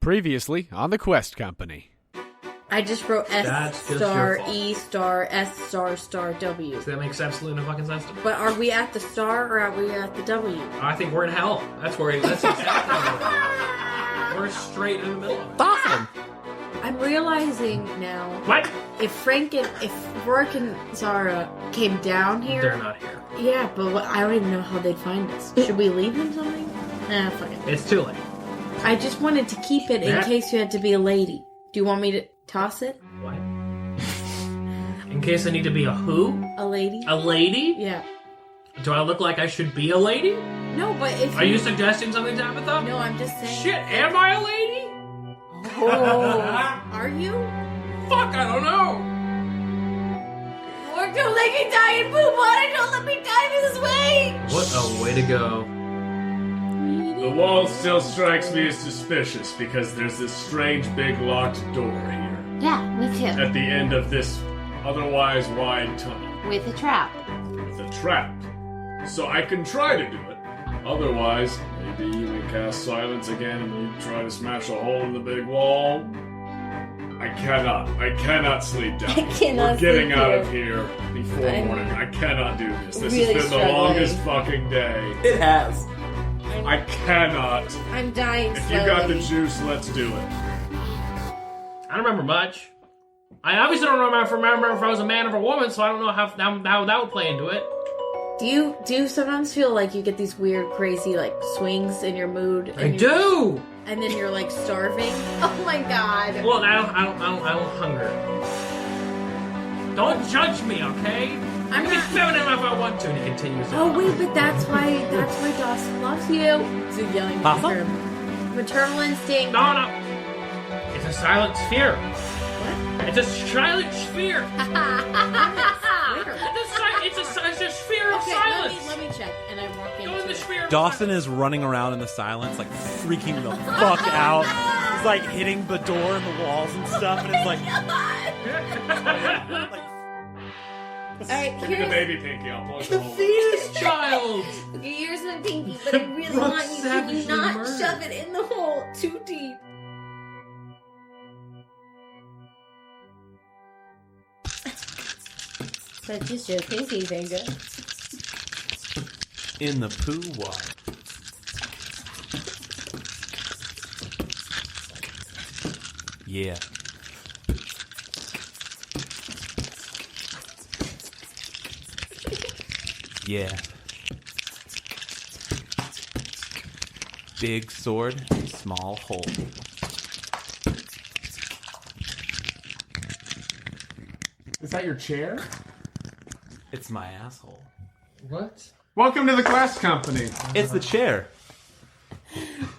Previously on the Quest Company. I just wrote S star E star S star star W. So that makes absolutely no fucking sense to me. But are we at the star or are we at the W? I think we're in hell. That's exactly where we're straight in the middle of it. Awesome. I'm realizing now. What? If Roarke and Zara came down here. They're not here. Yeah, but I don't even know how they'd find us. Should we leave them something? Nah, fuck it. It's too late. I just wanted to keep it in case you had to be a lady. Do you want me to toss it? What? In case I need to be a who? A lady? A lady? Yeah. Do I look like I should be a lady? No, but if Are you suggesting something, Tabitha? No, I'm just saying. Shit, am I a lady? Oh. Are you? Fuck, I don't know. Lord, don't let me die in poop water. Don't let me die this way. What a way to go. The wall still strikes me as suspicious because there's this strange big locked door here. Yeah, me too. At the end of this otherwise wide tunnel. With a trap. With a trap. So I can try to do it. Otherwise, maybe you may cast silence again and you try to smash a hole in the big wall. I cannot sleep down. We're getting out of here before morning. I cannot do this. This really has been the longest fucking day. It has. I cannot. I'm dying If slowly. you got the juice, let's do it. I don't remember much. I obviously don't remember if I was a man or a woman, so I don't know how that would play into it. Do you sometimes feel like you get these weird, crazy, like, swings in your mood? I do! And then you're, like, starving? Oh my god. Well, I don't hunger. Don't judge me, okay? I can be feminine if I want to, and he continues. Oh wait, but that's why Dawson loves you. So yelling maternal instinct. No. It's a silent sphere. What? It's a silent sphere. It's a sphere of silence. Let me check. And I walk into Go in the sphere of Dawson silence. is running around in the silence, like freaking the fuck out. He's like hitting the door and the walls and stuff, and it's like. Alright, Give me the baby pinky. I'll push the hole. Fetus child. Okay, here's my pinky, but I really want you to not shove it in the hole too deep. But just your pinky finger. In the poo water. Yeah. Yeah. Big sword, small hole. Is that your chair? It's my asshole. What? Welcome to the Quest Company. It's the chair.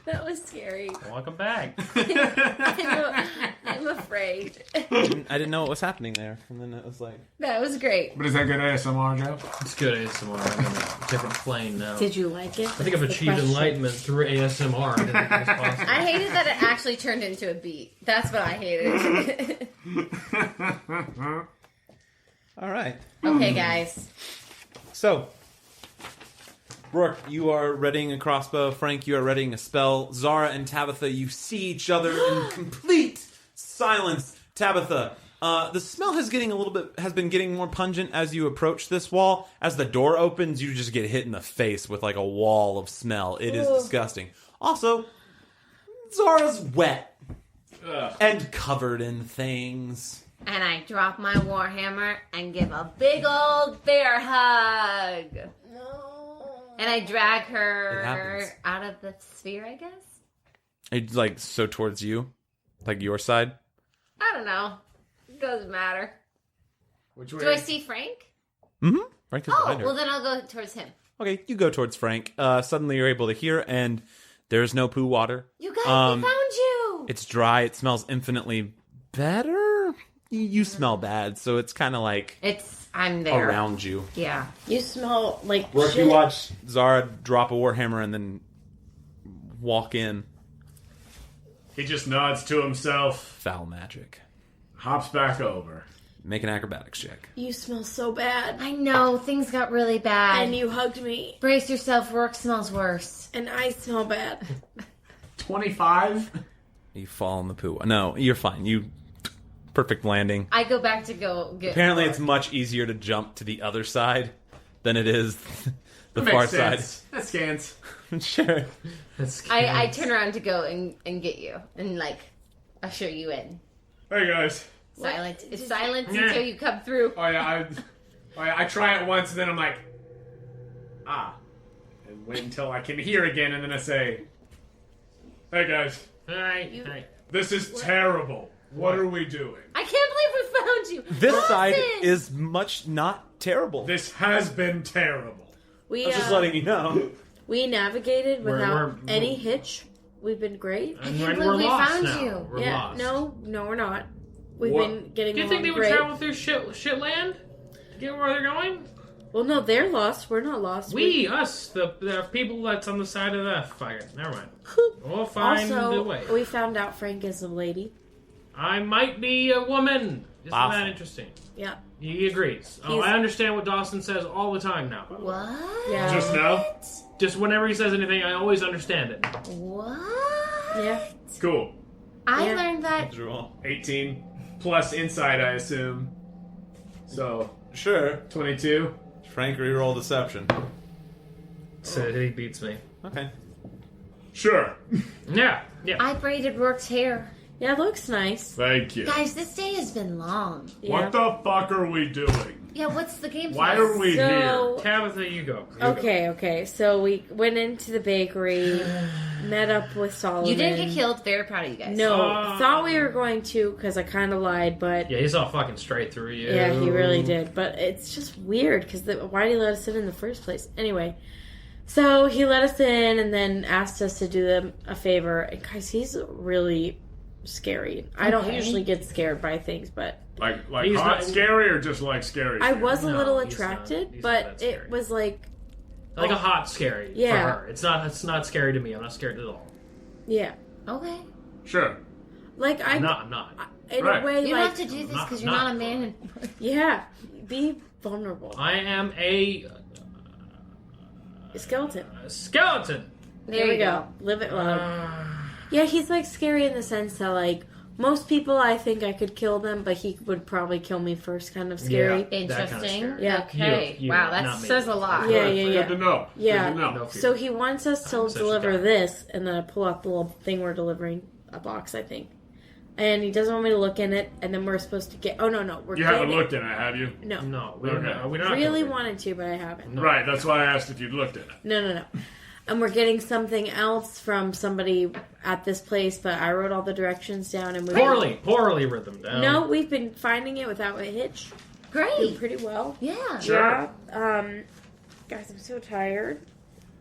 That was scary. Welcome back. I'm afraid. I didn't know what was happening there, and then it was like... That was great. But is that good ASMR, Joe? It's good ASMR. I'm in a different plane now. Did you like it? I think I've achieved enlightenment through ASMR. I didn't think it was possible. I hated that it actually turned into a beat. That's what I hated. All right. Okay, guys. So, Brooke, you are readying a crossbow. Frank, you are readying a spell. Zara and Tabitha, you see each other in complete silence. Tabitha, the smell has been getting more pungent as you approach this wall. As the door opens, you just get hit in the face with like a wall of smell. It is disgusting. Also, Zara's wet and covered in things. And I drop my warhammer and give a big old bear hug. No. And I drag It her happens. out of the sphere, I guess? It's like so towards you, like your side. I don't know. It doesn't matter. Which way? Do I see Frank? Mm-hmm. Frank is Oh, behind her. well then I'll go towards him. Okay, you go towards Frank. Suddenly you're able to hear, and there's no poo water. You guys, I found you! It's dry. It smells infinitely better. You smell bad, so it's kind of like I'm there. around you. Yeah. You smell like Brooke, shit. you watch Zara drop a warhammer and then walk in. He just nods to himself, Foul magic. hops back over. Make an acrobatics check. You smell so bad. I know, things got really bad. And you hugged me. Brace yourself, Roarke smells worse. And I smell bad. 25? You fall in the poo. No, you're fine. You perfect landing. I go back to go get. Apparently, Roarke. it's much easier to jump to the other side than it is the That far makes sense. That scans. side. Sure. I turn around to go and get you and like usher you in. Hey guys. Silent. It's silent until you come through. Oh yeah, I try it once and then I'm like, and wait until I can hear again and then I say, hey guys, Alright. this is terrible. What are we doing? I can't believe we found you. This Dawson! side is much not terrible. This has been terrible. We I'm just letting you know. we navigated without we're- any hitch. We've been great. I can't We're believe we lost found now. you. We're yeah, lost. no, we're not. We've What? been getting Do you along think they would great. travel through shit land to get where they're going? Well, no, they're lost. We're not lost. Us, the people that's on the side of the fire. Never mind. We'll find also, the way. we found out Frank is a lady. I might be a woman. Isn't Awesome. that interesting? Yeah. He agrees. Oh, He's- I understand what Dawson says all the time now. What? Yeah. Just now? Just whenever he says anything, I always understand it. What? Yeah. Cool. I Yeah. learned that. 18 plus insight, I assume. So Sure. 22. Frank, reroll deception. So he beats me. Okay. Sure. Yeah. I braided Rourke's hair. Yeah, it looks nice. Thank you. Guys, this day has been long. Yeah. What the fuck are we doing? Yeah, what's the game Why plan? are we here? So, Tabitha, you go. okay. So we went into the bakery, met up with Solomon. You didn't get killed. Very proud of you guys. No, thought we were going to because I kind of lied, but Yeah, he saw fucking straight through you. yeah, he really did. But it's just weird because why did he let us in the first place? Anyway, so he let us in and then asked us to do them a favor. And guys, he's really scary. I don't Okay. usually get scared by things, but Like He's hot not- scary or just like scary? I scary? was a No, little he's attracted. not. He's But not that scary. it was like, Like a hot scary Yeah. for her. It's not scary to me. I'm not scared at all. yeah, Okay. Sure. like I'm not. in Right. a way, You don't like have to do this Not- because you're not not a man. yeah, be vulnerable. I am a Skeleton. skeleton. There we you go. Live it loud. Yeah, he's like scary in the sense that like most people I think I could kill them, but he would probably kill me first, kind of scary. Yeah. That kinda Interesting. scary. Yeah. Okay. You, wow, that not me. says a lot. Yeah, Good to know. Yeah. Good to know. No fear. So he wants us to I'm such a deliver guy. this, and then I pull out the little thing we're delivering, a box, I think. And he doesn't want me to look in it, and then we're supposed to get. Oh no, we're You getting haven't it. looked in it, have you? No, No, we don't Okay. know. We're not really gonna- wanted to, but I haven't. No. Right, that's why I asked if you'd looked at it. No. And we're getting something else from somebody at this place, but I wrote all the directions down, and we Poorly rhythm down. No, we've been finding it without a hitch. Doing Great. pretty well. Yeah. Sure. Yeah. Guys, I'm so tired.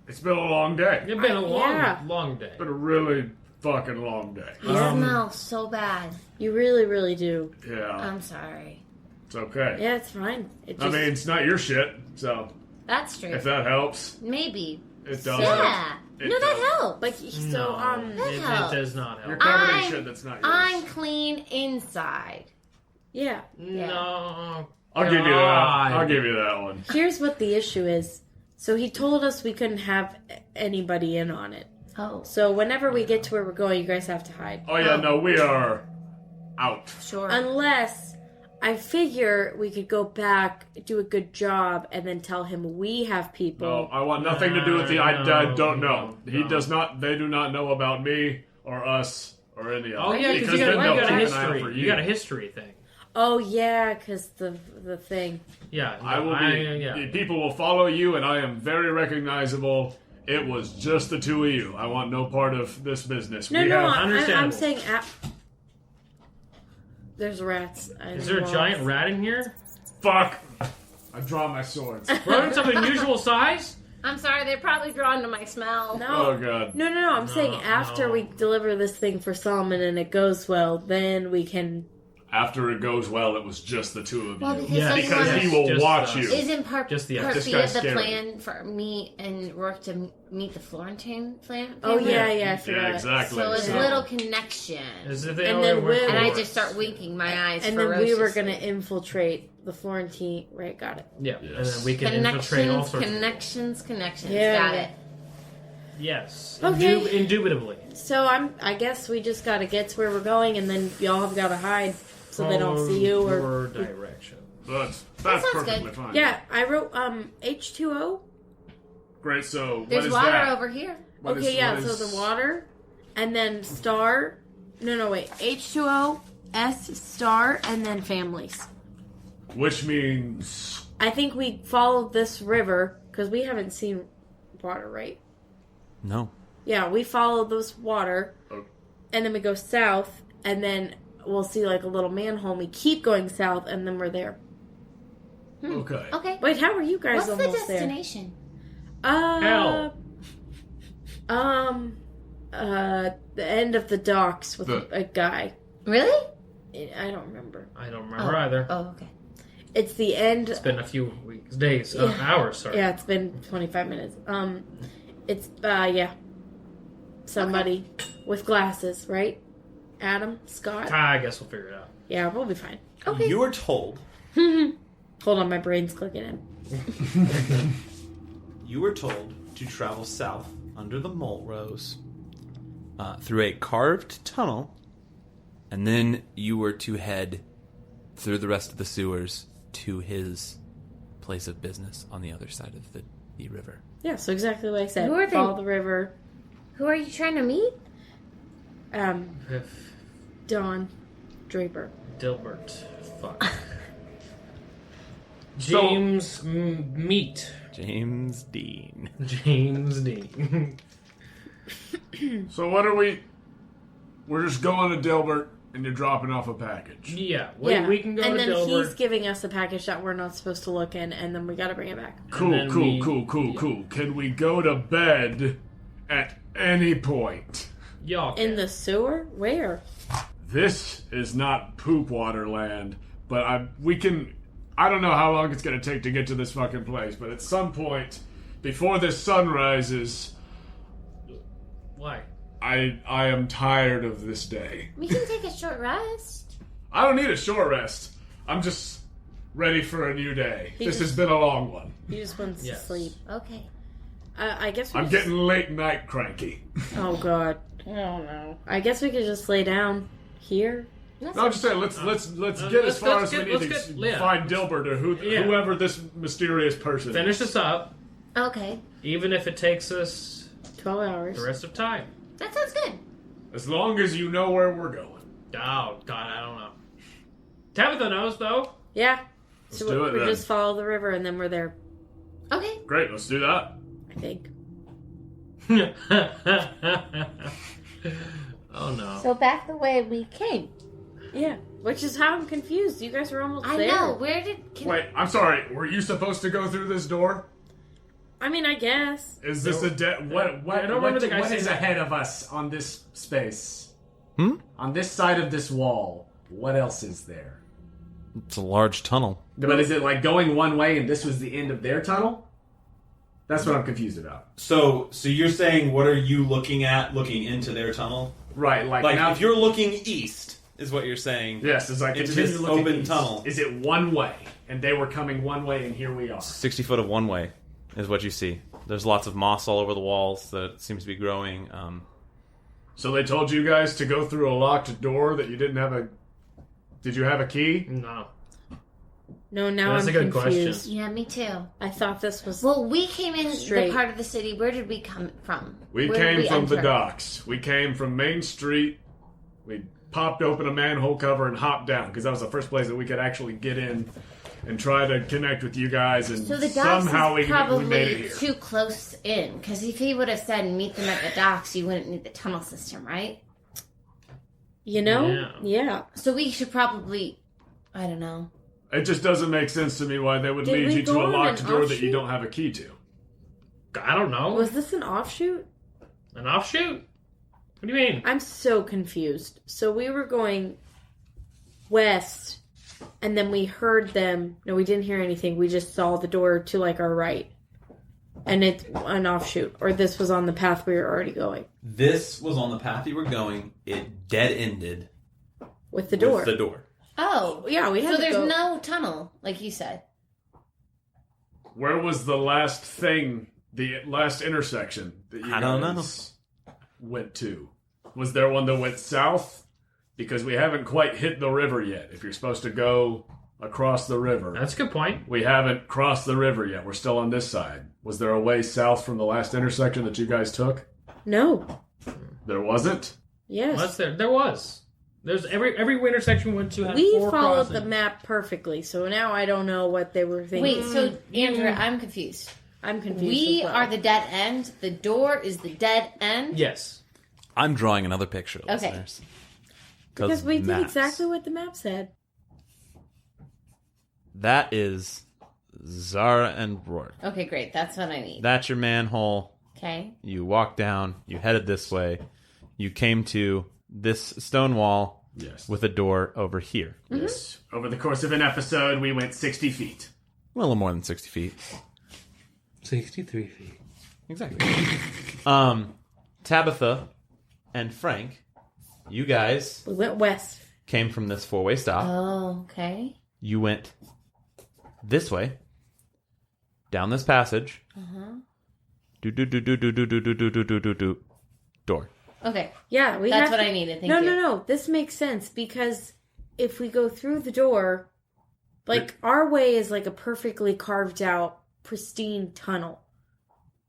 It's been a long day. It's been a Yeah. long day. It's been a really fucking long day. You smell so bad. You really, really do. Yeah, I'm sorry. it's okay. Yeah, it's fine. It I just, mean, it's not your shit, so That's true. if that helps, Maybe. it does. Yeah. It No, that does. helps. like so. it does not You're help. covered in I'm- shit that's not yours. I'm clean inside. Yeah. No. I'll give you that. God. I'll give you that one. Here's what the issue is. So he told us we couldn't have anybody in on it. Oh, So whenever we get to where we're going, you guys have to hide. Oh yeah, no, we are out. sure. Unless I figure we could go back, do a good job, and then tell him we have people. No, I want nothing to do with the. I No, don't know. He no. does not. They do not know about me or us or any of. Oh yeah, because because you then got they'll a keep an eye out history. for You got a history thing. Oh yeah, because the thing. Yeah, I will be. yeah. People will follow you, and I am very recognizable. It was just the two of you. I want no part of this business. No, we no, have, I'm understandable. saying there's rats. Is there a giant rat in here? Fuck. I draw my swords. Rodents of unusual size? I'm sorry, they're probably drawn to my smell. No. Oh god. No, I'm saying after no. we deliver this thing for Solomon and it goes well, then we can. After it goes well, it was just the two of Well, you. because Yeah, then Because you he wanna- will Just watch us. you. Isn't part Just the- part this B guy's of the scary. plan for me and Rourke to meet the Florentine plan? Oh yeah, I forgot. Yeah, exactly. So it's So- little connection. As if they And only then work we'll- And I for just us. start winking my eyes. And then we were ferociously. gonna infiltrate the Florentine. Right, got it. Yeah, Yes. and then we can infiltrate all sorts of Connections. Yeah. Got it. Yes. Okay. Indubitably. So I guess we just gotta get to where we're going, and then y'all have gotta hide so they don't see you. Or direction. That's sounds perfectly good. fine. Yeah, I wrote H2O. Great. So There's what is water that? over here. What Okay, is- yeah. what So is- the water, and then star. No, wait. H2O, S star, and then families. Which means I think we followed this river because we haven't seen water, right? No. Yeah, we follow this water, Oh. and then we go south, and then we'll see like a little manhole. We keep going south, and then we're there. okay. Okay. Wait, how are you guys What's the almost destination? there? Hell. The end of the docks with The- a guy. Really? I don't remember. I don't remember either. Oh, okay. It's the end. It's been a few weeks, days, Yeah. hours. Sorry. Yeah, it's been 25 minutes. It's yeah. Somebody with glasses, right? Adam, Scott. I guess we'll figure it out. Yeah, we'll be fine. Okay. You are told. Hold on, my brain's clicking in. You were told to travel south under the Mulrose through a carved tunnel, and then you were to head through the rest of the sewers to his place of business on the other side of the river. Yeah, so exactly what I said. Who are they? Follow the river. Who are you trying to meet? Don Draper. Dilbert. Fuck. So- James Meat. James Dean. James Dean. So what are we? We're just going to Dilbert, and you're dropping off a package. Yeah, Yeah, we can go and to then Dilbert. he's giving us a package that we're not supposed to look in, and then we got to bring it back. Cool, then cool, we- cool. Can we go to bed at any point? Y'all In can. the sewer? Where? This is not poop water land, but we can. I don't know how long it's going to take to get to this fucking place, but at some point before this sun rises, Why? I am tired of this day. We can take a short rest. I don't need a short rest. I'm just ready for a new day. He This just- has been a long one. He just wants Yes. to sleep. Okay. I guess we I'm just- getting late night cranky. Oh, God. I don't know. I guess we could just lay down here. No, I'm just saying, let's get let's- as far let's as we get- need let's to get- yeah. find Dilbert or Yeah. whoever this mysterious person Finish is. this up, Okay. even if it takes us 12 hours. the rest of time. That sounds good. As long as you know where we're going. Oh, God, I don't know. Tabitha knows, though. Yeah. Let's So do it we then. just follow the river and then we're there, Okay. Great, let's do that. I think. Oh, no. So back the way we came. Yeah. Which is how I'm confused. You guys were almost I there. know. Where did... Wait, I'm sorry. Were you supposed to go through this door? I mean, I guess. Is this a what? I don't remember the guy What saying is that. ahead of us on this space? Hmm? On this side of this wall, what else is there? It's a large tunnel. But is it like going one way and this was the end of their tunnel? That's what I'm confused about. So you're saying, what are you looking at? Looking into their tunnel? Right, like Like now if you're looking east, is what you're saying. Yes, it's like Into continue this looking open east. tunnel. Is it one way? And they were coming one way and here we are. 60 foot of one way is what you see. There's lots of moss all over the walls that seems to be growing. So they told you guys to go through a locked door that you didn't have a. Did you have a key? No. No, now That's I'm a good confused. question. Yeah, me too. I thought this was... Well, we came in Straight. the part of the city. Where did we come from? We Where did came we from the enter? docks. We came from Main Street. We popped open a manhole cover and hopped down because that was the first place that we could actually get in and try to connect with you guys. And So the docks somehow is we made it probably here. too close in. Because if he would have said meet them at the docks, you wouldn't need the tunnel system, right? You know? Yeah. So we should probably... I don't know. It just doesn't make sense to me why they would Did lead we you to go a on locked an door that you offshoot? don't have a key to. I don't know. Was this an offshoot? An offshoot? What do you mean? I'm so confused. So we were going west, and then we heard them. No, we didn't hear anything. We just saw the door to like our right. And it's an offshoot. Or this was on the path we were already going. This was on the path you were going. It dead ended With the door. with the door. Oh. Yeah, we had So to there's go. no tunnel, like you said. Where was the last thing The last intersection that you I don't know. guys went to. Was there one that went south? Because we haven't quite hit the river yet. If you're supposed to go across the river. That's a good point. We haven't crossed the river yet. We're still on this side. Was there a way south from the last intersection that you guys took? No. There wasn't? Yes. Was there? There was. There's every intersection we went to had We 4 followed crossings. the map perfectly, so now I don't know what they were thinking. Wait, so Andrew, I'm confused. I'm confused. We as well. are the dead end. The door is the dead end. Yes. I'm drawing another picture, Okay. listeners. Because we did maps. exactly what the map said. That is Zara and Roarke. Okay, great. That's what I need. That's your manhole. Okay. You walked down. You headed this way. You came to this stone wall Yes. with a door over here. Yes. Over the course of an episode, we went 60 feet. A little more than 60 feet. 63 feet. Exactly. Tabitha and Frank, you guys We went west. came from this 4-way stop. Oh, okay. You went this way, down this passage. Do. Door. Okay. Yeah, we That's have what to- I needed. Thank No, you. no. This makes sense because if we go through the door, like our way is like a perfectly carved out, pristine tunnel,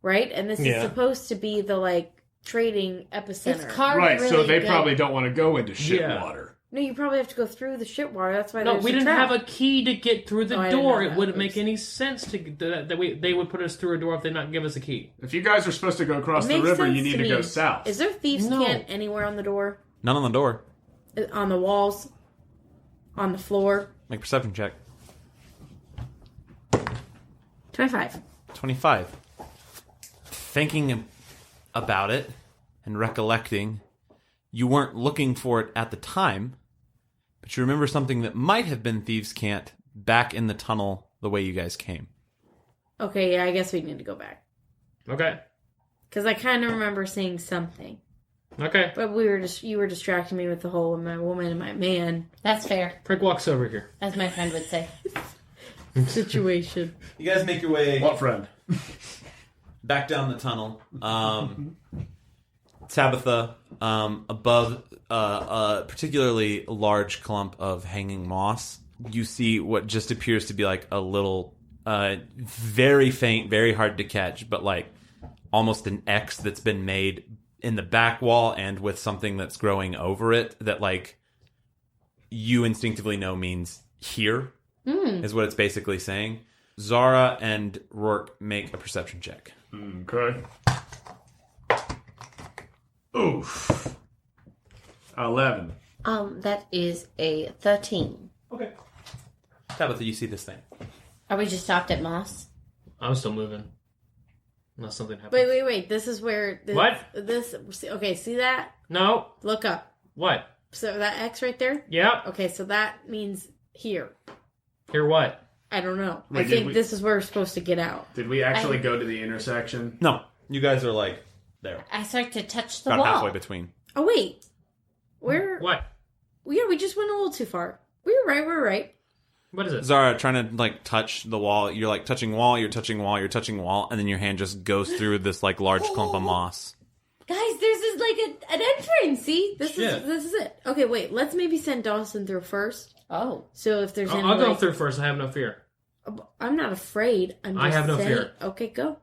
right? And this is supposed to be the like trading epicenter. It's carved Right, really so they good. probably don't want to go into shit Yeah. water. No, you probably have to go through the shit water. That's why No, there's we a didn't trap. have a key to get through the Oh, I didn't door. know It that. wouldn't Oops. make any sense to they would put us through a door if they not give us a key. If you guys are supposed to go across It the makes river, sense you need to me. go south. Is there thieves' No. cant anywhere on the door? None on the door. On the walls? On the floor? Make a perception check. 25. 25. Thinking about it and recollecting, you weren't looking for it at the time, but you remember something that might have been Thieves' Cant back in the tunnel the way you guys came. Okay, yeah, I guess we need to go back. Okay. Because I kind of remember seeing something. Okay. But you were distracting me with the whole my woman and my man That's fair, Prick walks over here. as my friend would say. situation. You guys make your way What friend? back down the tunnel. Tabitha, above a particularly large clump of hanging moss, you see what just appears to be like a little, very faint, very hard to catch, but like almost an X that's been made in the back wall and with something that's growing over it that like you instinctively know means here, is what it's basically saying. Zara and Roarke make a perception check. Okay. Oof. 11. That is a 13. Okay. Tabitha, you see this thing. Are we just stopped at Moss? I'm still moving. Unless something happens. Wait. This is where... What? Okay, see that? No. Look up. What? So that X right there? Yep. Okay, so that means here. Here what? I don't know. Wait, I did think we- this is where we're supposed to get out. Did we actually go to the intersection? No, you guys are like there. I start to touch the About wall. halfway between. Oh, wait. Where... What? Yeah, we just went a little too far. We were right. What is it? Zara, trying to like touch the wall. You're like touching wall, you're touching wall, you're touching wall, and then your hand just goes through this like large clump of moss. Guys, there's this like an entrance. See, this Shit. is it. Okay, wait. Let's maybe send Dawson through first. Oh. So if there's any, I'll go like- through first. I have no fear. I'm not afraid. I'm just I have no saying. fear. Okay, go.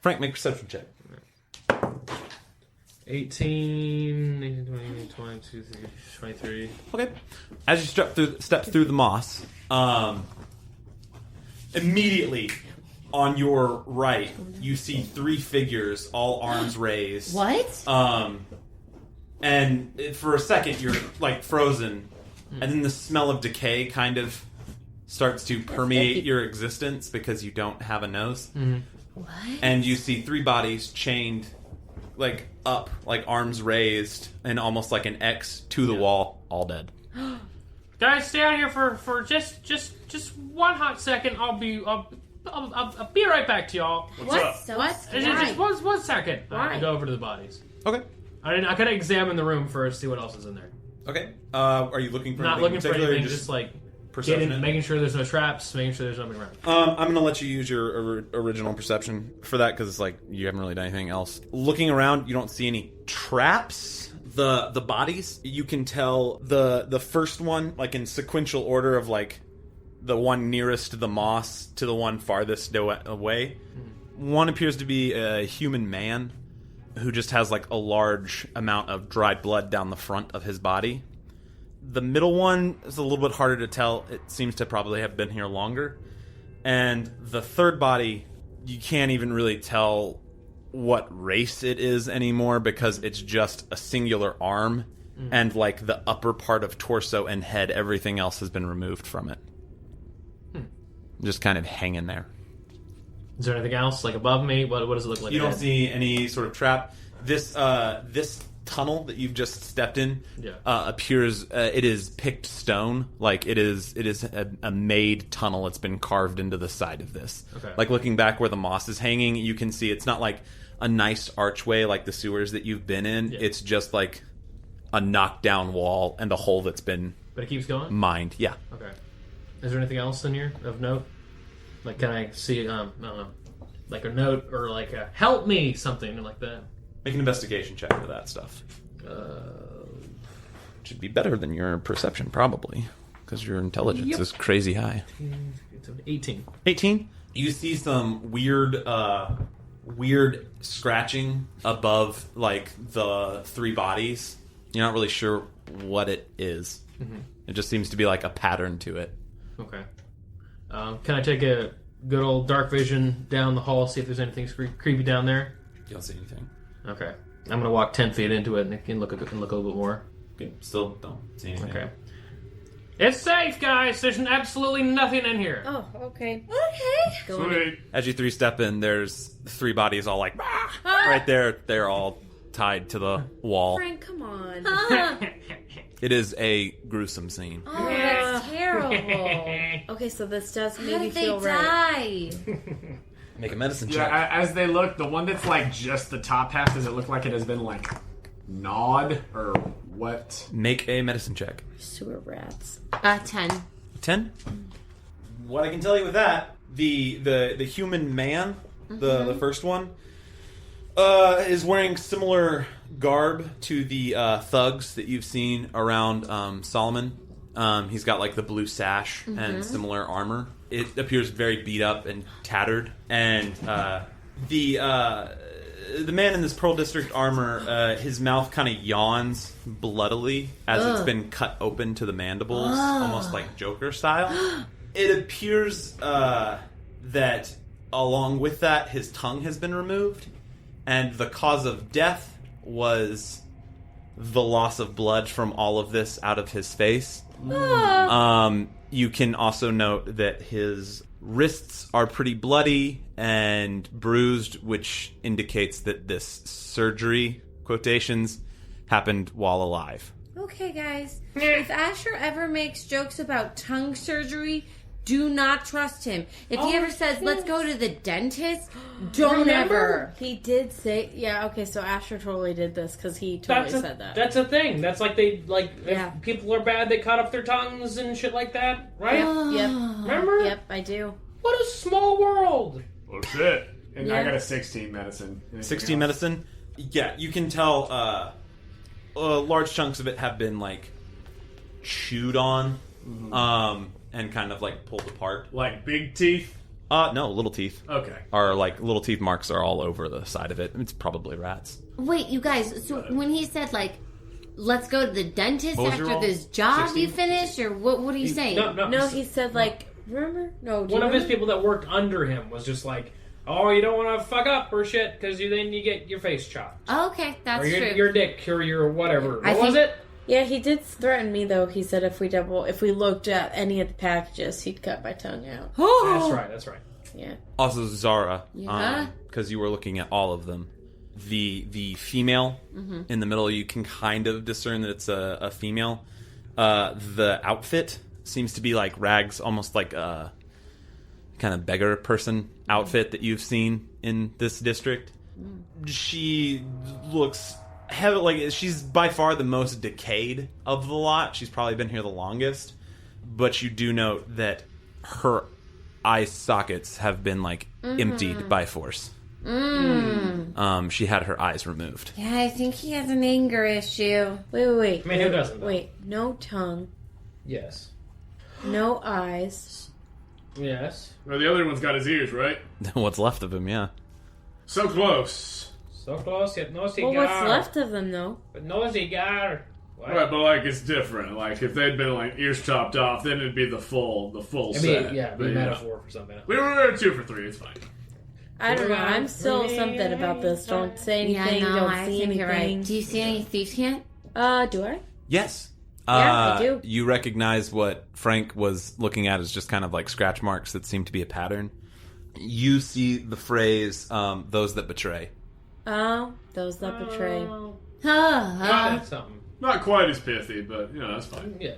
Frank, make a perception check. 18, 19, 20, 22, 23. Okay. As you step through the moss, immediately on your right, you see 3 figures, all arms raised. What? And for a second, you're like frozen, and then the smell of decay kind of starts to permeate your existence because you don't have a nose. What? And you see 3 bodies chained, like up, like arms raised, and almost like an X to the wall, all dead. Guys, stay out here for just one hot second. I'll be right back to y'all. What? So What? Just one second. Why? I go over to the bodies. Okay. I gotta examine the room first, see what else is in there. Okay. Are you looking for Not anything looking for particular, or anything, you just like Perception. making sure there's no traps, making sure there's nobody around. I'm going to let you use your original perception for that because it's like you haven't really done anything else. Looking around, you don't see any traps. The bodies, you can tell the first one, like in sequential order of like the one nearest to the moss to the one farthest away. One appears to be a human man who just has like a large amount of dried blood down the front of his body. The middle one is a little bit harder to tell. It seems to probably have been here longer. And the third body, you can't even really tell what race it is anymore because it's just a singular arm and like the upper part of torso and head, everything else has been removed from it. Just kind of hanging there. Is there anything else like above me? What does it look like? You don't see any sort of trap. This tunnel that you've just stepped in appears it is picked stone. Like it is a made tunnel. It's been carved into the side of this. Okay. Like looking back where the moss is hanging, you can see it's not like a nice archway like the sewers that you've been in. Yeah. It's just like a knocked down wall and a hole that's been But it keeps going? mined. Yeah. Okay. Is there anything else in here of note? Like, can I see, I don't know, like a note or like a help me, something like that? Make an investigation check for that stuff. Should be better than your perception, probably, because your intelligence is crazy high. It's an 18. 18. You see some weird scratching above, like, the three bodies. You're not really sure what it is. Mm-hmm. It just seems to be like a pattern to it. Okay. Can I take a good old dark vision down the hall, see if there's anything creepy down there? You don't see anything. Okay. I'm going to walk 10 feet into it and look a little bit more. Okay. Still don't see anything. Okay. It's safe, guys. There's absolutely nothing in here. Oh, okay. Sweet. As you three step in, there's three bodies all like, right there. They're all tied to the wall. Frank, come on. It is a gruesome scene. Oh, that's terrible. Okay, so this does How make me did they feel right. die? Make a medicine check. Yeah, as they look, the one that's like just the top half, does it look like it has been like gnawed or what? Make a medicine check. Sewer rats. 10. 10? What I can tell you with that, the human man, the first one, is wearing similar garb to the thugs that you've seen around Solomon. He's got like the blue sash and similar armor. It appears very beat up and tattered. And the man in this Pearl District armor, his mouth kind of yawns bloodily as it's been cut open to the mandibles, almost like Joker style. It appears that along with that, his tongue has been removed. And the cause of death was the loss of blood from all of this out of his face. You can also note that his wrists are pretty bloody and bruised, which indicates that this surgery, quotations, happened while alive. Okay, guys. If Asher ever makes jokes about tongue surgery, do not trust him. If he ever says, let's go to the dentist, don't ever. He did say, yeah, okay, so Asher totally did this because he totally said that. That's a thing. That's like they, like, Yeah. if people are bad, they cut off their tongues and shit like that, right? Yep. Remember? Yep, I do. What a small world. Well, shit. And I got a 16 medicine. Anything 16 else? medicine? Yeah, you can tell large chunks of it have been, like, chewed on and kind of, like, pulled apart. Like big teeth? No, little teeth. Okay. Are, like, little teeth marks are all over the side of it. It's probably rats. Wait, you guys, so when he said, like, let's go to the dentist What was your after roll? this job 16? you finish, or what are you saying? No, he said, like, remember? No, do One you of his remember? people that worked under him was just like, oh, you don't want to fuck up or shit, because then you get your face chopped. Oh, okay, that's Or true. your dick, or your whatever. I What was think- it? Yeah, he did threaten me, though. He said if we looked at any of the packages, he'd cut my tongue out. That's right. Yeah. Also, Zara, Yeah? because you were looking at all of them. The female in the middle, you can kind of discern that it's a female. The outfit seems to be like rags, almost like a kind of beggar person outfit that you've seen in this district. She looks heavy, like she's by far the most decayed of the lot. She's probably been here the longest. but you do note that her eye sockets have been like emptied by force. She had her eyes removed. Yeah, I think he has an anger issue. Wait. I mean, who doesn't? Though? Wait, no tongue, Yes. no eyes. Yes. Well, the other one's got his ears, right? What's left of him, yeah. So close. So close, yet no cigar. Well, what's left of them, though? But no cigar. What? Right, but like it's different. Like if they'd been like ears chopped off, then it'd be the full set. Yeah, be But, a metaphor for something. We were 2 for 3. It's fine. I don't know. I'm still something about this. Don't say anything. Yeah, no, don't I see think anything. you're right. Do you see any thieves yet? Do I? Yes. Yeah, I do. You recognize what Frank was looking at as just kind of like scratch marks that seem to be a pattern. You see the phrase, those that betray. Oh, those that betray. That's something. Not quite as pithy, but that's fine. Yeah.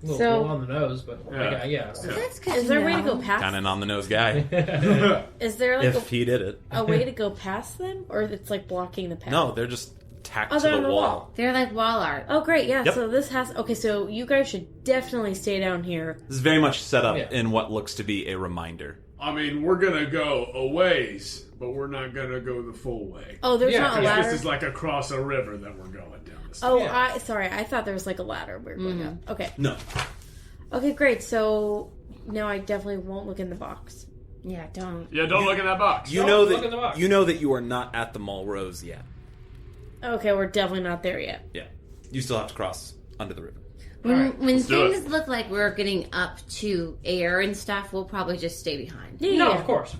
A little, So- little on the nose, but yeah. That's good. Is there a way to go Kind past? of an on the nose guy. Is there like If he did it. a way to go past them, or it's like blocking the path? No, they're just tacked Oh, to they're the on the wall. wall. They're like wall art. Oh, great. Yeah. Yep. So this has. Okay. So you guys should definitely stay down here. This is very much set up Yeah. in what looks to be a reminder. I mean, we're gonna go a ways, but we're not gonna go the full way. Oh, there's Yeah, not a 'cause ladder. This is like across a river that we're going down. This. Oh, Yeah. sorry. I thought there was like a ladder we're going up. Okay. No. Okay, great. So no, I definitely won't look in the box. Yeah, don't. Yeah, don't look in that box. You Don't know look in the box. that you are not at the Mulrose yet. Okay, we're definitely not there yet. Yeah. You still have to cross under the river. When do things look like we're getting up to air and stuff, we'll probably just stay behind. Yeah. No, of course.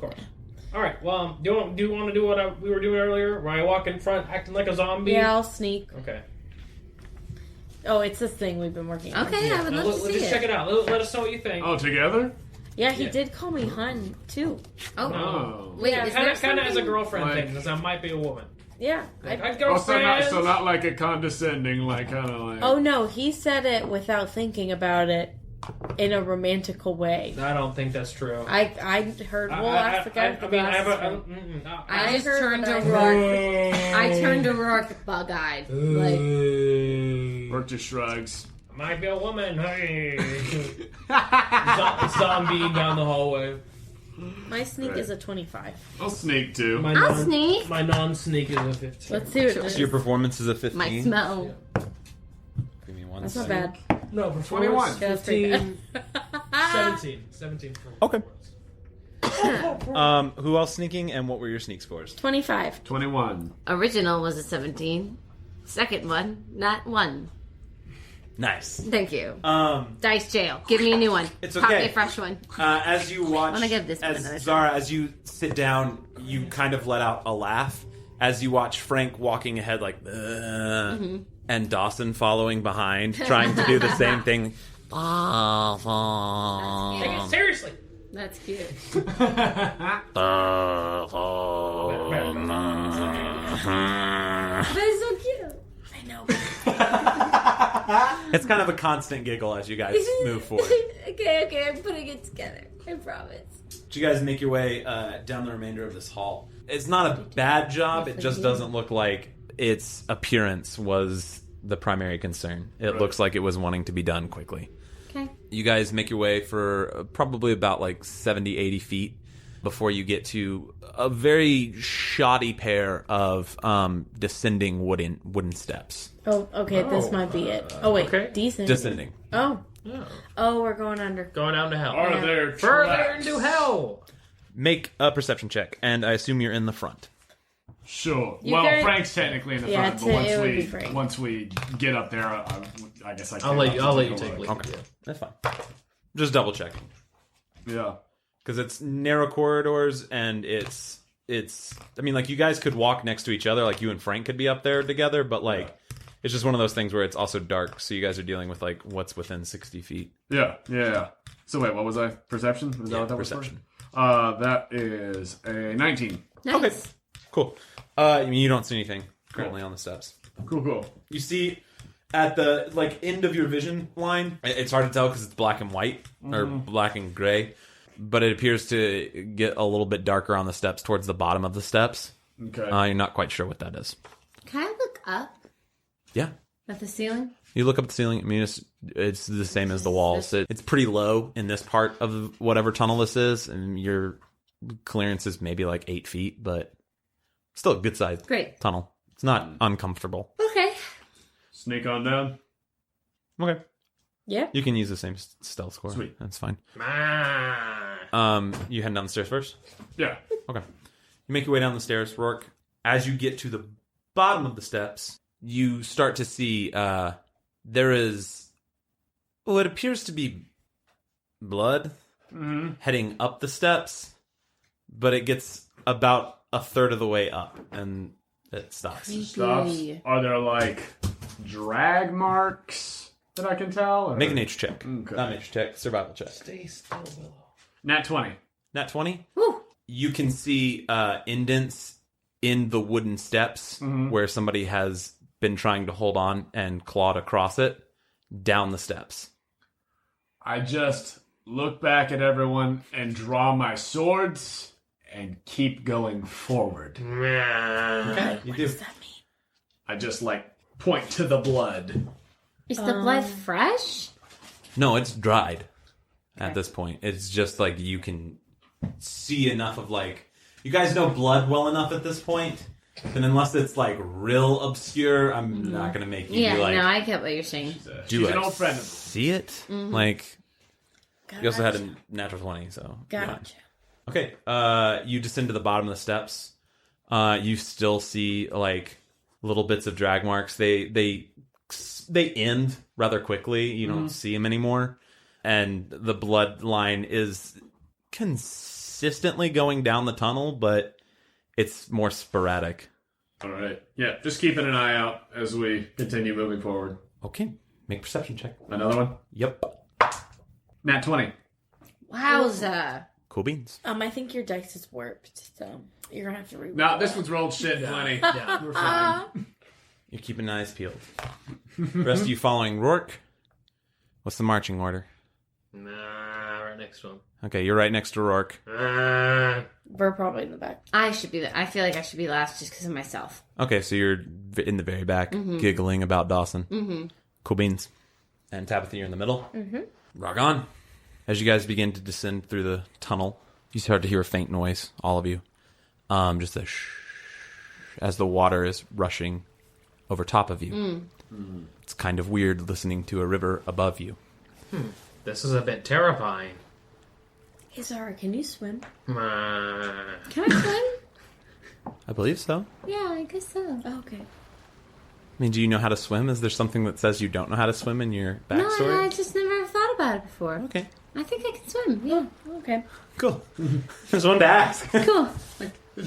All right. Well, do you want to do what we were doing earlier, where I walk in front, acting like a zombie? Yeah, I'll sneak. Okay. Oh, it's this thing we've been working on. Okay, I would Now, love to see just it. check it out. Let us know what you think. Oh, together? Yeah, he Yeah. did call me hun too. Oh, Oh. wait, Yeah, is Kind there of as a something- girlfriend Like- thing, because I might be a woman. Yeah. I Oh, girlfriend. so not like a condescending, like kind of like. Oh no, he said it without thinking about it in a romantical way. I don't think that's true. I heard. We'll ask the guy with the glasses. I just heard turned to what I Roarke. I turned to Roarke bug-eyed. Like, Roarke just shrugs. Might be a woman. Hey. Zombie down the hallway. My sneak Right. is a 25. I'll sneak too. I'll sneak. My non-sneak is a 15. Let's see what it So your is. performance is a 15. My smell. Give me one That's not second. bad. No, 21. Yeah, that's pretty 15. bad. 17. Okay. Who else sneaking, and what were your sneak scores? 25. 21. Original was a 17. Second one, not one. Nice. Thank you. Um, Dice jail. Give me a new one. It's Pop me okay. a fresh one. As you watch, wanna give this one as another Zara, as you sit down, you kind of let out a laugh as you watch Frank walking ahead, like, and Dawson following behind, trying to do the same thing. Take it seriously. That's cute. That is so cute. I know. It's kind of a constant giggle as you guys move forward. Okay, I'm putting it together. I promise. Do you guys make your way down the remainder of this hall? It's not a bad job. It just doesn't look like its appearance was the primary concern. It looks like it was wanting to be done quickly. Okay. You guys make your way for probably about like 70, 80 feet before you get to a very shoddy pair of descending wooden steps. Oh, okay. This might be it. Oh wait, okay. decent. Descending. Oh, Yeah. oh, we're going under. Going down to hell. Are there Further tracks? into hell. Make a perception check, and I assume you're in the front. Sure. You well, guys- Frank's technically in the Yeah, front, but it would be Frank. once we get up there, I guess I can. I'll let you take lead. Okay, that's fine. Just double checking. Yeah. Because it's narrow corridors, and it's. I mean, like, you guys could walk next to each other, like you and Frank could be up there together, but like, it's just one of those things where it's also dark, so you guys are dealing with like what's within 60 feet. Yeah. So wait, what was I? Perception? Was that what that Perception. was for? That is a 19. Nice. Okay, cool. I mean, you don't see anything currently on the steps. Cool. You see at the like end of your vision line, it's hard to tell because it's black and white or black and gray, but it appears to get a little bit darker on the steps towards the bottom of the steps. Okay. You're not quite sure what that is. Can I look up? Yeah. At the ceiling? You look up at the ceiling. I mean, it's the same as the walls. It's pretty low in this part of whatever tunnel this is, and your clearance is maybe like 8 feet, but still a good sized tunnel. It's not uncomfortable. Okay. Sneak on down. Okay. Yeah. You can use the same stealth score. Sweet. That's fine. Ah. You heading down the stairs first? Yeah. Okay. You make your way down the stairs, Roarke. As you get to the bottom of the steps, you start to see there is what appears to be blood heading up the steps, but it gets about a third of the way up and it stops. Stops. Are there like drag marks that I can tell? Or? Make a nature check. Okay. Not nature check, survival check. Stay still, Willow. Nat 20. Nat 20? Woo. You can see indents in the wooden steps where somebody has been trying to hold on and clawed across it down the steps. I just look back at everyone and draw my swords and keep going forward. Okay, you do. I just like point to the blood. Is the blood fresh? No, it's dried at this point. It's just like you can see enough of like... You guys know blood well enough at this point, and unless it's like real obscure, I'm not going to make you be like... no, I get what you're saying. She's an old friend of mine. See it? Like, you also had a natural 20, so... Gotcha. Okay, you descend to the bottom of the steps. You still see like little bits of drag marks. They end rather quickly. You don't see them anymore, and the bloodline is consistently going down the tunnel, but it's more sporadic. All right. Yeah, just keeping an eye out as we continue moving forward. Okay, make perception check. Another one? Yep. Nat 20. Wowza. Cool beans. I think your dice is warped, so you're gonna have to reroll. No, this one's rolled shit plenty. Yeah. We're fine. You're keeping eyes peeled. The rest of you following Roarke. What's the marching order? Nah, right next to him. Okay, you're right next to Roarke. We're probably in the back. I feel like I should be last just because of myself. Okay, so you're in the very back, giggling about Dawson. Cool beans. And Tabitha, you're in the middle. Rock on. As you guys begin to descend through the tunnel, you start to hear a faint noise, all of you. Just a shh, as the water is rushing over top of you. It's kind of weird listening to a river above you. This is a bit terrifying. Hey, Zara, can you swim? Can I swim? I believe so. Yeah, I guess so. Oh, okay. I mean, do you know how to swim? Is there something that says you don't know how to swim in your No, backstory? I just never thought about it before. Okay, I think I can swim. Yeah. Okay. cool. Just wanted to ask. Cool.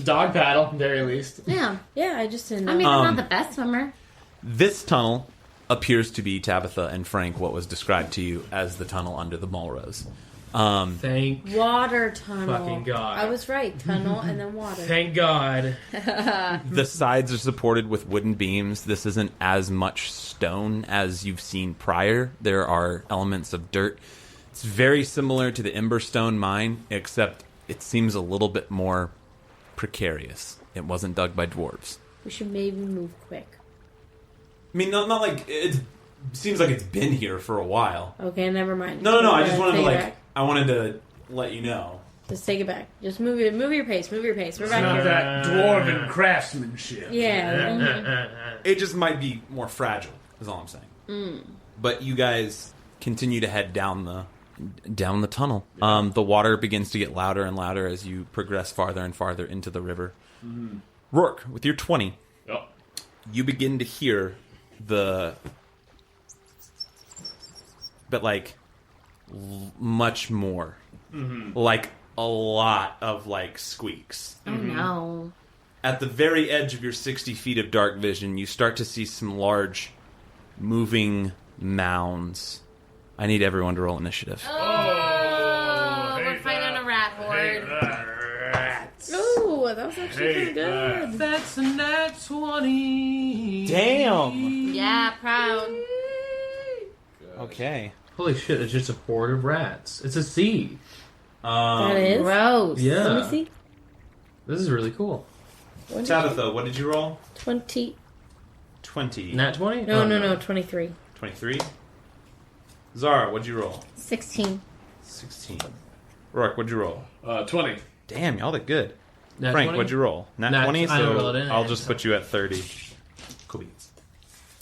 Dog paddle, very least. Yeah. Yeah, I just didn't know. I mean, I'm not the best swimmer. This tunnel appears to be, Tabitha and Frank, what was described to you as the tunnel under the Mulrose. Thank water tunnel. fucking God. I was right. Tunnel and then water. Thank God. The sides are supported with wooden beams. This isn't as much stone as you've seen prior. There are elements of dirt. It's very similar to the Emberstone mine, except it seems a little bit more precarious. It wasn't dug by dwarves. We should maybe move quick. I mean, not like it seems like it's been here for a while. Okay, never mind. No. I just wanted to Take it like back. I wanted to let you know. Just take it back. Just move it. Move your pace. Move your pace. We're back Not here. that dwarven craftsmanship. Yeah. It just might be more fragile. Is all I'm saying. But you guys continue to head down the tunnel. The water begins to get louder and louder as you progress farther and farther into the river. Roarke, with your 20, Yep. you begin to hear but like much more, like a lot of like squeaks. Oh no. At the very edge of your 60 feet of dark vision, you start to see some large moving mounds. I need everyone to roll initiative. Oh, we're fighting a rat horde. Rats. Ooh, that was actually pretty good. That's a nat 20. Damn. Yeah, proud. Okay. Holy shit, it's just a horde of rats. It's a sea. That is. Gross. Yeah. Let me see. This is really cool. Tabitha, what did you roll? 20. 20. Nat 20? No, 23. 23. Zara, what'd you roll? 16. 16. Roarke, what'd you roll? 20. Damn, y'all did good. Nat Frank, 20? what'd you roll? Nat Nat- 20, I didn't roll so it in, I'll just so- put you at 30. Cool beans.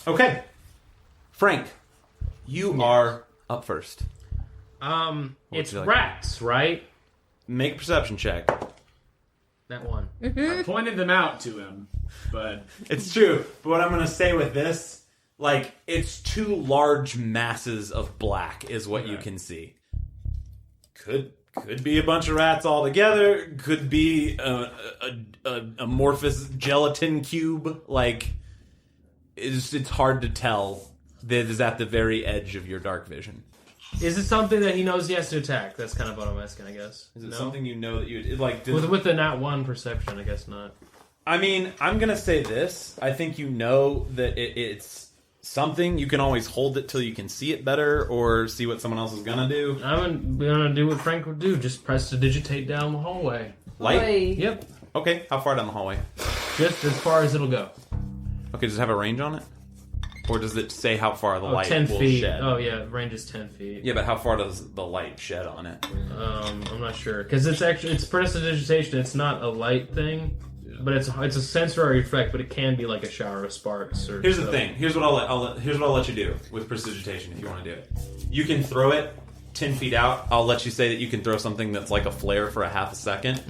Okay. Frank, you are up first. It's you like? rats, right? Make a perception check. That one. I pointed them out to him, but It's true, but what I'm going to say with this, like, it's two large masses of black is what you can see. Could be a bunch of rats all together. Could be a amorphous gelatin cube. Like, it's hard to tell. That is at the very edge of your dark vision. Is it something that he knows he has to attack? That's kind of what I'm asking, I guess. Is it something you know that you like? With the nat 1 perception, I guess not. I mean, I'm gonna say this. I think you know that it's something. You can always hold it till you can see it better, or see what someone else is gonna do. I'm gonna do what Frank would do. Just press to digitate down the hallway. Light. Yep. Okay. How far down the hallway? Just as far as it'll go. Okay. Does it have a range on it, or does it say how far the light 10 will feet. shed? Oh, yeah. Range is 10 feet. Yeah, but how far does the light shed on it? I'm not sure. Because it's prestidigitation. It's not a light thing. But it's a sensory effect, but it can be like a shower of sparks. Or Here's the stuff. thing. Here's what I'll let you do with prestidigitation if you want to do it. You can throw it 10 feet out. I'll let you say that you can throw something that's like a flare for a half a second,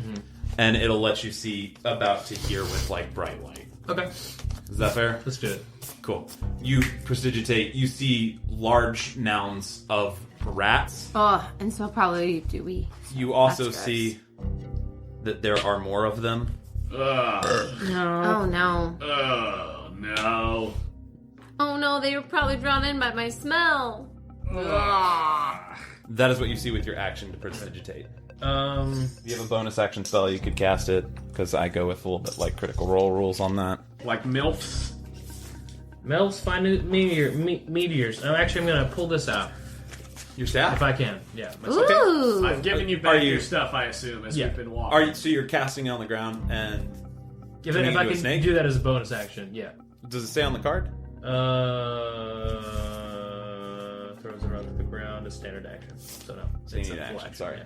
and it'll let you see about to here with like bright light. Okay. Is that fair? Let's do it. Cool. You prestidigitate. You see large mounds of rats. Oh, and so probably do we. You also That's gross. see that there are more of them. No. Oh no. oh no. Oh no, they were probably drawn in by my smell. That is what you see with your action to prestidigitate. If You have a bonus action spell, you could cast it, because I go with a little bit like critical role rules on that. Like MILFs. Mel's finding meteors. Oh, actually, I'm going to pull this out. Your staff? If I can. Yeah. My Ooh. I've given you Are back you- your stuff, I assume, as Yeah. we've been walking. So you're casting it on the ground, and If turning I into a can snake? do that as a bonus action, yeah. Does it say on the card? Throws it around the ground is standard action. So no. So you It's need a full action, sorry. Yeah.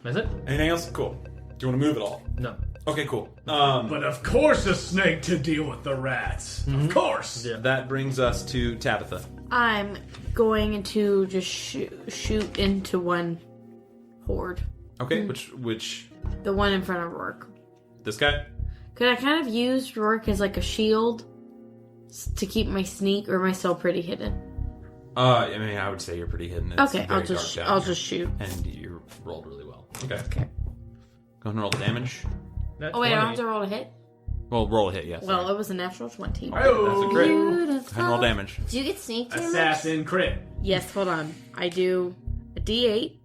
That's it? Anything else? Cool. Do you want to move at all? No. Okay, cool. But of course a snake to deal with the rats. Of course. Yeah. That brings us to Tabitha. I'm going to just shoot into one horde. Okay, which The one in front of Roarke. this guy? Could I kind of use Roarke as like a shield to keep my sneak, or am I still pretty hidden? I mean, I would say you're pretty hidden. It's Okay, very I'll just dark down here. shoot. And you rolled really well. Okay. Okay. Go ahead and roll the damage. Oh wait, I don't have to roll a hit. Well, roll a hit, yes. Well, it was a natural 20. That's a crit. Go ahead Beautiful. and roll damage. Do you get sneak damage? Assassin crit. Yes, hold on. I do a D8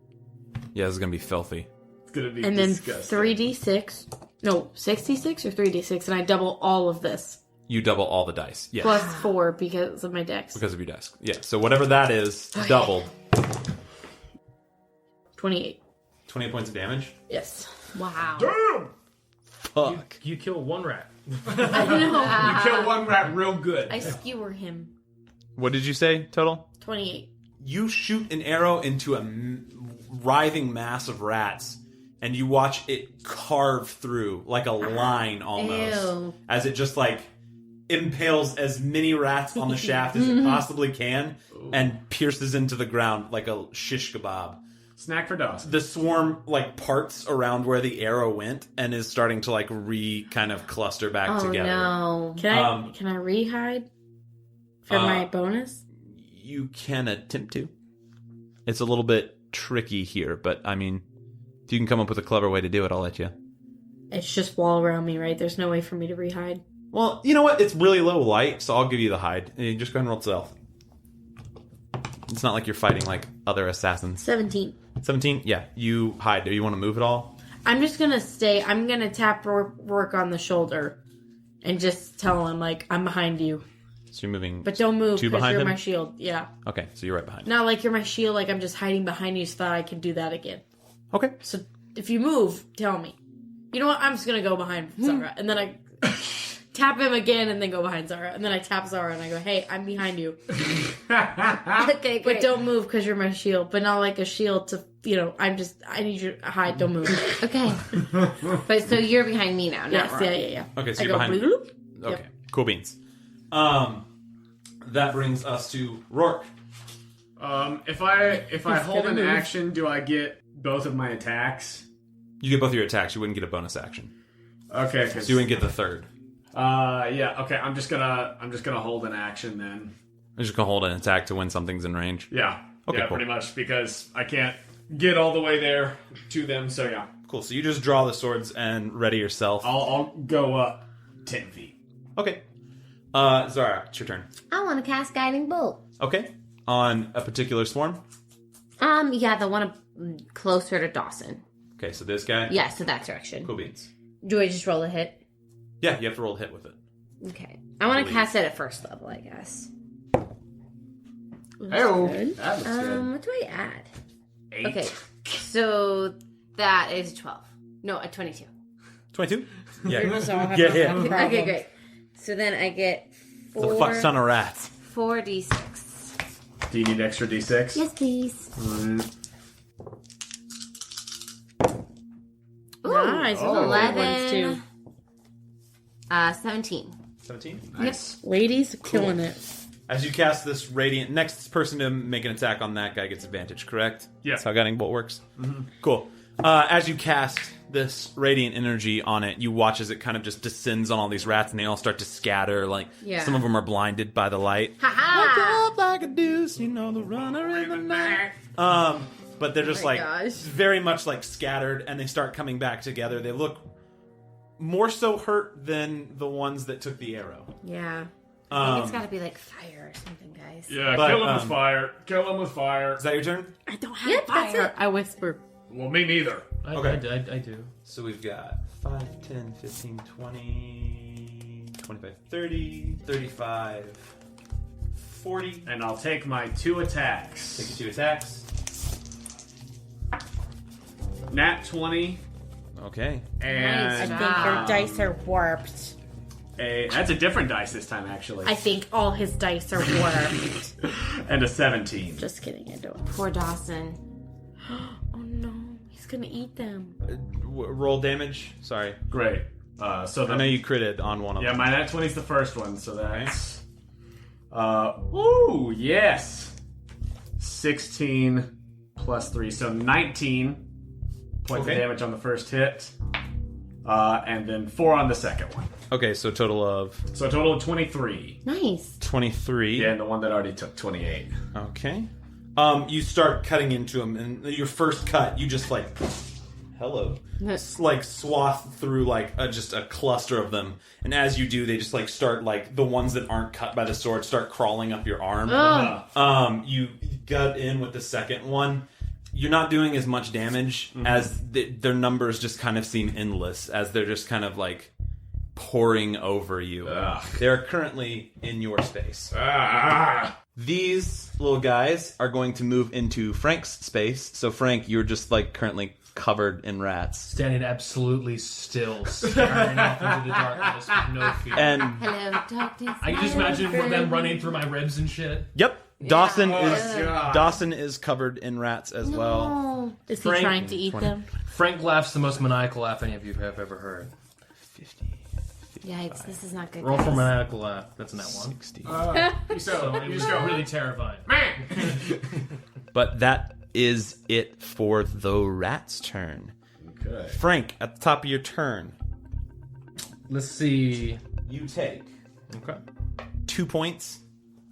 Yeah, this is gonna be filthy. It's gonna be and then disgusting. 3D6. No, 66 or 3D6, and I double all of this. You double all the dice. Yes. Plus 4 because of my dex. Because of your desk. Yeah, so whatever that is, doubled. 28. 28 points of damage. Yes. Wow. Damn! Fuck. You kill one rat. I know. You kill one rat real good. I skewer him. What did you say, total? 28. You shoot an arrow into a writhing mass of rats, and you watch it carve through, like a line almost. Ew. As it just, like, impales as many rats on the shaft as it possibly can, and pierces into the ground like a shish kebab. Snack for Dawson. The swarm, like, parts around where the arrow went, and is starting to, like, kind of cluster back Oh together. no. Can I re-hide for my bonus? You can attempt to. It's a little bit tricky here, but, I mean, if you can come up with a clever way to do it, I'll let you. It's just wall around me, right? There's no way for me to re-hide. Well, you know what? It's really low light, so I'll give you the hide. You just go ahead and roll stealth. It's not like you're fighting like other assassins. 17. 17? Yeah, you hide. Do you want to move at all? I'm just gonna stay. I'm gonna tap Roarke on the shoulder and just tell him, like, I'm behind you. So you're moving. But don't move Two because behind you're him? my shield. Yeah. Okay, so you're right behind. Not like you're my shield, like I'm just hiding behind you so that I can do that again. Okay. So if you move, tell me. You know what? I'm just gonna go behind Zara. And then tap him again and then go behind Zara. And then I tap Zara and I go, hey, I'm behind you. Okay, great. But don't move because you're my shield. But not like a shield to, I need you to hide. Don't move. Okay. But so you're behind me now. Yes, Not yeah. Okay, so I you're go, behind. bloop. Okay, cool beans. That brings us to Roarke. If I hold an move. action, do I get both of my attacks? You get both of your attacks. You wouldn't get a bonus action, Okay, so you wouldn't get the third. yeah. Okay, I'm just gonna hold an action then. I'm just gonna hold an attack to when something's in range. Yeah. Okay, Yeah, cool. pretty much because I can't get all the way there to them. So yeah, Cool. So you just draw the swords and ready yourself. I'll go up 10 feet. Okay. Zara, it's your turn. I want to cast Guiding Bolt. Okay. On a particular swarm. Yeah, the one closer to Dawson. Okay, so this guy. Yeah, so that direction. Cool beans. Do I just roll a hit? Yeah, you have to roll a hit with it. Okay. I want to cast it at first level, I guess. Hey-o. good. That looks good. What do I add? 8. Okay, so that is 12. No, a 22. 22? Yeah. You're just all having Get a hit. problem. Okay, great. So then I get The fuck ton of rats. 4d6. Do you need extra d6? Yes, please. Ooh, Nice. Those are good ones, 11. too. 17. 17? Nice. Ladies, killing it. As you cast this radiant, next person to make an attack on that guy gets advantage, correct? Yeah. That's how Guiding Bolt works? Mm-hmm. Cool. As you cast this radiant energy on it, you watch as it kind of just descends on all these rats and they all start to scatter. Like, Yeah. some of them are blinded by the light. Ha-ha! Up like a deuce, the runner in the night. But they're just my like gosh. very much like scattered, and they start coming back together. They look more so hurt than the ones that took the arrow. Yeah. I think it's got to be like fire or something, guys. Yeah, But, kill him with fire. Kill him with fire. Is that your turn? I don't have Yep, that's fire. it. I whisper. Well, me neither. Okay. I do. So we've got 5, 10, 15, 20, 25, 30, 35, 40. And I'll take my 2 attacks. Take your 2 attacks. Nat 20 Okay. and Nice I think your dice are warped. that's a different dice this time, actually. I think all his dice are warped. And a 17. Just kidding, I don't. Poor Dawson. Oh no, he's gonna eat them. Roll damage. Sorry. Great. So I know you critted on one of Yeah, them. my nat 20 is the first one, so that's... ooh, yes! 16 plus 3, so 19 points Okay. of damage on the first hit. And then 4 on the second one. Okay, so a total of So a total of 23. Nice. 23. Yeah, and the one that already took 28. Okay. You start cutting into them, and your first cut, you just like, hello, like swath through like just a cluster of them, and as you do, they just like start like the ones that aren't cut by the sword start crawling up your arm. You gut in with the second one. You're not doing as much damage as their numbers just kind of seem endless as they're just kind of like pouring over you. Ugh. They're currently in your space. Ah! These little guys are going to move into Frank's space. So Frank, you're just like currently covered in rats. Standing absolutely still, staring off into the darkness with no fear. And Hello, darkness. I can just imagine them running through my ribs and shit. yep, Dawson God. Dawson is covered in rats as well. Oh. Is he Frank- trying to eat them? Frank laughs the most maniacal laugh any of you have ever heard. 50, Yikes, this is not good. Roll for guys. maniacal laugh. That's not one. 60. So it was really terrifying. But that is it for the rat's turn. Okay. Frank, at the top of your turn, Let's see. you take Okay. 2 points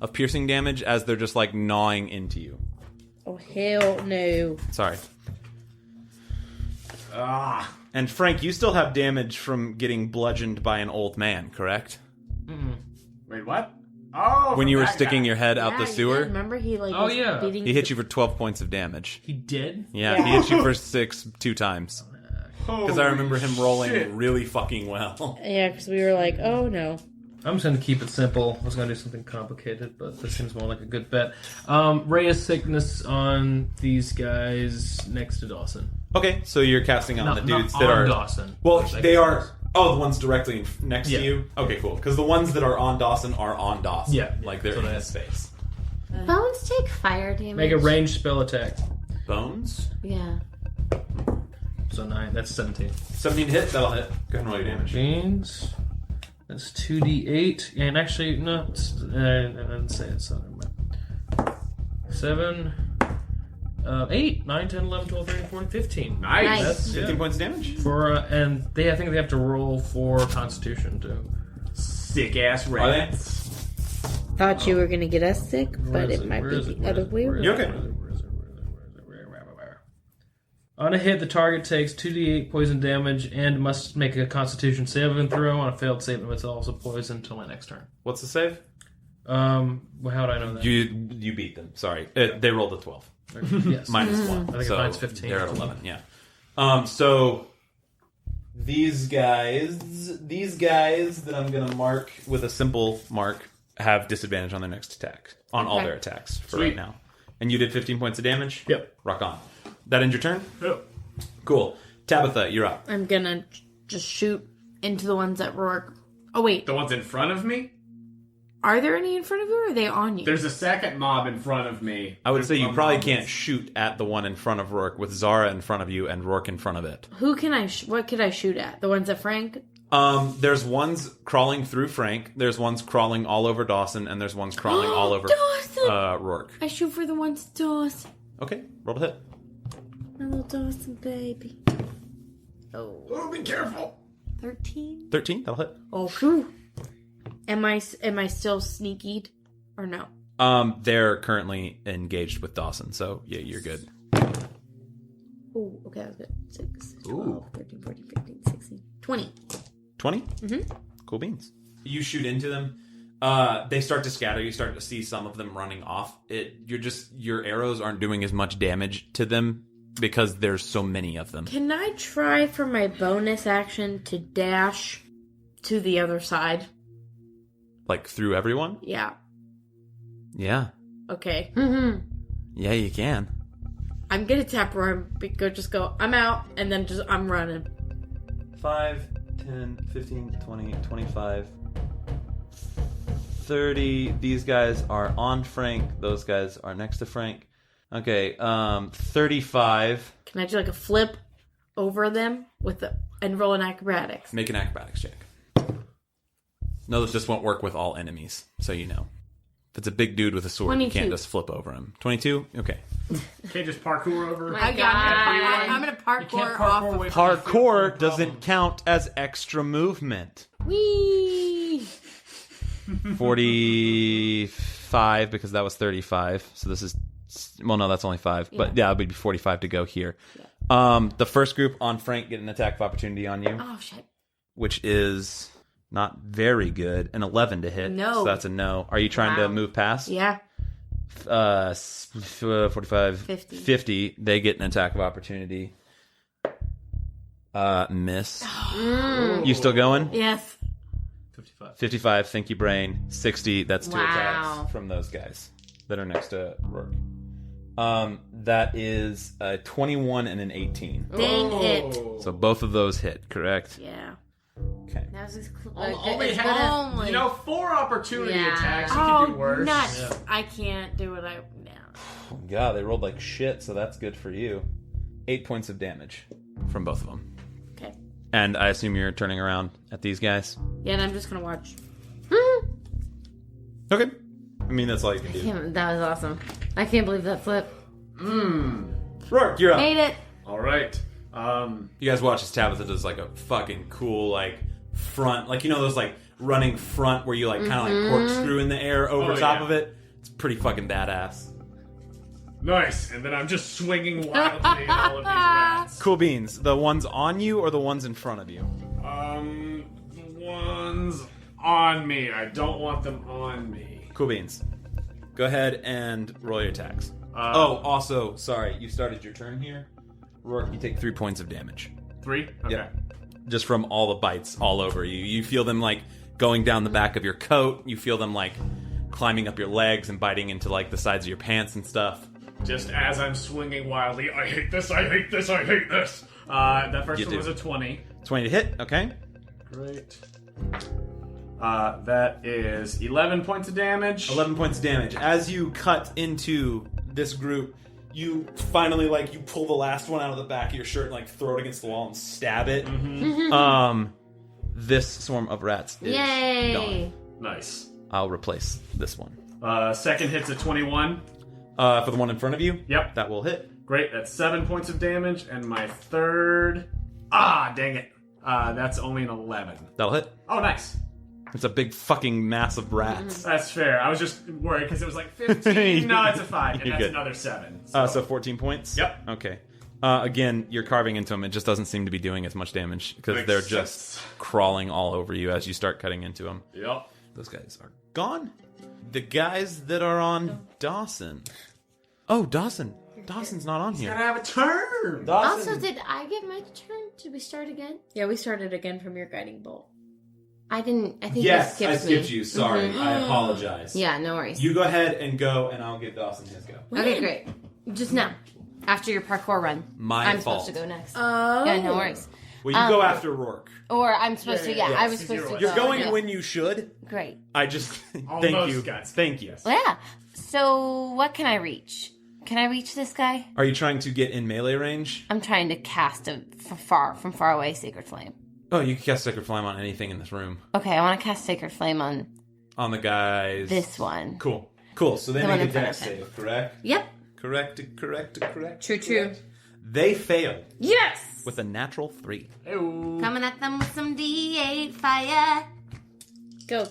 of piercing damage as they're just like gnawing into you. Oh hell no! Sorry. Ah. And Frank, you still have damage from getting bludgeoned by an old man, correct? Wait, what? Oh, When from you were that sticking guy. your head out Yeah, the you sewer, did. Remember he like Oh, was yeah. beating he hit you for 12 points of damage. He did? Yeah, Yeah. he hit you for 6 2 times. Because I remember him rolling shit. really fucking well. Yeah, because we were like, oh no. I'm just going to keep it simple. I was going to do something complicated, but this seems more like a good bet. Ray of Sickness on these guys next to Dawson. Okay, so you're casting on the dudes that on are. Dawson. Well, Like, they are. Oh, the ones directly next to you? Okay, cool. Because the ones that are on Dawson are on Dawson. Yeah. Like they're in his space. Bones take fire damage. Make a ranged spell attack. Bones? Yeah. So 9. That's 17. 17 to hit, that'll hit. Go ahead and roll your damage. Beans. That's 2d8. And actually, no. I didn't say it, so never mind. 7. 8, 9, 10, 11, 12, 13, 14, 15. Nice. That's 15 points of damage? For and I think they have to roll for Constitution too. Sick ass Are they? rats. Thought you were gonna get us sick, but it might be the other way around. You okay? On a hit, the target takes 2d8 poison damage and must make a Constitution saving throw. On a failed save, it's also poisoned until my next turn. What's the save? Well, how would I know that? You beat them. Sorry. They rolled a 12. Yes. Minus 1. I think so mine's 15. They're at 11, yeah. So these guys that I'm going to mark with a simple mark have disadvantage on their next attack. On all their attacks for right now. And you did 15 points of damage? Yep. Rock on. That ends your turn? Yep. Cool. Tabitha, you're up. I'm gonna just shoot into the ones that Roarke. Oh wait, The ones in front of me? are there any in front of you, or are they on you? There's a second mob in front of me. I would say you There's probably one can't mob shoot at the one in front of Rourke with Zara in front of you and Rourke in front of it. Who can I? What could I shoot at? The ones that Frank? There's ones crawling through Frank, there's ones crawling all over Dawson, and there's ones crawling all over Dawson! Rourke. I shoot for the ones Dawson. Okay, roll to hit. My little Dawson baby. Oh, Oh, be careful. 13. 13, that'll hit. Oh, whew. Am I still sneakied or no? They're currently engaged with Dawson, so yeah, you're good. Oh, okay, I was good. 6, 12, Ooh. 13, 14, 15, 16, 20. 20? Mm-hmm. Cool beans. You shoot into them. They start to scatter. You start to see some of them running off. Your arrows aren't doing as much damage to them because there's so many of them. Can I try for my bonus action to dash to the other side? Like through everyone? Yeah. Yeah. Okay. Yeah, you can. I'm gonna tap Roar and just go, I'm out, and then I'm running. 5, 10, 15, 20, 25, 30. These guys are on Frank. Those guys are next to Frank. Okay, 35. Can I do like a flip over them and roll an acrobatics? Make an acrobatics check. No, this just won't work with all enemies, so you know. If it's a big dude with a sword, 22. you can't just flip over him. 22? Okay. Can't just parkour over. I'm gonna parkour off of with Parkour doesn't count as extra movement. Whee! 45, because that was 35. So this is... Well, no, that's only 5. But yeah, it would be 45 to go here. Yeah. The first group on Frank get an attack of opportunity on you. Oh, shit. Which is not very good. An 11 to hit. No. So that's a no. Are you trying to move past? Yeah. 45, 50. They get an attack of opportunity. Miss. You still going? Yes. 55, thank you, brain. 60, that's 2 Wow. attacks from those guys that are next to Rourke. That is a 21 and an 18. Dang it. So both of those hit, correct? Yeah. Okay. That was as Only as have, good as- you know, 4 opportunity Yeah. attacks. You can do Oh, worse. nuts. Yeah. I can't do what I... No. God, they rolled like shit, so that's good for you. 8 points of damage from both of them. Okay. And I assume you're turning around at these guys? Yeah, and I'm just gonna watch. Okay. I mean, that's all you can do. That was awesome. I can't believe that flip. Rourke, you're up. Made it. All right. You guys watch as Tabitha does like a fucking cool like front, like you know those like running front where you like kind of like corkscrew in the air over top of it. It's pretty fucking badass. Nice. And then I'm just swinging wildly at all of these rats. Cool beans. The ones on you or the ones in front of you? The ones on me. I don't want them on me. Cool beans. Go ahead and roll your attacks. Also, sorry, you started your turn here. Rourke, you take 3 points of damage. 3? Okay. Yep. Just from all the bites all over you. You feel them like going down the back of your coat. You feel them like climbing up your legs and biting into like the sides of your pants and stuff. Just as I'm swinging wildly, I hate this, I hate this, I hate this. That first You one do. was a 20. 20 to hit, okay. Great. That is 11 points of damage. 11 points of damage. As you cut into this group, you finally, like, you pull the last one out of the back of your shirt and, like, throw it against the wall and stab it. This swarm of rats is Yay! gone. Nice. I'll replace this one. Second hit's a 21. For the one in front of you? Yep. That will hit. Great, that's 7 points of damage. And my third... Ah, dang it. That's only an 11. That'll hit. Oh, nice. It's a big fucking mass of rats. That's fair. I was just worried because it was like 15. No, it's a 5. And You're that's good. another 7. So 14 points? Yep. Okay. Again, you're carving into them. It just doesn't seem to be doing as much damage because Makes they're sense. just crawling all over you as you start cutting into them. Yep. Those guys are gone. The guys that are on Dawson. Oh, Dawson. Dawson's not on here. Gotta have a turn. Dawson. Also, did I get my turn? Did we start again? Yeah, we started again from your guiding bolt. I didn't. I think Yes, you I skipped skipped me. you. Sorry. I apologize. Yeah, no worries. You go ahead and go, and I'll give Dawson his go. Okay, great. Just now, after your parkour run, My I'm fault. supposed to go next. Oh. Yeah, no worries. Well, you go after Roarke. Or I'm supposed to. Yeah, yeah, I was it's supposed to. your You're go. going Yeah. when you should. Great. I just thank Almost you. got Thank you. Well, yeah. So, what can I reach? Can I reach this guy? Are you trying to get in melee range? I'm trying to cast from far away Sacred Flame. Oh, you can cast Sacred Flame on anything in this room. Okay, I want to cast Sacred Flame on On the guys. this one. Cool. Cool. So they The make one a in front dex of him. save, correct? Yep. Correct. True. They fail Yes. with a natural 3. Ew. Coming at them with some D8 fire. Go.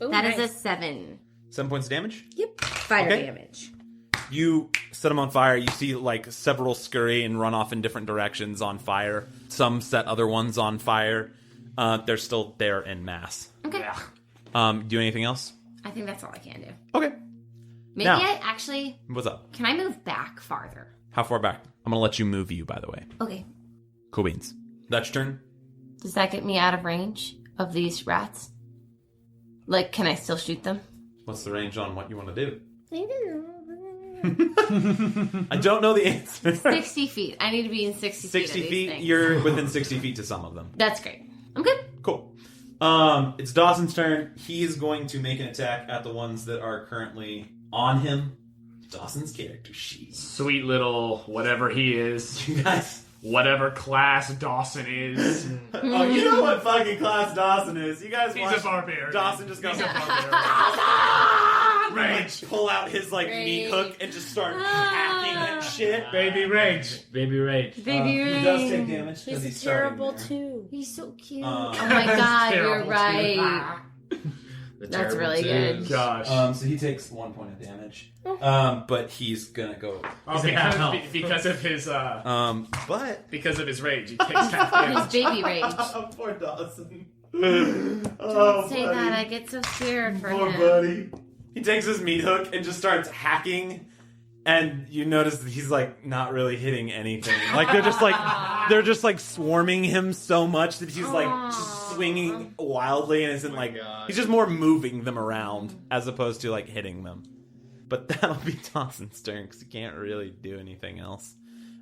Ooh, That is nice. a 7. 7 points of damage. Yep. Fire Okay. damage. You set them on fire. You see, like, several scurry and run off in different directions on fire. Some set other ones on fire. They're still there in mass. Okay. Yeah. Do anything else? I think that's all I can do. Okay. Maybe Now. I actually... What's up? Can I move back farther? How far back? I'm gonna let you move you, by the way. Okay. Cool beans. That's your turn. Does that get me out of range of these rats? Like, can I still shoot them? What's the range on what you want to do? I don't know. I don't know the answer. 60 feet. I need to be in 60 feet. 60 of these feet. things. You're within 60 feet to some of them. That's great. I'm good. Cool. It's Dawson's turn. He is going to make an attack at the ones that are currently on him. Dawson's character sheet. Sweet little whatever he is. You guys. Whatever class Dawson is. Oh, you know what fucking class Dawson is. You guys He's watch a barbarian. Dawson just goes, He's a barbarian. Rage. Pull out his, like, meat hook and just start hacking at shit. Baby Rage. Baby Rage. Baby He does take damage because He's he's terrible starting there. too. He's so cute. Oh Oh my god, you're terrible, too. right. That's really good. Gosh. So he takes 1 point of damage. But he's gonna go. Oh, because of his But because of his rage, he takes half damage. His baby rage. poor Dawson. Don't say that. I get so scared for him. buddy. He takes his meat hook and just starts hacking, and you notice that he's like not really hitting anything. Like they're just like swarming him so much that he's like just swinging wildly, and isn't like he's just more moving them around as opposed to like hitting them. But that'll be Dawson's turn because he can't really do anything else.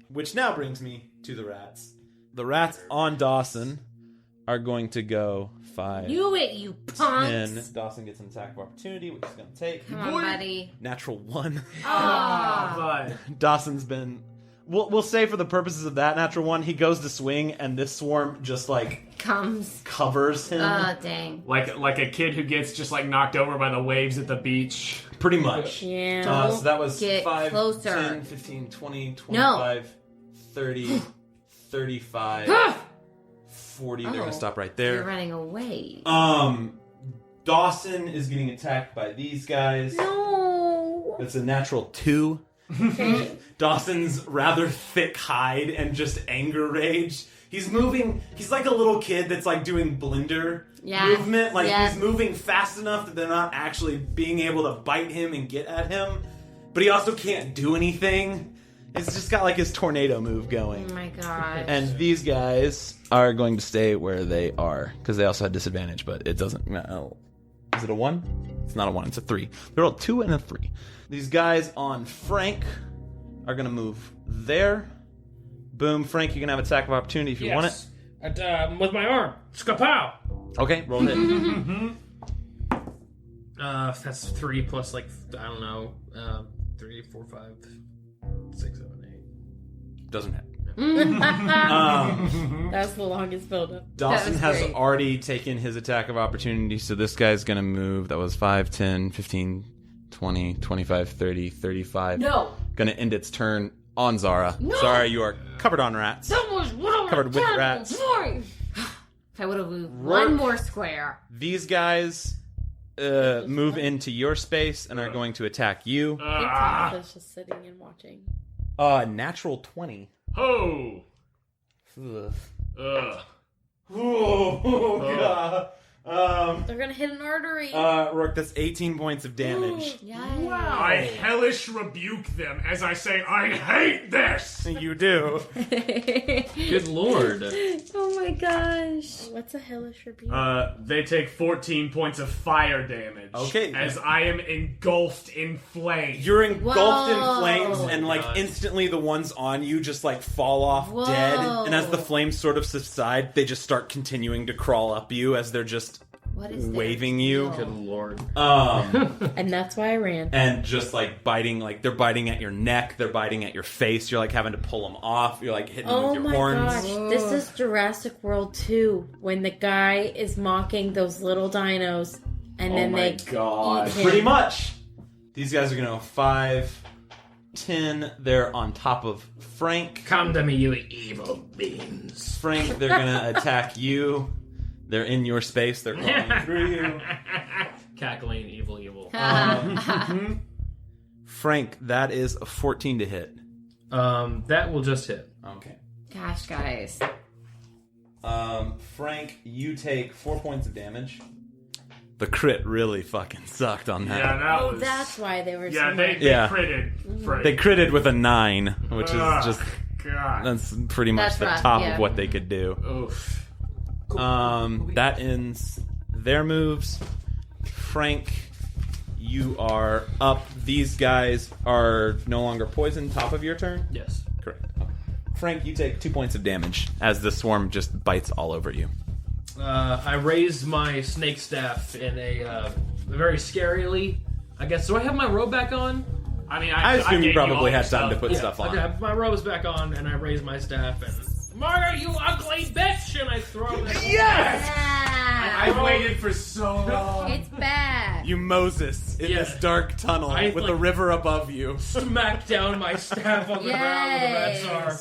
Which now brings me to the rats. The rats on Dawson are going to go 5. Knew it, you And punks. Dawson gets an attack of opportunity, which he's going to take. Come on, buddy. Natural 1. Oh. Dawson's been... We'll say for the purposes of that natural 1, he goes to swing, and this swarm just, like, Comes. covers him. Oh, dang. Like a kid who gets just like knocked over by the waves at the beach. Pretty much. Yeah. So that was Get 5, closer. 10, 15, 20, 25, 30, 35, 40. They're going to stop right there. You're running away. Dawson is getting attacked by these guys. No. That's a natural 2. Dawson's rather thick hide and just anger rage. He's moving. He's like a little kid that's like doing blender movement. Like he's moving fast enough that they're not actually being able to bite him and get at him. But he also can't do anything. He's just got like his tornado move going. Oh my god. And these guys are going to stay where they are because they also had disadvantage, but it doesn't. No. Is it a 1? It's not a 1. It's a 3. They're all 2 and a 3. These guys on Frank are going to move there. Boom, Frank, you can have attack of opportunity if you want it. With my arm. Skapow! Okay, roll hit. That's 3 plus, like, I don't know, 3, 4, 5, 6, 7, 8. Doesn't hit. That's the longest build-up. Dawson was has great. already taken his attack of opportunity, so this guy's going to move. That was 5, 10, 15, 20, 25, 30, 35. No. Going to end its turn on Zara. Zara, you are covered on rats. That was one Covered with rats. If I would have moved one more square. These guys move into your space and are going to attack you. I think Tabitha's just sitting and watching. Natural 20. Oh. Ugh. Ugh. Oh, God. They're gonna hit an artery. Roarke, that's 18 points of damage. I hellish rebuke them as I say, I hate this! You do. Good lord. Oh my gosh. What's a hellish rebuke? They take 14 points of fire damage. Okay. As I am engulfed in flames. You're engulfed in Whoa. flames, and Oh, like God. instantly the ones on you just like fall off Whoa. dead. And as the flames sort of subside, they just start continuing to crawl up you as they're just What is that? waving you. Good lord. And that's why I ran. And just like biting, like they're biting at your neck, they're biting at your face. You're like having to pull them off. You're like hitting them Oh with your my horns. gosh. This is Jurassic World 2 when the guy is mocking those little dinos and then my they God. eat him. Pretty much. These guys are gonna go 5, 10. They're on top of Frank. Come to me, you evil beings. Frank, they're gonna attack you. They're in your space. They're crawling through you. Cackling, evil. Frank, that is a 14 to hit. That will just hit. Okay. Gosh, guys. Frank, you take 4 points of damage. The crit really fucking sucked on that. Yeah, that Oh, was... that's why they were Yeah, so they much. Yeah. critted. Frank. They critted with a 9, which is Ugh, just... God. That's pretty much That's the rough, top yeah. of what they could do. Oof. That ends their moves. Frank, you are up. These guys are no longer poisoned. Top of your turn? Yes. Correct. Okay. Frank, you take 2 points of damage as the swarm just bites all over you. I raised my snake staff in a very scarily, I guess. Do I have my robe back on? I mean, I assume you gave all probably your had time to put Yeah, stuff on. okay, my robe is back on, and I raise my staff, and Margaret, you ugly bitch! And I throw it. Yes! I waited for so long. It's bad. You Moses in Yeah. this dark tunnel I, with like- the river above you. Smack down my staff on the ground with the red Yes. czar.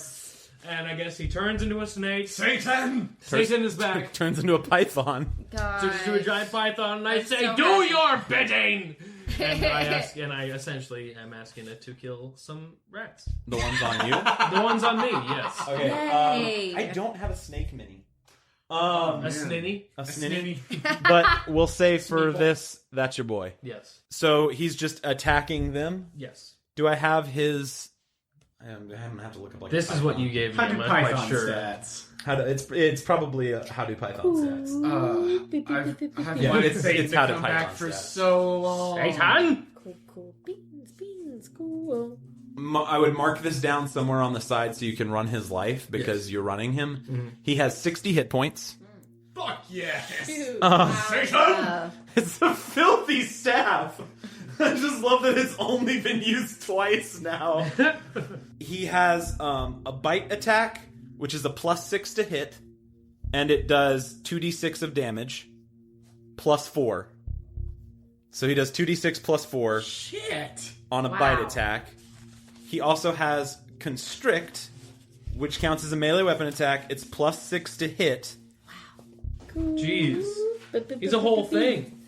And I guess he turns into a snake. Satan! Satan is back. Turns into a python. Turns into a giant python, and I I'm say, so "Do happy." your bidding." And I essentially am asking it to kill some rats. The ones on you? The ones on me, yes. Okay. Yay. I don't have a snake mini. A sninny, A snitty. But we'll say for this, that's your boy. yes, So he's just attacking them. yes. Do I have his... I'm gonna have to look up like This is what you gave me. How I'm do not Python quite sure. stats? How to, it's probably a how do Python stats. I've Yeah, wanted it's Satan to how to come Python back for stats. so long. Satan. Cool. Beans, cool. I would mark this down somewhere on the side so you can run his life because you're running him. He has 60 hit points. Fuck yes! Satan! It's a filthy staff. I just love that it's only been used twice now. He has a bite attack, which is a +6 to hit, and it does 2d6 of damage, +4. So he does 2d6 +4 Shit! on a Wow. bite attack. He also has constrict, which counts as a melee weapon attack. It's +6 to hit. Jeez, he's a whole thing.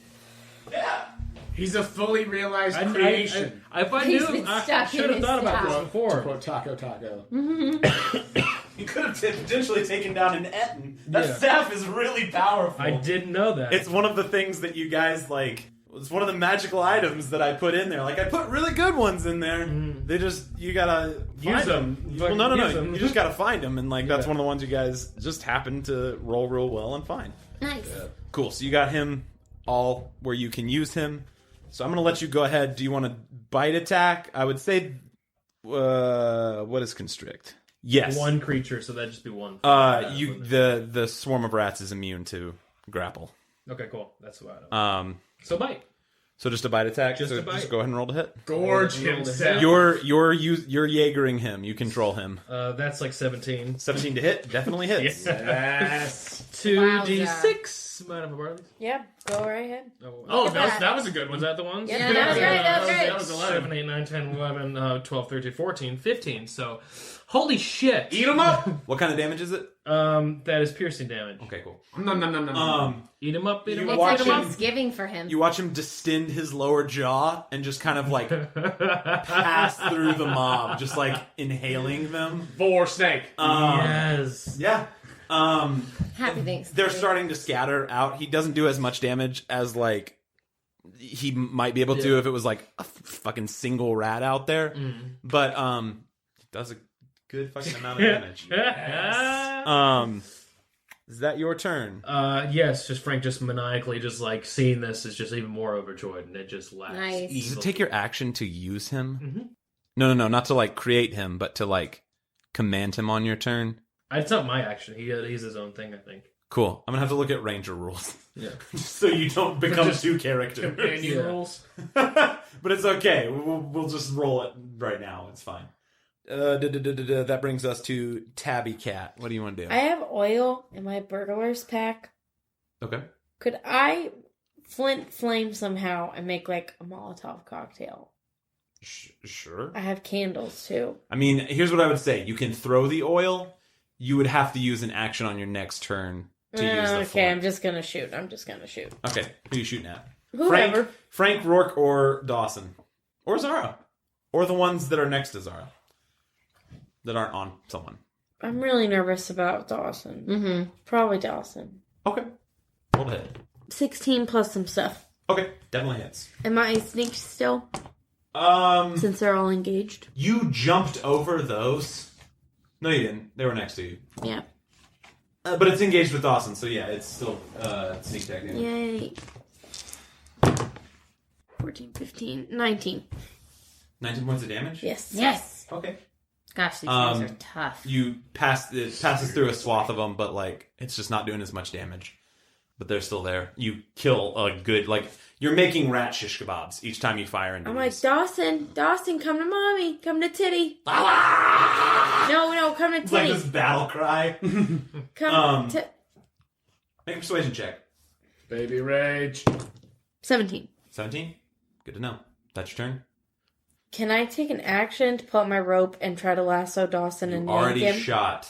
He's a fully realized I creation. if I He's knew, been I stuck should in have his thought about this staff. before. Quote taco. You could have potentially taken down an Etten. That Yeah. staff is really powerful. I didn't know that. It's one of the things that you guys like. It's one of the magical items that I put in there. Like I put really good ones in there. They just you gotta Use find them. Well, no, Use them. you just gotta find them, and like that's Yeah. one of the ones you guys just happen to roll real well and find. Nice. Cool. So you got him all where you can use him. So I'm gonna let you go ahead. Do you want to bite attack? I would say, what is constrict? Yes. One creature, so that'd just be one. The swarm of rats is immune to grapple. Okay, cool. That's what I know. So bite. So just a bite attack. Just a bite. Just go ahead and roll to hit. Gorge himself. You're Jaegering him. You control him. That's like 17. 17 to hit. Definitely hits. Yes. 2d6. Mind if I borrow these? Yeah, go right ahead. Oh, that was a good one. Was that the ones? Yeah, that was great. That was great. That was 11. 7, 8, 9, 10, 11, 12, 13, 14, 15. So, holy shit. Eat him up. What kind of damage is it? That is piercing damage. Okay, cool. No. Eat him up, eat him You up. watch It's like him- Thanksgiving for him. You watch him distend his lower jaw and just kind of like pass through the mob, just like inhaling them. For snake. Yes. Yeah. Happy Thanksgiving. They're starting to scatter out. He doesn't do as much damage as like he might be able to if it was like a fucking single rat out there. But he does a good fucking amount of damage. Is that your turn? Yes, just Frank just maniacally just like seeing this is just even more overjoyed and it just laughs. Nice. Does it take your action to use him? No, not to like create him, but to like command him on your turn. It's not my action. He's his own thing, I think. Cool. I'm gonna have to look at ranger rules. Yeah. So you don't become two characters. Companion rules. But it's okay. We'll just roll it right now. It's fine. That brings us to Tabby Cat. What do you want to do? I have oil in my burglar's pack. Okay. Could I flint flame somehow and make like a Molotov cocktail? Sure. I have candles too. I mean, here's what I would say. You can throw the oil. You would have to use an action on your next turn to use the Okay, flame. I'm just gonna shoot. Okay, who are you shooting at? Whoever. Frank, Roarke, or Dawson. Or Zara. Or the ones that are next to Zara. That aren't on someone. I'm really nervous about Dawson. Mm-hmm. Probably Dawson. Okay. Roll the hit. 16 plus some stuff. Okay, definitely hits. Am I sneaked still? Since they're all engaged? you jumped over those. No, you didn't. They were next to you. Yeah. But it's engaged with Dawson, so yeah, it's still sneak attack damage. Yay. 14, 15, 19. 19 points of damage? Yes. Yes. Okay. Gosh, these guys are tough. You passes through a swath of them, but like it's just not doing as much damage. But they're still there. You kill a good you're making rat shish kebabs each time you fire into I'm these. like, Dawson, come to mommy. Come to Titty. No, come to It's like Titty. this battle cry. Come to... Make a persuasion check. Baby rage. 17. 17? Good to know. That's your turn. Can I take an action to pull out my rope and try to lasso Dawson and You yank already him? shot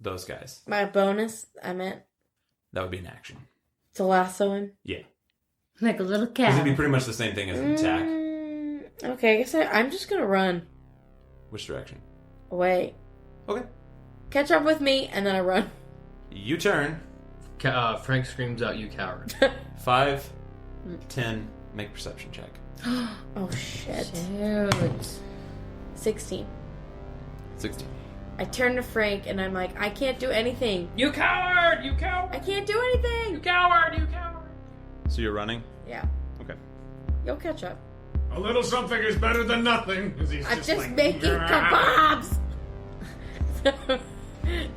those guys. My bonus, I meant, That would be an action. to lasso him. Yeah. Like a little Because it'd be cat. pretty much the same thing as an attack. Okay, I guess I'm just gonna run Which direction? away. Okay. Catch up with me, and then I run. You turn. Frank screams out, "You coward!" 5, 10, make perception check. Oh, shit. Shoot. 16. 16. I turn to Frank, and I'm like, I can't do anything. You coward! You coward! I can't do anything! You coward! You coward! So you're running? Yeah. Okay. You'll catch up. A little something is better than nothing. 'Cause he's I'm just like, making kebabs!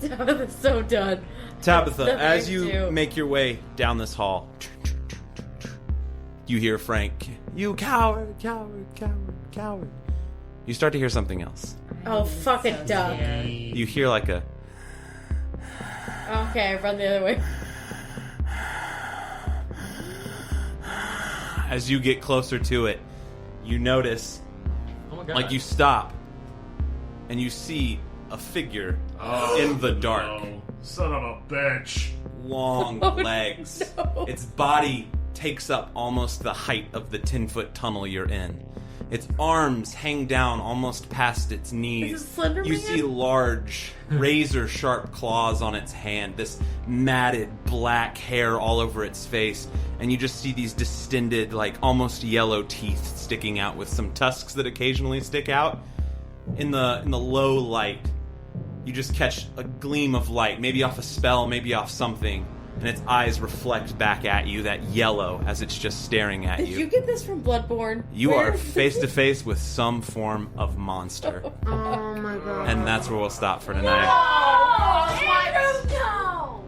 Tabitha's so done. Tabitha, Nothing as to you do. make your way down this hall, you hear Frank, "You coward, coward, coward, coward." You start to hear something else. Oh, fuck it, duck. You hear like a... Okay, I run the other way. As you get closer to it, you notice, Oh my god! like you stop, and you see a figure in the dark. Oh, son of a bitch. Long legs. no. Its body takes up almost the height of the 10-foot tunnel you're in. Its arms hang down almost past its knees. Is it Slender You Man? see large, razor-sharp claws on its hand, this matted black hair all over its face, and you just see these distended, like almost yellow teeth sticking out with some tusks that occasionally stick out. In the low light, you just catch a gleam of light, maybe off a spell, maybe off something, and its eyes reflect back at you, that yellow, as it's just staring at Did you get this from Bloodborne? You are face to face with some form of monster. Oh my god. And that's where we'll stop for tonight. Andrew, no!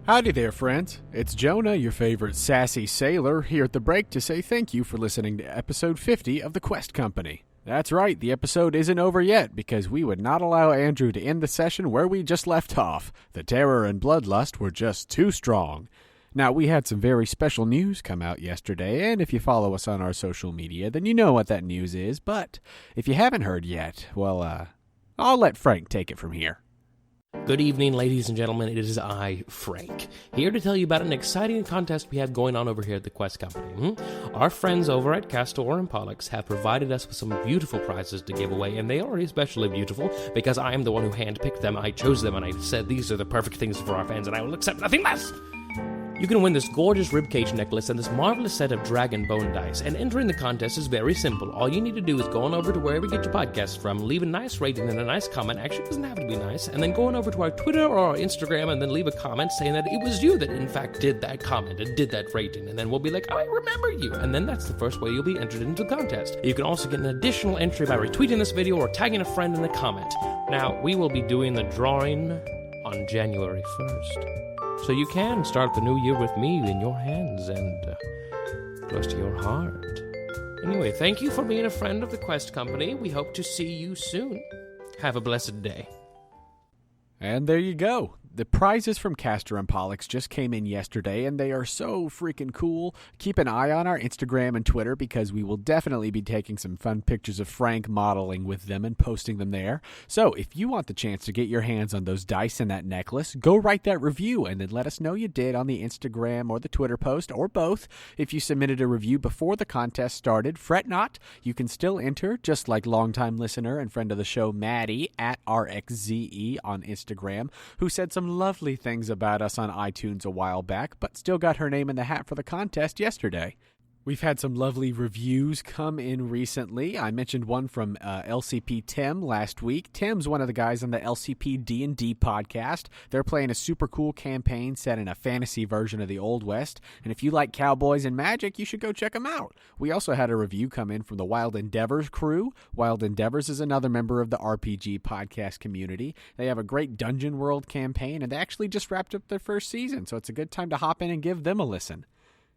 Howdy there, friends. It's Jonah, your favorite sassy sailor, here at the break to say thank you for listening to episode 50 of The Quest Company. That's right, the episode isn't over yet, because we would not allow Andrew to end the session where we just left off. The terror and bloodlust were just too strong. Now, we had some very special news come out yesterday, and if you follow us on our social media, then you know what that news is, but if you haven't heard yet, well, I'll let Frank take it from here. Good evening, ladies and gentlemen. It is I, Frank, here to tell you about an exciting contest we have going on over here at the Quest Company. Our friends over at Castor and Pollux have provided us with some beautiful prizes to give away, and they are especially beautiful because I am the one who handpicked them. I chose them, and I said these are the perfect things for our fans, and I will accept nothing less. You can win this gorgeous ribcage necklace and this marvelous set of dragon bone dice, and entering the contest is very simple. All you need to do is go on over to wherever you get your podcasts from, leave a nice rating and a nice comment. Actually, it doesn't have to be nice. And then go on over to our Twitter or our Instagram and then leave a comment saying that it was you that in fact did that comment and did that rating. And then we'll be like, oh, I remember you. And then that's the first way you'll be entered into the contest. You can also get an additional entry by retweeting this video or tagging a friend in the comment. Now, we will be doing the drawing on January 1st. So you can start the new year with me in your hands and close to your heart. Anyway, thank you for being a friend of the Quest Company. We hope to see you soon. Have a blessed day. And there you go. The prizes from Castor and Pollux just came in yesterday, and they are so freaking cool. Keep an eye on our Instagram and Twitter, because we will definitely be taking some fun pictures of Frank modeling with them and posting them there. So if you want the chance to get your hands on those dice and that necklace, go write that review and then let us know you did on the Instagram or the Twitter post, or both. If you submitted a review before the contest started, fret not. You can still enter, just like longtime listener and friend of the show Maddie at RXZE on Instagram, who said some lovely things about us on iTunes a while back, but still got her name in the hat for the contest yesterday. We've had some lovely reviews come in recently. I mentioned one from LCP Tim last week. Tim's one of the guys on the LCP D&D podcast. They're playing a super cool campaign set in a fantasy version of the Old West, and if you like cowboys and magic, you should go check them out. We also had a review come in from the Wild Endeavors crew. Wild Endeavors is another member of the RPG podcast community. They have a great Dungeon World campaign, and they actually just wrapped up their first season, so it's a good time to hop in and give them a listen.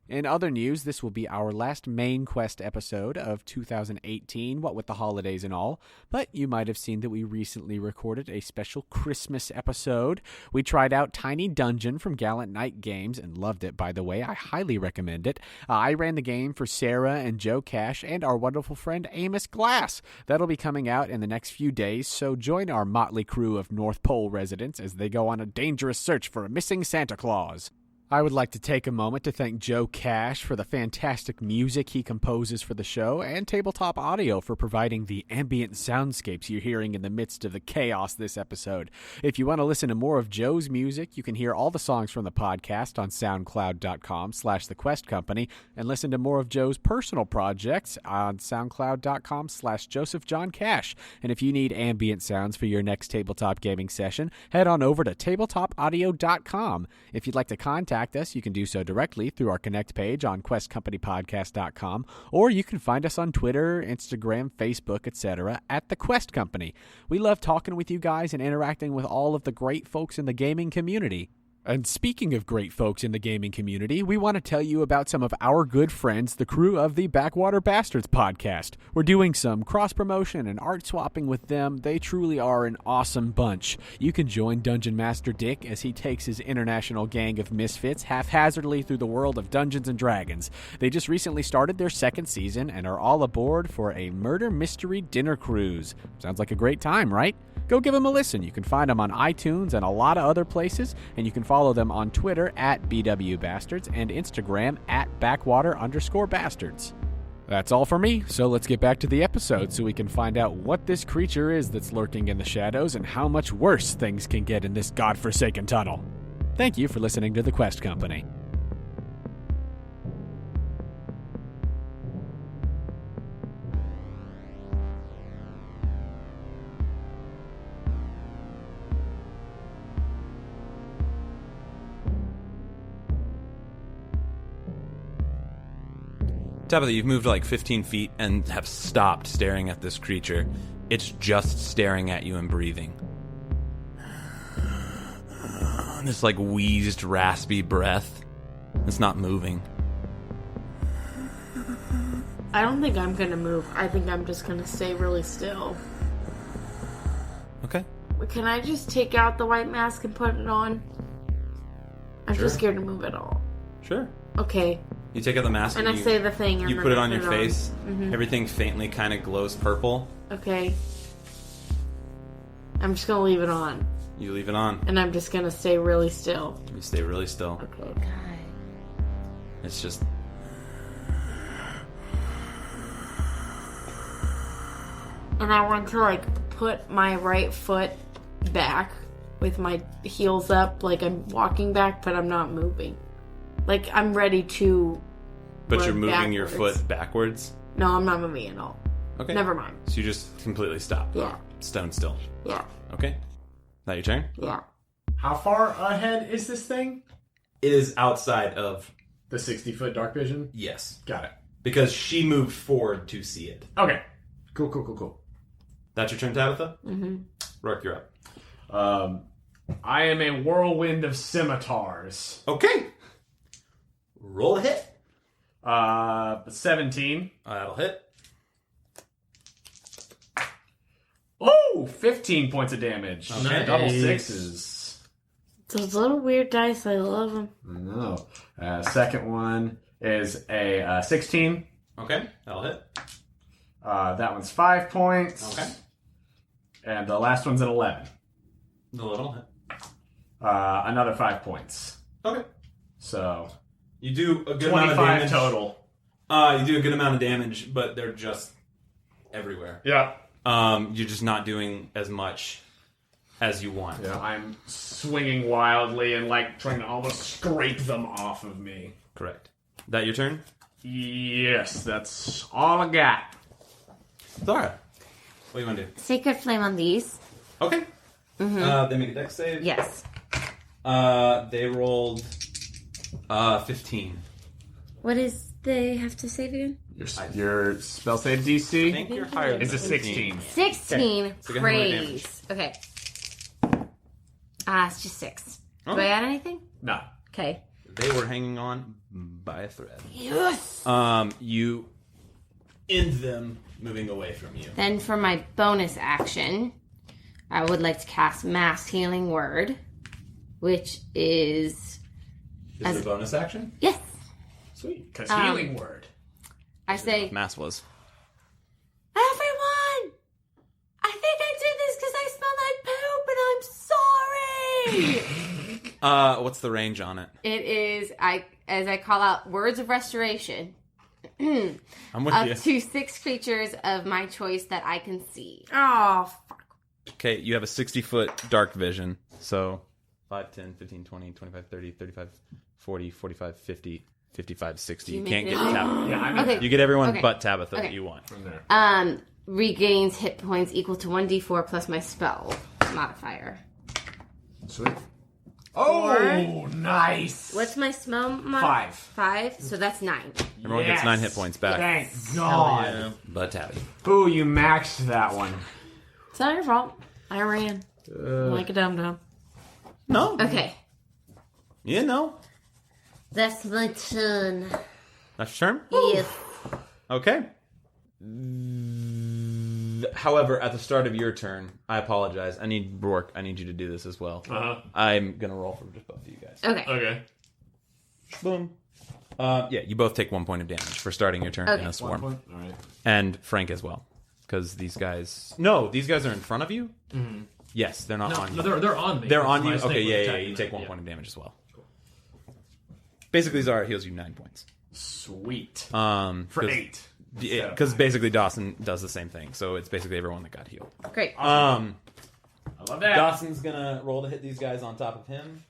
In other news, this will be our last main quest episode of 2018, what with the holidays and all, but you might have seen that we recently recorded a special Christmas episode. We tried out Tiny Dungeon from Gallant Knight Games and loved it, by the way. I highly recommend it. I ran the game for Sarah and Joe Cash and our wonderful friend Amos Glass. That'll be coming out in the next few days, so join our motley crew of North Pole residents as they go on a dangerous search for a missing Santa Claus. I would like to take a moment to thank Joe Cash for the fantastic music he composes for the show, and Tabletop Audio for providing the ambient soundscapes you're hearing in the midst of the chaos this episode. If you want to listen to more of Joe's music, you can hear all the songs from the podcast on soundcloud.com/thequestcompany, and listen to more of Joe's personal projects on soundcloud.com/josephjohncash. And if you need ambient sounds for your next tabletop gaming session, head on over to tabletopaudio.com. If you'd like to contact us, you can do so directly through our Connect page on questcompanypodcast.com, or you can find us on Twitter, Instagram, Facebook, etc. at The Quest Company. We love talking with you guys and interacting with all of the great folks in the gaming community. And speaking of great folks in the gaming community, we want to tell you about some of our good friends, the crew of the Blackwater Bastards podcast. We're doing some cross-promotion and art swapping with them. They truly are an awesome bunch. You can join Dungeon Master Dick as he takes his international gang of misfits haphazardly through the world of Dungeons & Dragons. They just recently started their second season and are all aboard for a murder mystery dinner cruise. Sounds like a great time, right? Go give them a listen. You can find them on iTunes and a lot of other places, and you can follow them on Twitter at BWBastards and Instagram at Backwater_Bastards. That's all for me, so let's get back to the episode so we can find out what this creature is that's lurking in the shadows and how much worse things can get in this godforsaken tunnel. Thank you for listening to The Quest Company. Tabitha, you've moved like 15 feet and have stopped staring at this creature. It's just staring at you and breathing. This like wheezed, raspy breath. It's not moving. I don't think I'm gonna move. I think I'm just gonna stay really still. Okay. Can I just take out the white mask and put it on? I'm Sure. just scared to move at all. Sure. Okay. You take out the mask And I you, say the thing. And you then put it I on your face. Mhm. Everything faintly kind of glows purple. Okay. I'm just gonna leave it on. You leave it on. And I'm just gonna stay really still. You stay really still. Okay. It's just... And I want to like put my right foot back with my heels up, like I'm walking back, but I'm not moving. Like I'm ready to. But run you're moving your backwards. foot backwards? No, I'm not moving at all. Okay. Never mind. So you just completely stop. Yeah. Stone still. Yeah. Okay. That your turn? Yeah. How far ahead is this thing? It is outside of... The 60-foot dark vision? Yes. Got it. Because she moved forward to see it. Okay. Cool. That's your turn, Tabitha? Mm-hmm. Roarke, you're up. I am a whirlwind of scimitars. Okay. Roll a hit. 17. That'll hit. Oh, 15 points of damage. Okay. Double sixes. Those little weird dice, I love them. I know. Second one is a 16. Okay. That'll hit. That one's 5 points. Okay. And the last one's an 11. The little hit. Another 5 points. Okay. So You do a good amount of 25 damage. total. You do a good amount of damage, but they're just everywhere. Yeah. You're just not doing as much as you want. Yeah, I'm swinging wildly and like trying to almost scrape them off of me. Correct. That your turn? Yes, that's all I got. Zara, what do you want to do? Sacred Flame on these. Okay. Mm-hmm. They make a dex save. Yes. They rolled 15. What is they have to save again? Your spell save I DC think you're higher than is a 15. 16. 16. So go ahead and roll your Praise. Okay. It's just 6. Do Okay. I add anything? No. Okay. They were hanging on by a thread. Yes! You end them moving away from you. Then for my bonus action, I would like to cast Mass Healing Word, which is... Is it a bonus action? Yes! Sweet. Because Um, healing word. I say, Mass was. everyone! I think I did this because I smell like poop and I'm sorry! What's the range on it? It is, as I call out, words of restoration. I'm with Up you. to 6 creatures of my choice that I can see. Oh, fuck. Okay, you have a 60-foot dark vision. So 5, 10, 15, 20, 25, 30, 35, 40, 45, 50, 55, 60. You You can't make get me- Tabitha. Yeah, I'm Okay. You get everyone Okay. but Tabitha that Okay. you want. from there. Regains hit points equal to 1d4 plus my spell modifier. Sweet. Oh, nice. What's my spell mod? 5. 5, so that's 9. Everyone gets 9 hit points back. Thank God. Yeah. But Tabitha. Ooh, you maxed that one. It's not your fault. I ran. Like a dum-dum. No. Okay, Yeah, no. that's my turn. That's your turn? Yes. Okay. However, at the start of your turn, I apologize. I need you to do this as well. Uh-huh. I'm going to roll for just both of you guys. Okay. Okay. Boom. Yeah, you both take 1 point of damage for starting your turn Okay. in a 1 swarm. point. All right. And Frank as well. Because these guys... No, these guys are in front of you? Mm-hmm. Yes, they're not on you. No, they're on me. They're on My you? snake Okay, was yeah, attacking you them. take 1 Yeah. point of damage as well. Basically, Zara heals you 9 points. Sweet. For 8. Because basically Dawson does the same thing. So it's basically everyone that got healed. Great. I love that. Dawson's gonna roll to hit these guys on top of him.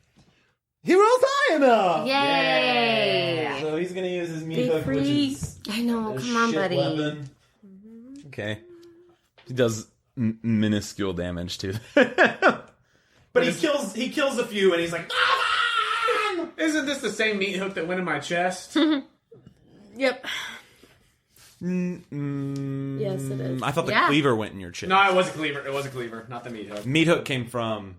He rolls high enough! Yay! So he's gonna use his meat Be hook, free. which is I know. a Come on, shit buddy. weapon. Okay. He does minuscule damage to them. But he kills a few and he's like, Isn't this the same meat hook that went in my chest? Yep. yes, it is. I thought the Yeah. cleaver went in your chest. No, it was a cleaver. It was a cleaver, not the meat hook. Meat hook came from...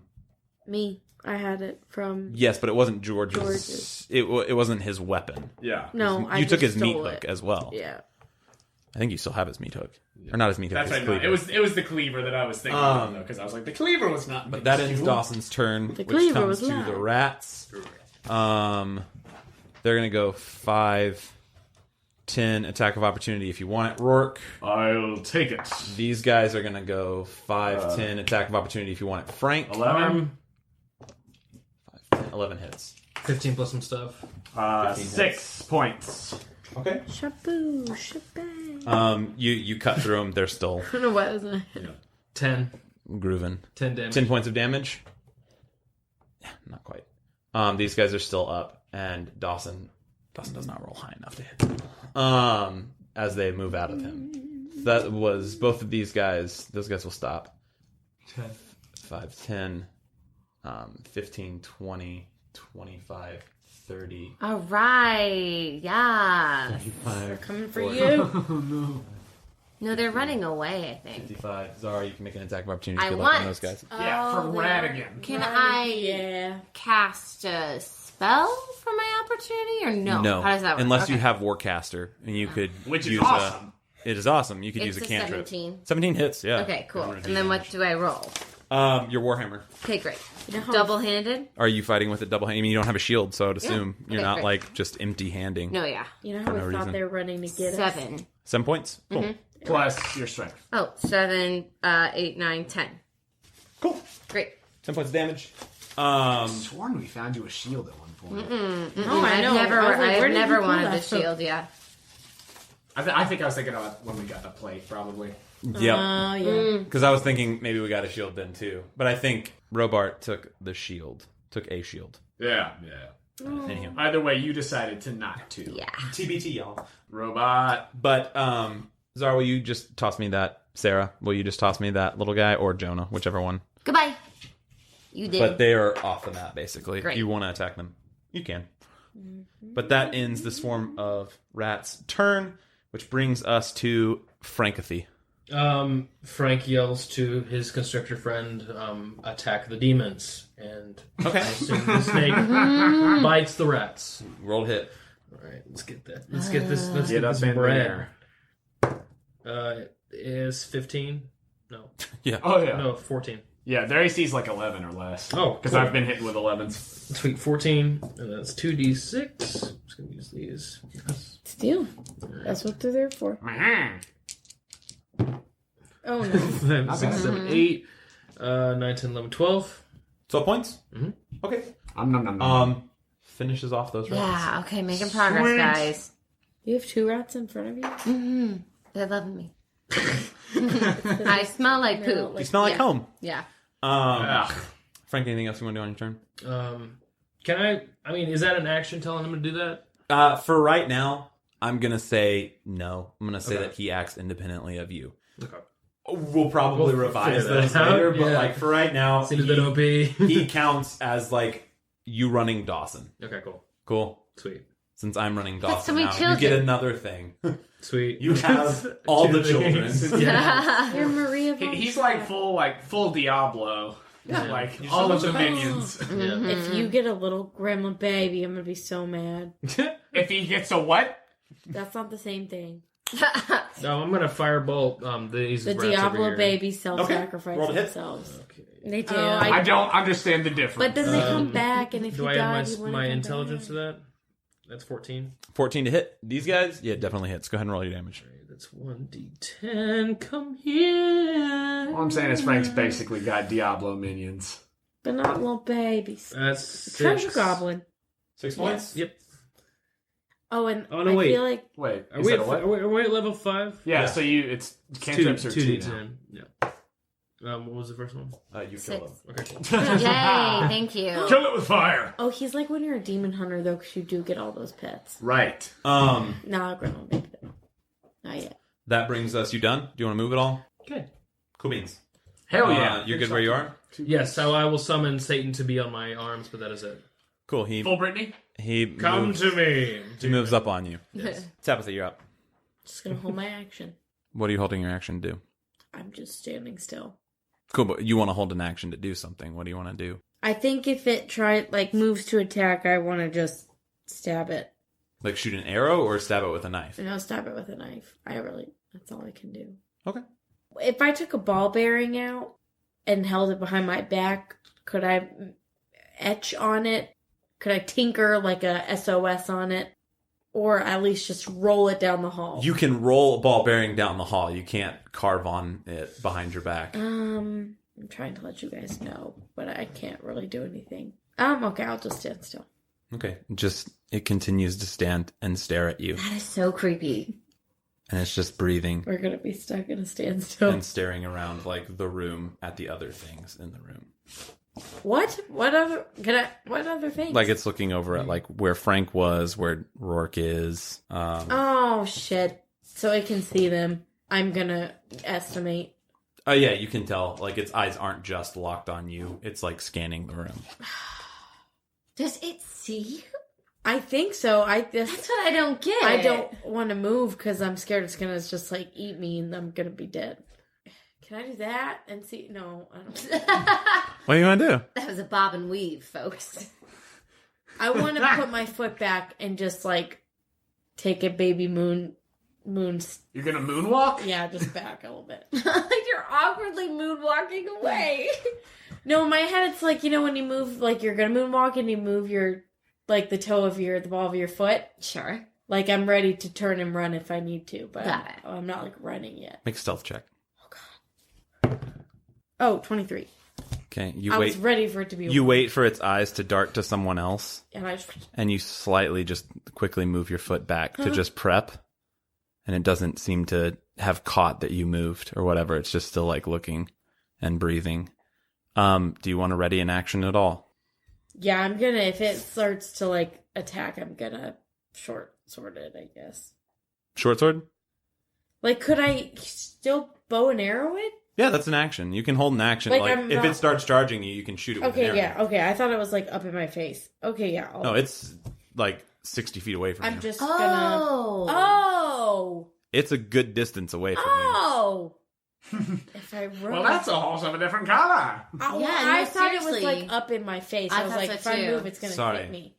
Me. I had it from. Yes, but it wasn't George's. It wasn't his weapon. Yeah. No, I You took just his meat stole hook it. as well. Yeah. I think you still have his meat hook. Or not his meat hook, That's his right. No, cleaver. it was the cleaver that I was thinking of, though, because I was like, the cleaver was not. But that ends Dawson's turn, The which cleaver comes was to loud. the rats. They're going to go 5, 10 attack of opportunity if you want it. Roarke. I'll take it. These guys are going to go 5, 10 attack of opportunity if you want it. Frank. 11. 11 hits. 15 plus some stuff. 6 points. Okay. Shaboo, shabang. You cut through them. They're still I don't know what is it. 10. grooving. 10 damage. 10 points of damage. Yeah, not quite. These guys are still up, and Dawson does not roll high enough to hit them. As they move out of him. That was both of these guys. Those guys will stop. 10. 5, 10, 15, 20, 25, 30. All right. Yeah. 35, Coming for 40, you. No, they're running away, I think. 55. Zara, you can make an attack of opportunity. I Good luck on want- those guys. Yeah, for Radigan. Can I Yeah. cast a spell for my opportunity or no? How does that work? Unless you Okay. have Warcaster, and you could Which is use awesome. It is awesome. You could It's use a a cantrip. 17. 17 hits, yeah. Okay, cool. And then what do I roll? Your Warhammer. Okay, great. You know how- Double-handed? Are you fighting with it double hand? I mean, you don't have a shield, so I'd assume you're Okay, not great. like just empty handing. No, yeah. You know how we no thought reason. they were running to get us? 7. 7 points? Cool. Plus your strength. Oh, 7, 8, 9, 10. Cool. Great. 10 points of damage. Sworn we found you a shield at one point. No, I know. Never, I was like, where I've did never you pull wanted that the from? shield, yeah. I think I was thinking of when we got the plate, probably. Yep. Oh, yeah. Because I was thinking maybe we got a shield then, too. But I think Robart took the shield. Took a shield. Yeah, yeah. Anyhow. Either way, you decided to not to. Yeah. TBT, y'all. Robot. But, Zara, will you just toss me that? Sarah, will you just toss me that little guy? Or Jonah, whichever one. Goodbye. You did. But they are off the map, basically. Great. You want to attack them. You can. But that ends the swarm of rats' turn, which brings us to Frankathy. Frank yells to his constrictor friend, attack the demons. And Okay. I assume the snake bites the rats. Roll hit. Alright, let's get that. Let's get this. Let's Get get up this in bread. there. It is 15? No. Yeah. Oh, yeah. No, 14. Yeah, their AC's like 11 or less. Oh, Because cool. I've been hitting with 11s. Sweet, 14. And that's 2d6. I'm just going to use these. Steal. That's what they're there for. Oh, no. 5, 6, 7, 8, 9, 10, 11, 12. 12 points? Mm-hmm. Okay. Finishes off those rats. Yeah, okay, making progress, guys. You have 2 rats in front of you? Mm-hmm. They're loving me. I smell like poop. You smell like home. Yeah. Frank, anything else you want to do on your turn? Can I mean, is that an action telling him to do that? For right now, I'm going to say no. I'm going to say Okay. that he acts independently of you. Okay. We'll probably We'll revise figure those that out. later, but Yeah. like for right now, Seems a bit OP. he counts as like you running Dawson. Okay, cool. Cool. Sweet. Since I'm running so Dawson many now, you children. get another thing. Sweet. You have all the children. Yeah. You're Maria von He's like full Diablo. Yeah. Like You're all so of the much minions. Yeah. If you get a little gremlin baby, I'm gonna be so mad. If he gets a what? That's not the same thing. No, I'm gonna firebolt these The rats over Diablo here. babies self-sacrifice Roll to hit. themselves. Okay. They do. I don't understand the difference. But then they come back, and if Do you I die, add you want my intelligence to that? That's 14. 14 to hit. These guys, yeah, definitely hits. Go ahead and roll your damage. Alright, that's 1d10. Come here. All I'm saying is Frank's basically got Diablo minions. But not little babies. That's Treasure 6. goblin. 6 points? Yep. Oh, and Oh, no, I wait. feel like Wait, Are is we, that at, a what? are we at level 5? Yeah, so it's cantrips are 2 now. 2d10. Yeah. What was the first one? You kill 6. them. Okay. Yay, thank you. Kill it with fire. oh, he's like when you're a demon hunter though, because you do get all those pets. Right. Nah, Grandma made it. Not yet. That brings us. You done? Do you want to move at all? Okay. Cool beans. Hell yeah. You're good where you are. Yes, so I will summon Satan to be on my arms, but that is it. Cool. He Full Brittany. Come moves, to me. He moves up on you. Tabitha, you're up. Just gonna hold my action. What are you holding your action to do? I'm just standing still. Cool, but you want to hold an action to do something. What do you want to do? I think if it moves to attack, I want to just stab it. Like shoot an arrow or stab it with a knife? And I'll stab it with a knife. That's all I can do. Okay. If I took a ball bearing out and held it behind my back, could I etch on it? Could I tinker like a SOS on it? Or at least just roll it down the hall? You can roll a ball bearing down the hall. You can't carve on it behind your back. I'm trying to let you guys know, but I can't really do anything. Okay, I'll just stand still. Okay. It continues to stand and stare at you. That is so creepy. And it's just breathing We're gonna be stuck in a standstill. and staring around like the room at the other things in the room. What? What other things? Like it's looking over at like where Frank was, where Roarke is. Oh shit! So it can see them. I'm gonna estimate. Oh yeah, you can tell. Like its eyes aren't just locked on you. It's like scanning the room. Does it see you? I think so. That's what I don't get. I don't want to move because I'm scared it's gonna just like eat me and I'm gonna be dead. Can I do that and see? No, I don't. What do you want to do? That was a bob and weave, folks. I want to put my foot back and just like take a baby moon. You're gonna moonwalk? Yeah, just back a little bit. You're awkwardly moonwalking away. No, in my head it's like, you know, when you move, like you're gonna moonwalk and you move your, like the toe of the ball of your foot. Sure. Like I'm ready to turn and run if I need to, but Got it. I'm not like running yet. Make a stealth check. Oh, 23. Okay, I was ready for it to be. You wait for its eyes to dart to someone else, And I just, and you slightly just quickly move your foot back to just prep, and it doesn't seem to have caught that you moved or whatever. It's just still like looking and breathing. Do you want to ready an action at all? yeah, I'm gonna, if it starts to like attack, I'm gonna short sword it, I guess. Short sword? Like, could I still bow and arrow it? Yeah, that's an action. You can hold an action. Like, Like, I'm if not- it starts charging you, you can shoot it with an Okay, arrow. yeah, okay. I thought it was like up in my face. Okay, yeah. No, it's like 60 feet away from I'm you. just gonna. Oh. Oh! It's a good distance away from you. Oh! If I run. Well, that's a horse of a different color. Oh, Yeah, I no, thought it was seriously. like up in my face. I I was thought like, so if I too. move, it's gonna Sorry. hit me.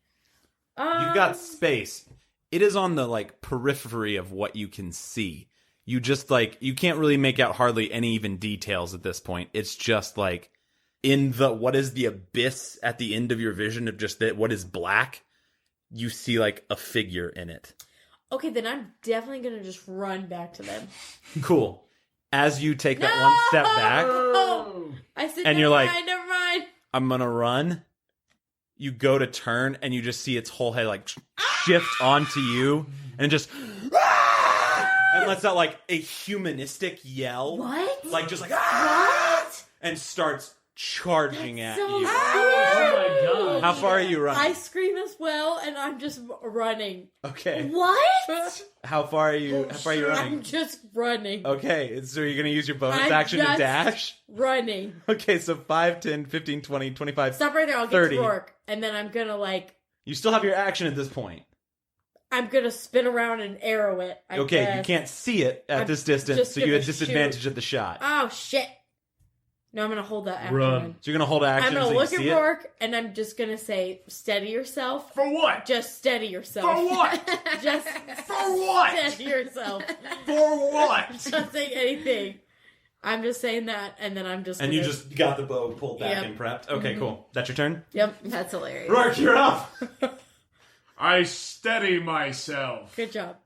You've got space. It is on the like periphery of what you can see. You just like you can't really make out hardly any even details at this point. It's just like in the what is the abyss at the end of your vision of just that what is black. You see like a figure in it. Okay, then I'm definitely gonna just run back to them. Cool. As you take that one step back, Oh! I said, And never you're like- mind, never mind. I'm gonna run. You go to turn and you just see its whole head like shift onto you and just and lets out like a humanistic yell. What? Like just like What? and starts charging at So you. Oh my god. How far are you running? I scream as well, and I'm just running. Okay. What? How far are you running? I'm just running. Okay, so you're gonna use your bonus I'm action to just dash? Running. Okay, so 5, 10, 15, 20, 25. Stop right there. I'll get 30. to Rourke, and then I'm gonna like. You still have your action at this point. I'm gonna spin around and arrow it. I Okay, guess. you can't see it at I'm this distance, just so you gonna had disadvantage at the shot. Oh shit! No, I'm gonna hold that action. Run. So you're gonna hold action I'm gonna so you look at see it? Rourke, and I'm just gonna say, "Steady yourself." For what? Just steady yourself. For what? Just For what? steady yourself. For what? Don't say anything. I'm just saying that, and then I'm just. And gonna... you just got the bow pulled back Yep. and prepped. Okay, cool. That's your turn? Yep. That's hilarious. Rourke, you're up! I steady myself. Good job.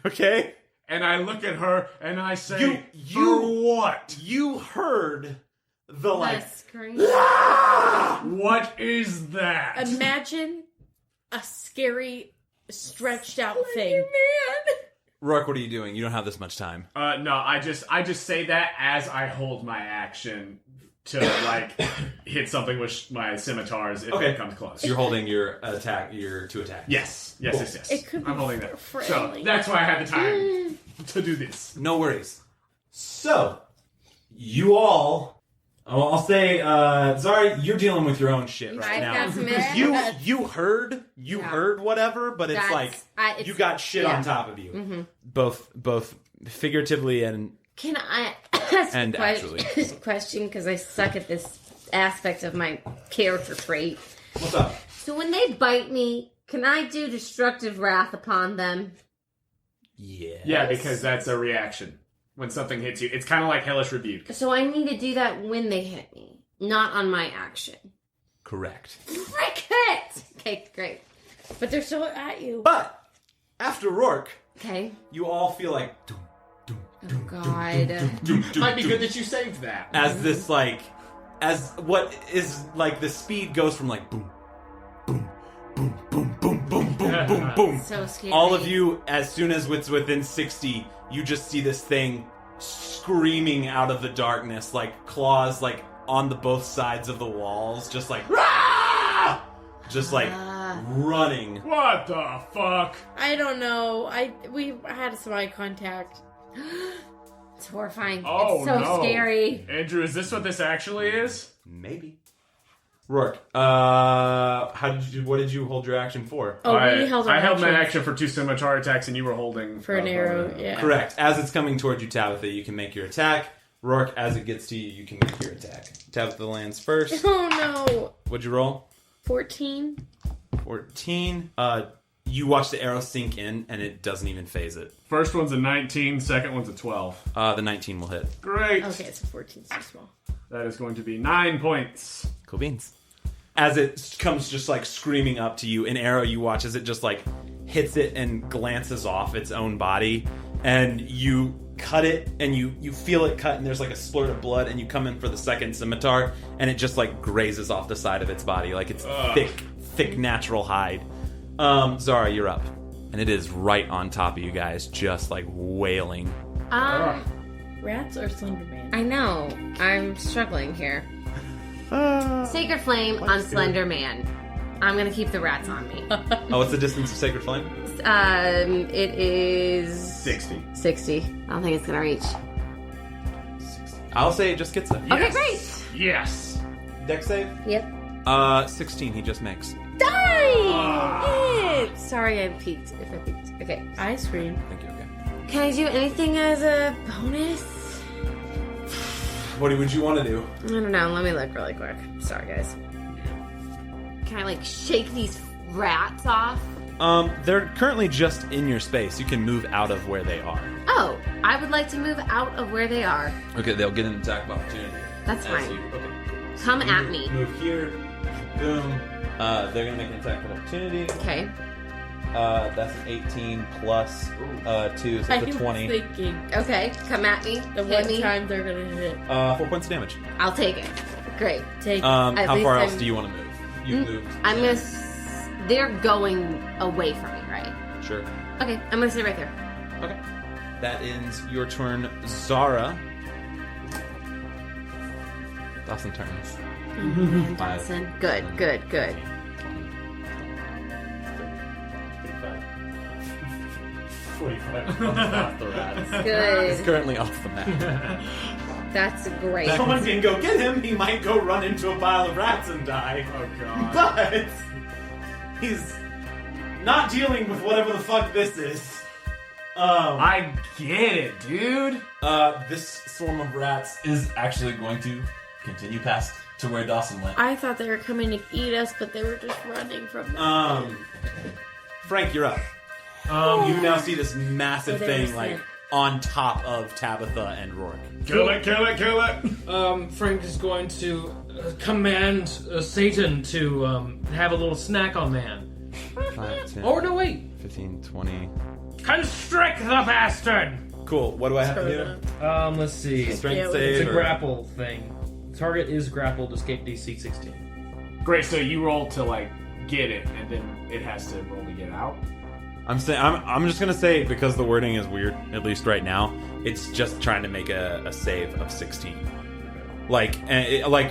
Okay. And I look at her and I say, You- for what? You heard the like The scream. What is that? Imagine a scary stretched out thing. Roarke, what are you doing? You don't have this much time. No, I just say that as I hold my action to like hit something with my scimitars if it comes close. So you're holding your attack, your 2 attacks. Yes. It could be I'm holding that. friendly. So that's why I had the time to do this. No worries. So, you all, I'll say, Zara, you're dealing with your own shit right now. You heard whatever, but it's you got shit on top of you, both figuratively and Can I ask and a actually. question? Because I suck at this aspect of my character trait. What's up? So when they bite me, can I do destructive wrath upon them? Yes. Yeah, because that's a reaction. When something hits you, it's kind of like hellish rebuke. So I need to do that when they hit me, not on my action. Correct. Frick it! Okay, great. But they're still at you. But after Roarke, Okay. you all feel like Oh God. Might be good that you saved that. as this as what is like the speed goes from like boom, boom, boom, boom, boom, boom, boom, boom, boom. So scary. All of you, as soon as it's within 60, you just see this thing screaming out of the darkness, like claws like on the both sides of the walls, just like Rah! Just like running. What the fuck? I don't know. We had some eye contact. It's horrifying. Oh, it's so no. scary. Andrew, is this what this actually is? Maybe. Roarke, what did you hold your action for? Oh, we held our I held my action action for 2 scimitar attacks, and you were holding for an arrow. Yeah. Correct. As it's coming toward you, Tabitha, you can make your attack. Roarke, as it gets to you, you can make your attack. Tabitha lands first. Oh no. What'd you roll? 14. 14. You watch the arrow sink in, and it doesn't even phase it. First one's a 19, second one's a 12. The 19 will hit. Great. Okay, it's a 14. So small. That is going to be 9 points. Cool beans. As it comes just like screaming up to you, an arrow you watch as it just like hits it and glances off its own body, and you cut it and you feel it cut, and there's like a splurt of blood, and you come in for the second scimitar, and it just like grazes off the side of its body like it's thick natural hide. Zara, you're up, and it is right on top of you guys, just like wailing. Rats or Slender Man? I know. I'm struggling here. Sacred Flame on Slender Man. I'm gonna keep the rats on me. What's the distance of Sacred Flame? It is 60. 60. I don't think it's gonna reach. I'll say it just gets it. Okay, great. Yes. Dex save? Yep. 16, he just makes. Die! Sorry, I peeked. If I peeked. Okay. Ice cream. Thank you, okay. Can I do anything as a bonus? What would you want to do? I don't know. Let me look really quick. Sorry, guys. Can I, like, shake these rats off? They're currently just in your space. You can move out of where they are. Oh, I would like to move out of where they are. Okay, they'll get an attack of opportunity. That's As fine. okay. So Come you at move, me. Move here. Boom. They're going to make an attack of opportunity. Okay. That's an 18 plus 2, so that's a 20. Thinking Okay, come at me. the Hit one me. time they're gonna hit. 4 points of damage. I'll take it. Great. Take. How least far else I'm- do you want to move? You've moved. I'm gonna... They're going away from me, right? Sure. Okay, I'm gonna stay right there. Okay. That ends your turn, Zara. Dawson turns. And 5. Dawson. Good. 45 off the rats. He's Good. currently off the map. That's great. Someone can go get him. He might go run into a pile of rats and die. Oh god. But he's not dealing with whatever the fuck this is. I get it, dude. This swarm of rats is actually going to continue past to where Dawson went. I thought they were coming to eat us, but they were just running from them. Frank, you're up. You now see this massive So they were thing like sent. on top of Tabitha and Roarke. Kill it. Frank is going to command Satan to have a little snack on man. 5, 10, Oh, no, wait. 15, 20. Constrict the bastard! Cool. What do I have to do? Let's see. Strength Yeah, save. It's a or- grapple thing. Target is grappled. Escape DC 16. Great, so you roll to like get it, and then it has to roll to get out. I'm just gonna say, because the wording is weird, at least right now, it's just trying to make a save of 16. Like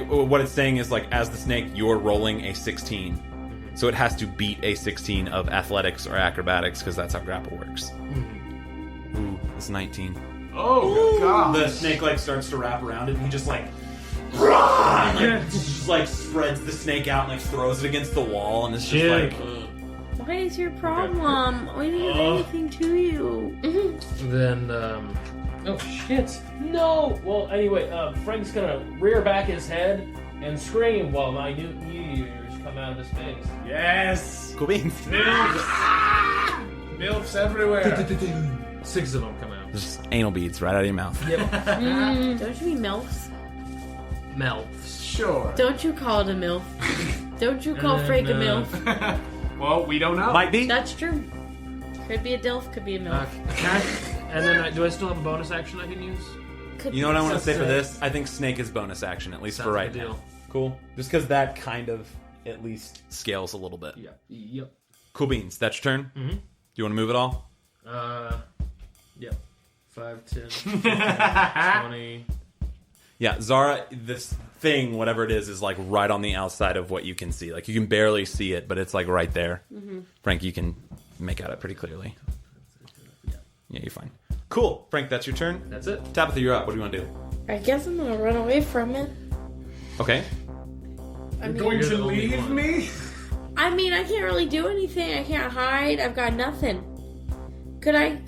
what it's saying is, like, as the snake, you're rolling a 16. So it has to beat a 16 of athletics or acrobatics, because that's how grapple works. Ooh, it's 19. Oh, God. The snake, like, starts to wrap around it, and he just, like, just, like, spreads the snake out and, like, throws it against the wall, and it's just like... What is your problem? We didn't do anything to you. Then, oh shit. No! Well, anyway, Frank's gonna rear back his head and scream while my new ears come out of his face. Yes! Cool beans. Milfs everywhere. 6 of them come out. Just anal beads right out of your mouth. Yep. Don't you mean MILFs? Melfs. Sure. Don't you call it a MILF? Don't you call Frank a MILF? Well, we don't know. Might be. That's true. Could be a DILF, could be a MILF. And then, do I still have a bonus action I can use? You know what I want to say for this? I think snake is bonus action, at least Sounds for like right a deal. now. Cool. Just because that kind of at least scales a little bit. Yep. Cool beans. That's your turn? Mm-hmm. Do you want to move at all? Yep. 5, 10, 15, 20. Yeah, Zara, this thing, whatever it is like right on the outside of what you can see. Like, you can barely see it, but it's like right there. Mm-hmm. Frank, you can make out it pretty clearly. Yeah, you're fine. Cool. Frank, that's your turn? That's it. Tabitha, you're up. What do you want to do? I guess I'm gonna run away from it. Okay. I mean, Going to leave me? I mean, I can't really do anything. I can't hide. I've got nothing. Could I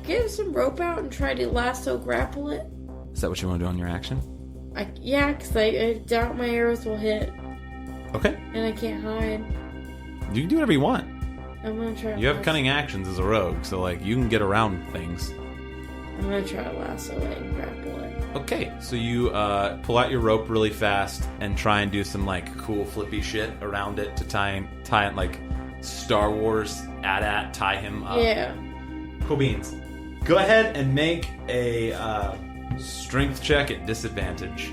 get some rope out and try to lasso grapple it? Is that what you want to do on your action? Yeah, because I doubt my arrows will hit. Okay. And I can't hide. You can do whatever you want. I'm gonna try. You have cunning actions as a rogue, so, like, you can get around things. I'm gonna try to lasso it and grapple it. Okay, so you pull out your rope really fast and try and do some, like, cool flippy shit around it to tie it like Star Wars AT-AT, tie him up. Yeah. Cool beans. Go ahead and make a strength check at disadvantage.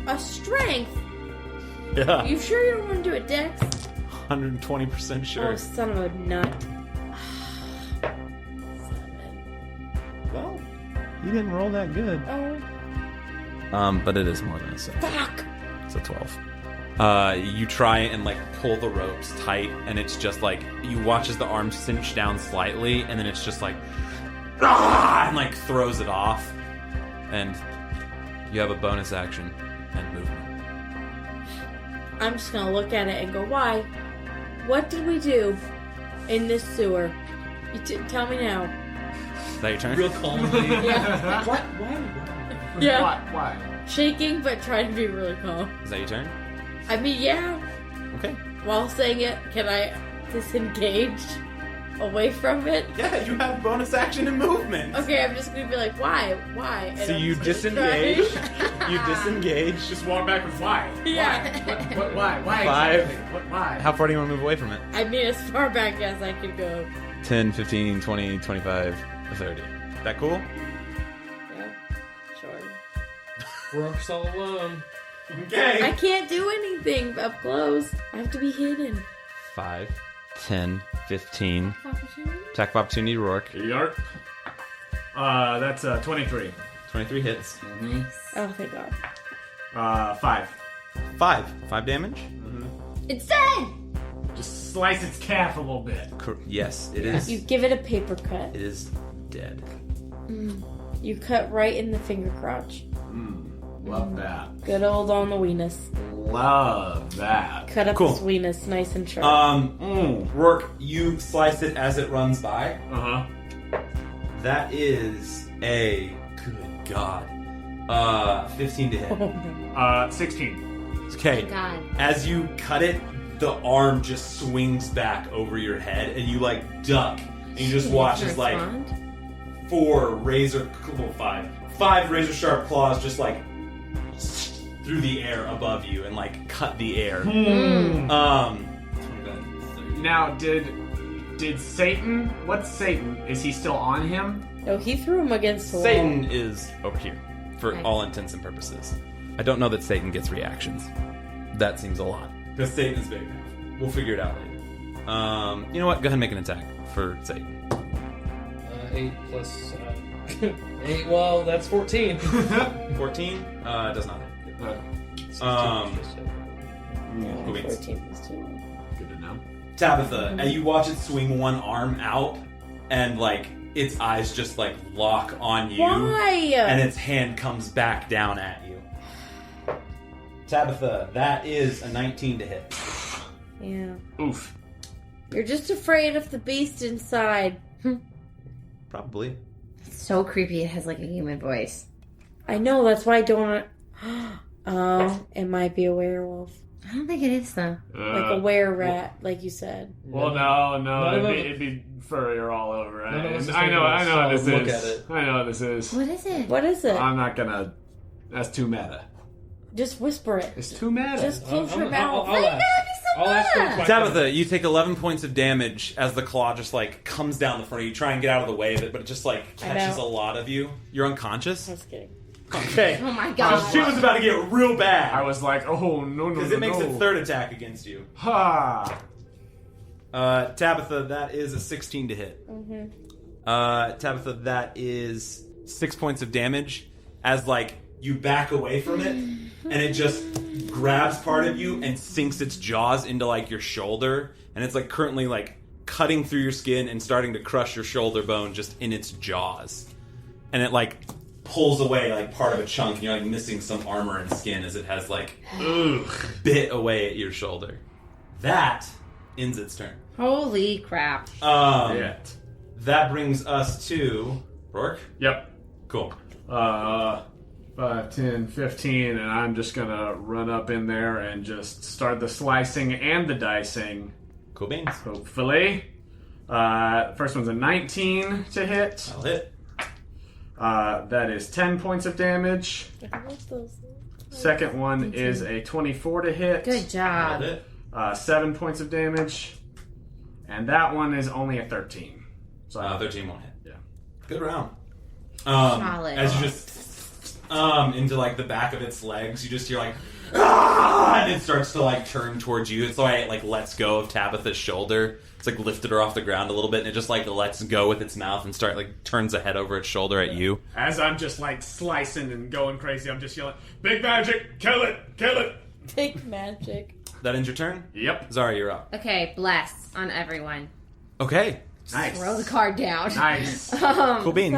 A strength? Yeah. You sure you don't want to do a dex? 120% sure. Oh, son of a nut. 7. Well, you didn't roll that good. Oh. But it is more than a 7. Fuck! It's a 12. You try and, like, pull the ropes tight, and it's just like, you watch as the arm cinch down slightly, and then it's just like, and, like, throws it off. And you have a bonus action and movement. I'm just gonna look at it and go, why? What did we do in this sewer? Tell me now. Is that your turn? Real calmly. Yeah. What? Why? Yeah. Why? Shaking, but trying to be really calm. Is that your turn? I mean, yeah. Okay. While saying it, can I disengage away from it? Yeah, you have bonus action and movement. Okay, I'm just gonna be like, why? And So I'm you just gonna disengage. try. You disengage. Just walk back and why? Yeah. What, why? Why 5. exactly? What, why? How far do you want to move away from it? I mean, as far back as I could go. 10, 15, 20, 25, 30. That cool? Yeah, sure. Roarke's all alone. Okay. I can't do anything up close. I have to be hidden. 5, 10, 15. Opportunity? Attack of opportunity, Roarke. Yarp. That's 23. 23 hits. Oh, thank God. 5. 5 damage? It's dead! Just slice its calf a little bit. Yes, it is. You give it a paper cut. It is dead. You cut right in the finger crotch. Love that. Good old on the weenus. Love that. Cut up Cool. this weenus nice and sharp. Roarke, you slice it as it runs by. Uh-huh. That is a good God. 15 to hit. 16. Okay. God. As you cut it, the arm just swings back over your head, and you, like, duck, and you just watch as, like, 5 razor sharp claws just, like, through the air above you and, like, cut the air. Now, did Satan... What's Satan? Is he still on him? No, he threw him against the wall. Satan is over here, for all intents and purposes. I don't know that Satan gets reactions. That seems a lot. Because Satan is big enough. We'll figure it out later. You know what? Go ahead and make an attack. for Satan. 8 plus 8. Well, that's 14. 14 does not hit. Cool beans. 14 plus 2. Good to know. Tabitha, and you watch it swing one arm out, and like its eyes just like lock on you. Why? And its hand comes back down at you. Tabitha, that is a 19 to hit. Yeah. Oof. You're just afraid of the beast inside. Probably. It's so creepy. It has like a human voice. I know, that's why I don't... Oh, it might be a werewolf. I don't think it is though. Like a were-rat, like you said. Well, no, it'd be furrier all over. None of us I know what this look is. at it. I know what this is. What is it? What is it? I'm not gonna. That's too meta. Just whisper it. It's too meta. Just close your mouth. I'll ask. I'll ask him a question. Tabitha, you take 11 points of damage as the claw just like comes down the front of you. Try and get out of the way of it, but it just like catches a know. lot of you. You're unconscious? Just kidding. Okay. Oh my god. She was about to get real bad. I was like, oh no, Because it makes a third attack against you. Ha! Tabitha, that is a 16 to hit. Tabitha, that is 6 points of damage as like you back away from it, and it just grabs part of you and sinks its jaws into like your shoulder, and it's like currently like cutting through your skin and starting to crush your shoulder bone just in its jaws, and it like pulls away like part of a chunk, and you're like missing some armor and skin as it has like bit away at your shoulder. That ends its turn. Holy crap. That brings us to Roarke. Yep. Cool. 5, 10, 15, and I'm just gonna run up in there and just start the slicing and the dicing. Cool beans. Hopefully. First one's a 19 to hit. That'll hit. That is 10 points of damage. I love those. Second one is a 24 to hit. Good job. That'll hit. 7 points of damage. And that one is only a 13. So 13 won't hit. Yeah. Good round. Solid. As you just into like the back of its legs, you just hear like and it starts to like turn towards you. It's like it like lets go of Tabitha's shoulder. It's like lifted her off the ground a little bit, and it just like lets go with its mouth and turns the head over its shoulder at you. As I'm just like slicing and going crazy, I'm just yelling, "Big magic! Kill it! Kill it!" Big magic. That ends your turn? Yep. Zara, you're up. Okay, bless on everyone. Okay. Nice. Throw the card down. Nice. Cool beans.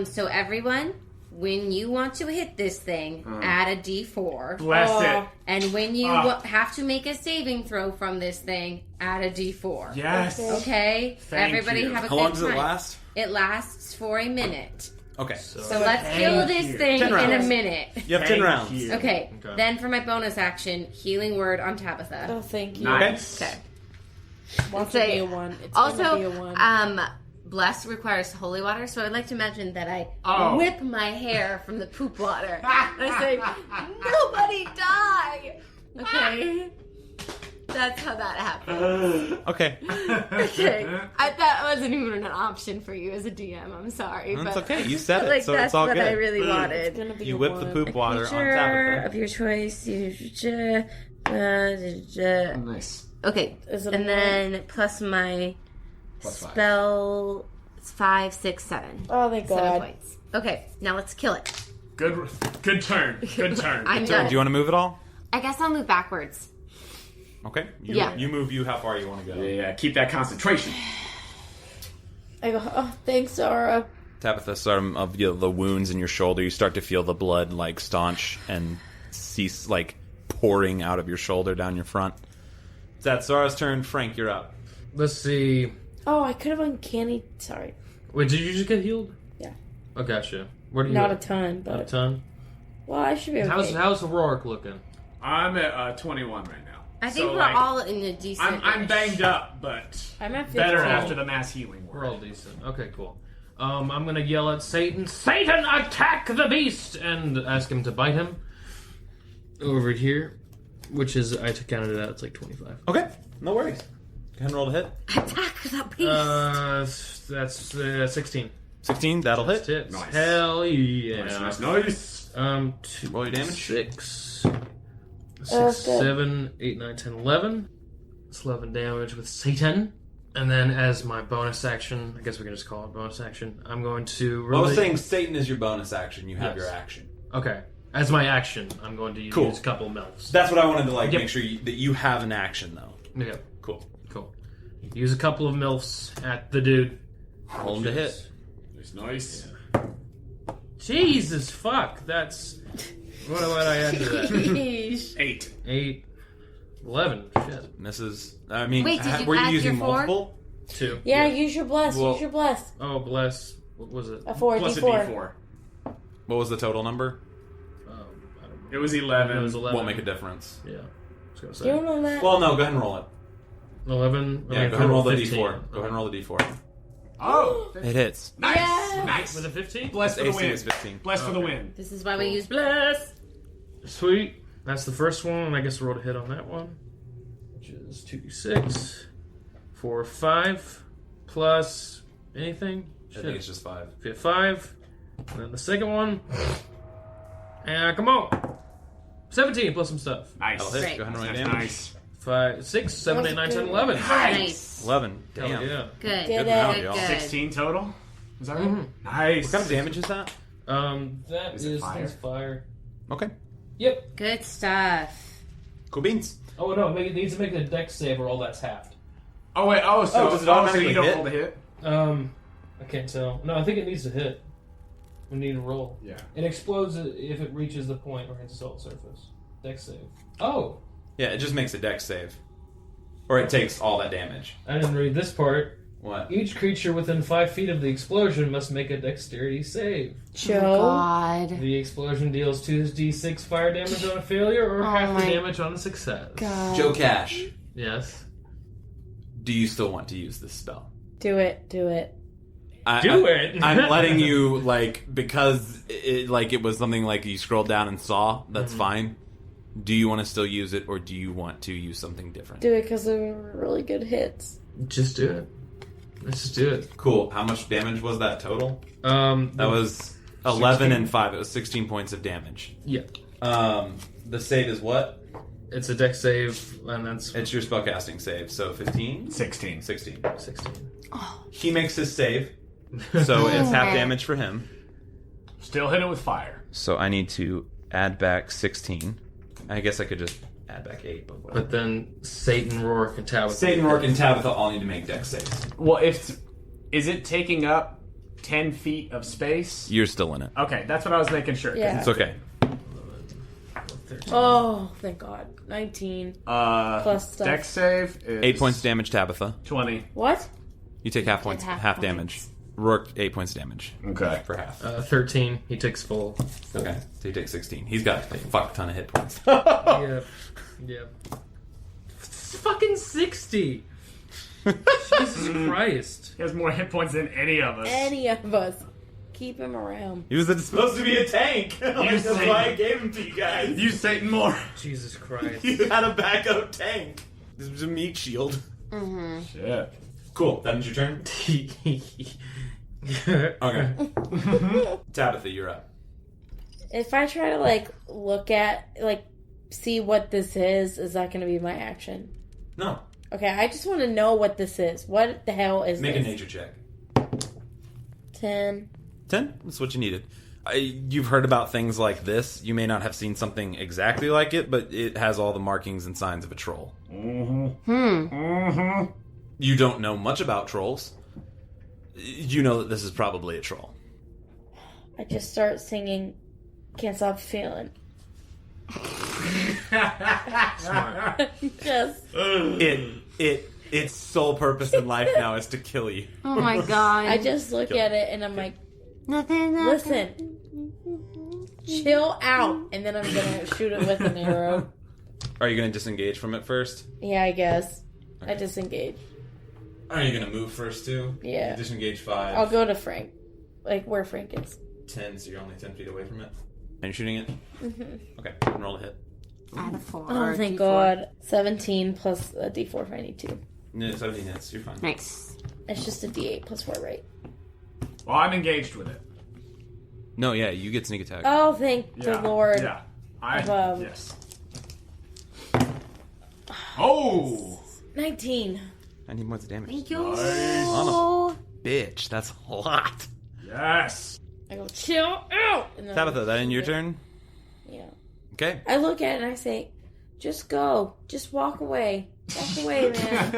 So everyone, when you want to hit this thing, add a D4. Bless it. And when you have to make a saving throw from this thing, add a D4. Yes. Okay? Thank Everybody you. have a How good long does time. it last? It lasts for a minute. Okay. So let's kill this thing 10 in a rounds. minute. You have 10 rounds. Okay. Then for my bonus action, healing word on Tabitha. Oh, thank you. Nice. Okay. Watch Say- it be a 1. It's gonna be a 1. Also, bless requires holy water, so I'd like to imagine that I whip my hair from the poop water. And I say, "Nobody die!" Okay? That's how that happened. Okay. Okay. That wasn't even an option for you as a DM. I'm sorry. That's but okay. You said it, like, so that's it's all what good. I really It's wanted. gonna be You a whip the 1. poop water on Creature Tabitha. of your choice. Nice. Okay. Is it And a then plus my Plus 5. spell. It's 5, 6, 7. Oh, thank 7 God. points. Okay, now let's kill it. Good turn. Good turn. I'm Do done. you want to move at all? I guess I'll move backwards. Okay. Yeah. You move how far you want to go. Yeah, keep that concentration. I go, oh, thanks, Zara. Tabitha, some of the wounds in your shoulder, you start to feel the blood like staunch and cease like pouring out of your shoulder down your front. That's Zara's turn. Frank, you're up. Let's see. Oh, I could have uncanny. Sorry. Wait, did you just get healed? Yeah. Oh, gotcha. Where do you Not a at? ton, Not a but. ton. Well, I should be okay. How's Roarke looking? I'm at 21 right now. I think So, we're like, all in a decent. I'm banged up, but I'm at 15. better after the mass healing We're word. all decent. Okay, cool. I'm gonna yell at Satan, "Satan, attack the beast!" and ask him to bite him. Over here, which is, I counted it out, it's like 25. Okay. No worries. Go ahead and roll to hit. Attack the beast. That's 16. 16, that'll hit. That's it. Nice. Hell yeah. Nice. Roll your damage. 6, Oh, good. 7, 8, 9, 10, 11. It's 11 damage with Satan. And then as my bonus action, I guess we can just call it bonus action, I'm going to really... I was saying Satan is your bonus action. You have Yes. your action. Okay. As my action, I'm going to use a couple milfs. That's what I wanted to make sure that you have an action, though. Yeah. Cool. Use a couple of milfs at the dude. Roll him to hit. It's nice. Yeah. Jesus fuck, that's... What did I add to that? Sheesh. 8. 11. Shit. Misses. I mean, Wait, did you were you add using your 4? multiple? 2. Yeah, use your bless. Well- Use your bless. Oh, bless. What was it? A 4, Plus D4. a D4. What was the total number? I don't know. It was 11. It was 11. Won't make a difference. Yeah. I was gonna You say. don't know that? Well, no, go ahead and roll it. 11? Yeah, go ahead and roll the 15. D4. Go ahead and roll the D4. Oh! It hits. Nice! Yes. Nice! With a 15? Bless for the AC win. is 15. Bless for the win. This is why we use bless. Sweet. That's the first one, and I guess I rolled a hit on that one. Which is 2d6. 4, 5. Plus anything? I think it's just 5. 5. And then the second one. And come on. 17 plus some stuff. Nice. That'll hit. Great. Go ahead and roll your That's damage. nice. 5, 6, 7, That's 8, 9, good. 10, 11. Nice. 11. Hell Damn. yeah. Good. Did round, it. y'all. Good. 16 total? Is that right? Mhm. Nice. What kind of damage is that? That Is it is fire? fire. Okay. Yep. Good stuff. Cool beans. Oh no, it needs to make a dex save or all that's halved. Oh, wait. Oh, so, does it so automatically you don't hit? roll the hit? I can't tell. No, I think it needs to hit. We need to roll. Yeah. It explodes if it reaches the point or hits a solid surface. Dex save. Oh, Yeah, it just makes a dex save. Or it takes all that damage. I didn't read this part. What? Each creature within 5 feet of the explosion must make a dexterity save. Joe. God. The explosion deals 2d6 fire damage on a failure or Oh half the my damage on a success. God. Joe Cash, Yes. do you still want to use this spell? Do it. Do it. Do it! I'm letting you, because it was something like you scrolled down and saw. That's fine. Do you want to still use it, or do you want to use something different? Do it because they're really good hits. Just do it. Let's just do it. Cool. How much damage was that total? That was 11 and 5. It was 16 points of damage. Yeah. The save is what? It's a dex save, and that's It's your spellcasting save. So 15? 16. 16. 16. He makes his save, so it's half damage for him. Still hit it with fire. So I need to add back 16. I guess I could just add back 8, but whatever. But then Satan, Roarke, and Tabitha. Satan, Roarke, and Tabitha all need to make dex saves. Well, is it taking up 10 feet of space? You're still in it. Okay, that's what I was making sure. 'cause Yeah. It's okay. 13. Oh, thank God. 19. Plus stuff. Dex save is 8 points damage, Tabitha. 20. What? You take half points, half half points. damage. Rourke, 8 points damage Okay. for half. 13. He takes full. Okay, so you take 16. He's got a fuck ton of hit points. Yep. Yep. Fucking 60. Jesus Christ. He has more hit points than any of us. Any of us. Keep him around. He was supposed to be a tank. That's say- why I gave him to you guys. Use Satan more. Jesus Christ. You had a backup tank. This was a meat shield. Shit. Cool. That ends your turn. Okay. Tabitha, you're up. If I try to, look at, see what this is that going to be my action? No. Okay, I just want to know what this is. What the hell is Make this? a nature check. 10. 10? That's what you needed. You've heard about things like this. You may not have seen something exactly like it, but it has all the markings and signs of a troll. You don't know much about trolls. You know that this is probably a troll. I just start singing Can't Stop Feeling. Smart. Just. Its sole purpose in life now is to kill you. Oh my god. I just look at it and I'm like, Nothing. listen, chill out. And then I'm going to shoot it with an arrow. Are you going to disengage from it first? Yeah, I guess. I disengage. Are you going to move first too? Yeah. You disengage 5. I'll go to Frank. Where Frank is. 10, so you're only 10 feet away from it. And you're shooting it? Mm-hmm. Okay, roll a hit. Add a 4. Oh, or thank D4. God. 17 plus a D4 if I need to. No, 17 hits, you're fine. Nice. It's just a D8 plus 4, right? Well, I'm engaged with it. No, yeah, you get sneak attack. Oh, thank the Lord. Yeah. Above. Yes. Oh! 19. 19 points of damage. Thank you. Nice. Son of a bitch, that's a lot. Yes. I go, chill out. And then Tabitha, that in your turn? Yeah. Okay. I look at it and I say, just go. Just walk away. Walk away, man.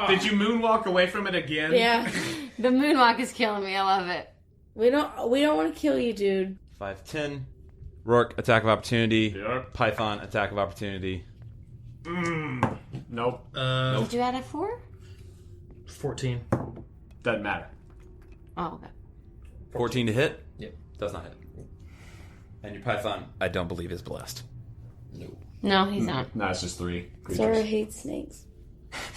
Did you moonwalk away from it again? Yeah. The moonwalk is killing me. I love it. We don't want to kill you, dude. 5, 10. Roarke, attack of opportunity. Yep. Python, attack of opportunity. Nope. Did you add a 4? 14. Doesn't matter. Oh, okay. 14 to hit? Yep. Does not hit. And your Python, I don't believe, is blessed. No, he's not. No, it's just 3 creatures. Zara hates snakes.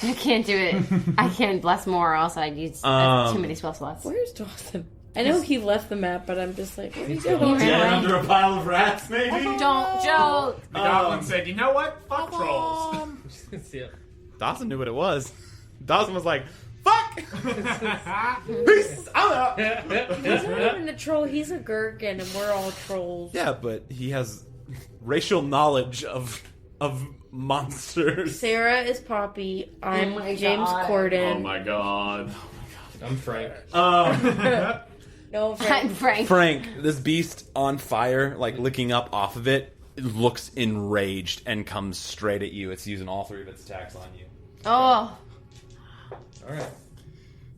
You can't do it. I can't bless more, or else I'd use too many spell slots. Where's Dawson? I know he left the map, but I'm just like, where are you going? Dead under a pile of rats, maybe? Don't joke. The goblin said, you know what? Fuck trolls. Yeah. Dawson knew what it was. Dawson was like, fuck! Peace! I'm out! He's not even a troll, he's a gherkin, and we're all trolls. Yeah, but he has racial knowledge of monsters. Sarah is Poppy. I'm Oh my James God. Corden. Oh my god. I'm Frank. No, I'm Frank. Frank, this beast on fire, like licking up off of it, looks enraged and comes straight at you. It's using all 3 of its attacks on you. Oh. Alright.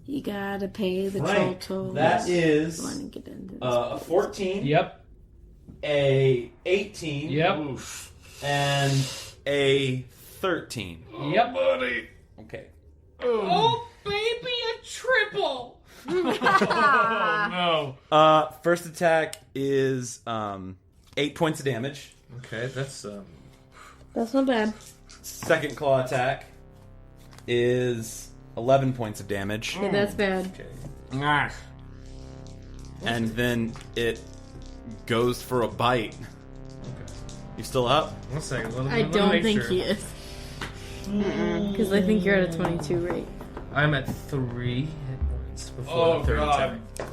You gotta pay the Frank, troll toll. that is Want to get into this. a 14, Yep. a 18, Yep. Oof. and a 13. Yep. Buddy. Okay. Oh, baby, a triple! Oh no. First attack is 8 points of damage. Okay, that's That's not bad. Second claw attack is 11 points of damage. Yeah, that's bad. okay. And then it goes for a bite. Okay. You still up? 1 second. Let me I don't make think sure. he is. Because I think you're at a 22 rate. I'm at 3 hit points before Oh, the third God. attack.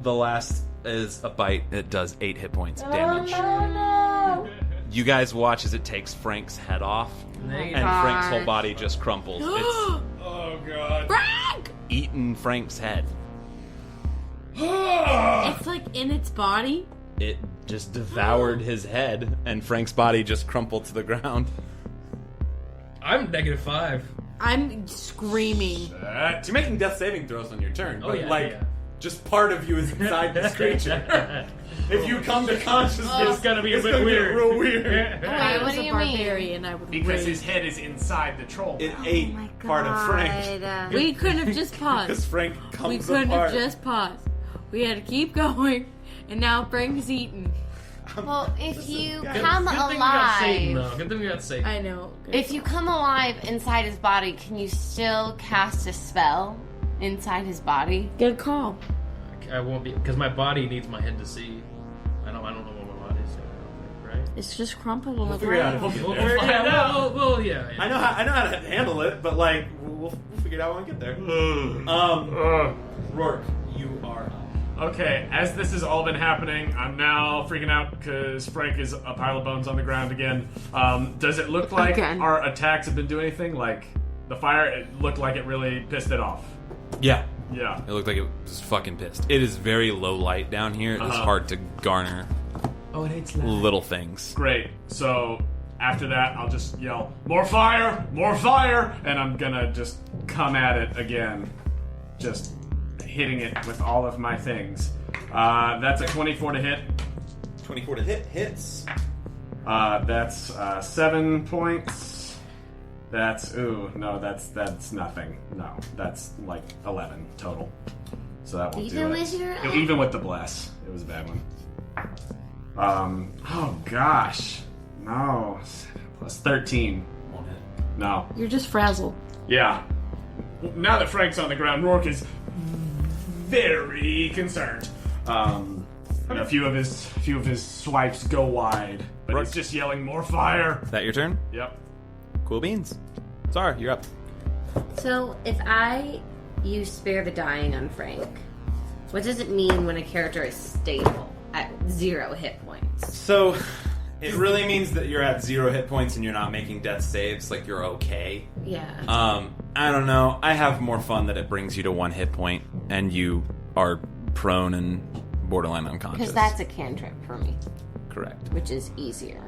The last is a bite. It does 8 hit points of damage. no! You guys watch as it takes Frank's head off, and God. Frank's whole body just crumples. It's Oh god. Frank! eaten Frank's head. It's like in its body. It just devoured his head, and Frank's body just crumpled to the ground. I'm -5. I'm screaming. That. You're making death saving throws on your turn, Oh, but yeah, like, yeah. just part of you is inside this creature. If you come to consciousness, It's gonna be a it's bit gonna weird. get real weird. If Wait, I what was do a you mean? barbarian, I would Because rage. his head is inside the troll. It Oh ate my part of Frank. God. We couldn't have just Because paused. Frank We comes couldn't apart. have just paused. We had to keep going, and now Frank's eaten. Well, if you Good- come Good thing we got Satan, alive, though. Good thing we got Satan. I know. if you come alive inside his body, can you still cast a spell inside his body? Good call. I won't be because my body needs my head to see. I don't know what my body's doing. Right? It's just crumpled on the figure it out. ground. Well, yeah. I know how to handle it, but like we'll figure it out when we get there. Roarke, you are up. Okay, as this has all been happening, I'm now freaking out because Frank is a pile of bones on the ground again. Does it look like Again. our attacks have been doing anything? Like, the fire, it looked like it really pissed it off. Yeah. Yeah. It looked like it was fucking pissed. It is very low light down here. It's hard to garner Oh, it hates little things. Great. So, after that, I'll just yell, more fire! And I'm gonna just come at it again. Just hitting it with all of my things. That's a 24 to hit. 24 to hit hits. That's 7 points. That's that's nothing. No, that's like 11 total. So that won't do Even it. with your Even with the bless, it was a bad one. Oh gosh, no. Plus 13. Won't hit. No. You're just frazzled. Yeah. Now that Frank's on the ground, Roarke is very concerned. And a few of his swipes go wide, but he's just yelling, "More fire!" Is that your turn? Yep. Cool beans. Zara, you're up. So, if I use Spare the Dying on Frank, what does it mean when a character is stable at 0 hit points? So, it really means that you're at 0 hit points and you're not making death saves. Like, you're okay. Yeah. I don't know. I have more fun that it brings you to 1 hit point, and you are prone and borderline unconscious. Because that's a cantrip for me. Correct. Which is easier.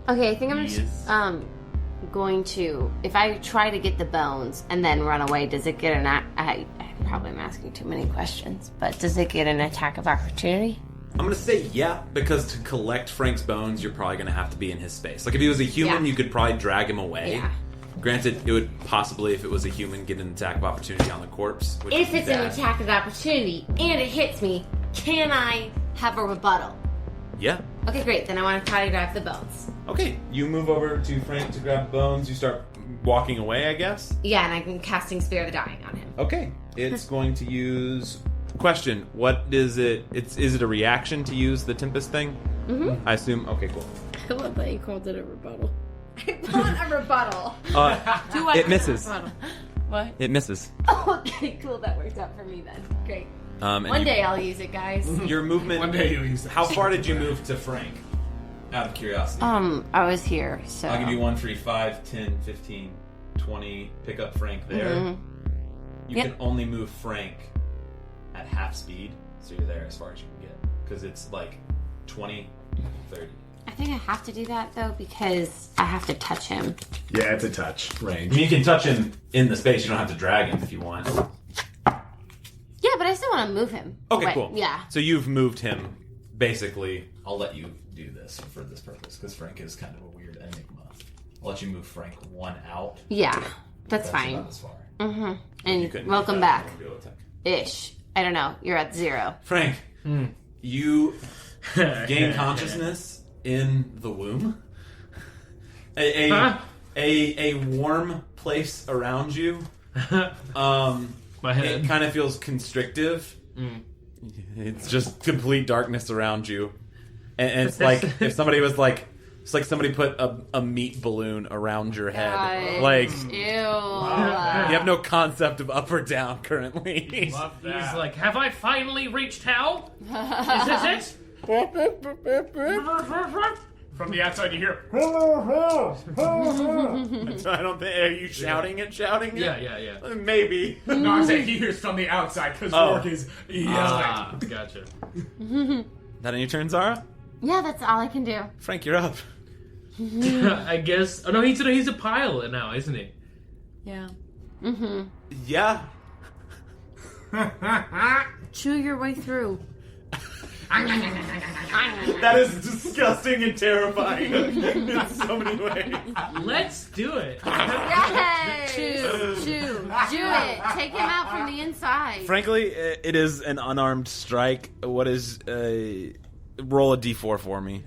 Okay, I think I'm just going to... If I try to get the bones and then run away, does it get an... I probably am asking too many questions, but does it get an attack of opportunity? I'm going to say yeah, because to collect Frank's bones, you're probably going to have to be in his space. Like, if he was a human, you could probably drag him away. Yeah. Granted, it would possibly, if it was a human, get an attack of opportunity on the corpse. Which If it's an bad. attack of opportunity and it hits me, can I have a rebuttal? Yeah. Okay, great. Then I want to try to grab the bones. Okay, you move over to Frank to grab bones. You start walking away, I guess? Yeah, and I'm casting Spear of the Dying on him. Okay. It's going to use... Question, what is it? Is it a reaction to use the Tempest thing? Mm-hmm. I assume... Okay, cool. I love that you called it a rebuttal. I want a rebuttal. It misses. What? It misses. Okay, cool. That worked out for me then. Great. And One day I'll use it, guys. Your movement... One day you'll use it. How far did you move to Frank? Out of curiosity. I was here, so... I'll give you one free 5, 10, 15, 20. Pick up Frank there. Mm-hmm. You can only move Frank at half speed, so you're there as far as you can get. Because it's like 20, 30. I think I have to do that, though, because I have to touch him. Yeah, it's a touch I range. mean, you can touch him in the space. You don't have to drag him if you want. Yeah, but I still want to move him. Okay, Wait, cool. Yeah. So you've moved him, basically. I'll let you do this for this purpose, because Frank is kind of a weird enigma. I'll let you move Frank 1 out. Yeah, that's fine. About as far. Mm-hmm. You And couldn't welcome do back. that, you won't be able to attack. Ish. I don't know. You're at 0. Frank, you gain consciousness in the womb. A warm place around you. My head. It kind of feels constrictive. It's just complete darkness around you, and it's like if somebody was like, it's like somebody put a meat balloon around your head. God. Like Ew. you have no concept of up or down currently. Love that. He's like, have I finally reached hell? Is this it? From the outside you hear... I don't think. Are you shouting it? Yeah. Maybe. No, I'm saying he hears from the outside because Roarke is yelling. Gotcha. That on your turn, Zara? Yeah, that's all I can do. Frank, you're up. I guess. Oh no, he's a pilot now, isn't he? Yeah. Mm-hmm. Yeah. Chew your way through. That is disgusting and terrifying in so many ways. Let's do it. Yes! Chew. Do it. Take him out from the inside. Frankly, it is an unarmed strike. What is roll a d4 for me?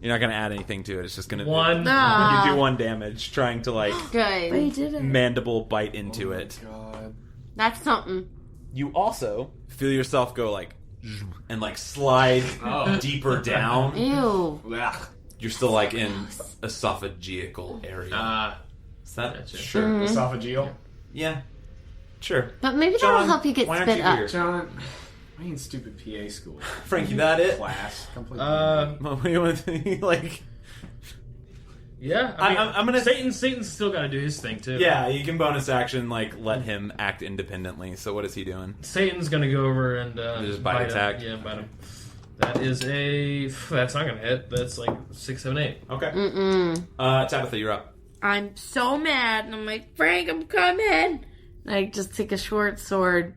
You're not going to add anything to it. It's just going to One. Ah. You do 1 damage trying to like But he Good. did it. mandible bite into it. God. That's something. You also feel yourself go like and like slide deeper down. Ew. Ugh. You're still like in esophageal area. Is that Gotcha. sure? Esophageal. Yeah, sure. But maybe John, that'll help you get why aren't spit you up. here? John, I ain't stupid PA school. Frankie, that it? Class. Completely. What do you want to like? Yeah. I'm gonna- Satan's still got to do his thing too. Yeah, you can bonus action like let him act independently. So what is he doing? Satan's gonna go over and Just bite attack? Him. Yeah, bite him. That is that's not gonna hit. That's like 6, 7, 8. Okay. Tabitha, you're up. I'm so mad, and I'm like, Frank, I'm coming. And I just take a short sword,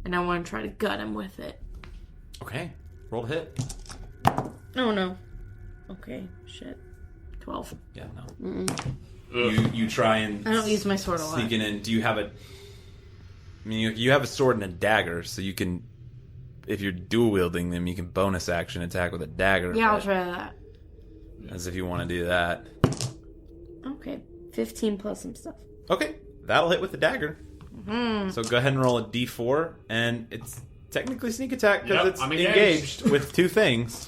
and I want to try to gut him with it. Okay. Roll to hit. Oh no. Okay, shit. 12. Yeah, no. You try and I don't use my sword a lot. sneak in. Do you have a? I mean, you have a sword and a dagger, so you can. If you're dual wielding them, you can bonus action attack with a dagger. Yeah, I'll but- try that. As if you want to do that. Okay, 15 plus some stuff. Okay, that'll hit with the dagger. So go ahead and roll a d4, and it's technically sneak attack because Yep, it's I'm engaged with 2 things.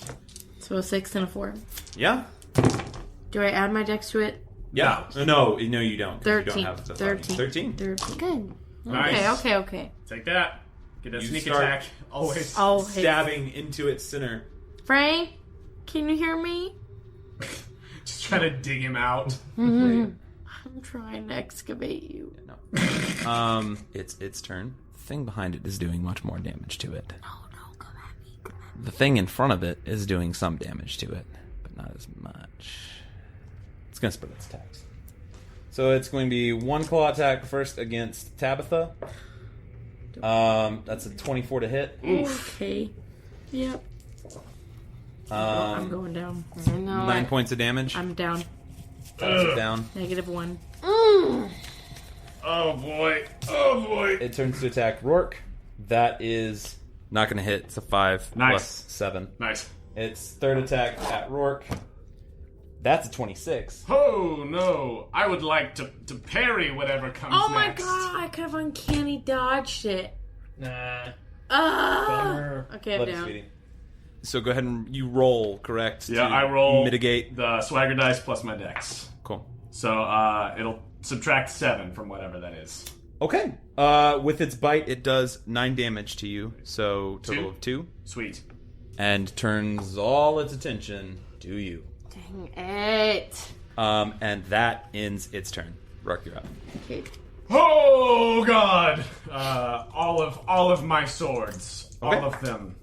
So a 6 and a 4. Yeah. Do I add my dex to it? Yeah. No, you don't. 'Cause 13. You don't have the 13. 13. 13. Good. Nice. Okay. Take that. Get that You sneak start- attack. Always. Oh, hey. Stabbing into its center. Frank, can you hear me? Just trying to dig him out. I'm trying to excavate you. No. It's its turn. The thing behind it is doing much more damage to it. Oh no, come at me. The thing in front of it is doing some damage to it, but not as much. It's going to split its attacks. So it's going to be one claw attack first against Tabitha. That's a 24 to hit. Okay. Yep. I'm going down. 9 points of damage. I'm down. Down. -1. Oh boy. Oh boy. It turns to attack Roarke. That is not going to hit. It's a 5 Nice. plus 7. Nice. Its third attack at Roarke. That's a 26. Oh no! I would like to parry whatever comes Oh my next. god, I could have uncanny dodged it. Nah. Ah! Okay, I'm Let it, down. sweetie. So go ahead and you roll, correct? Yeah, to I roll mitigate. the swagger dice plus my dex. Cool. So it'll subtract 7 from whatever that is. Okay. With its bite, it does 9 damage to you. So total 2? of 2. Sweet. And turns all its attention to you. Dang it. And that ends its turn. Roarke, you're up. Okay. Oh god! All of my swords, Okay. all of them.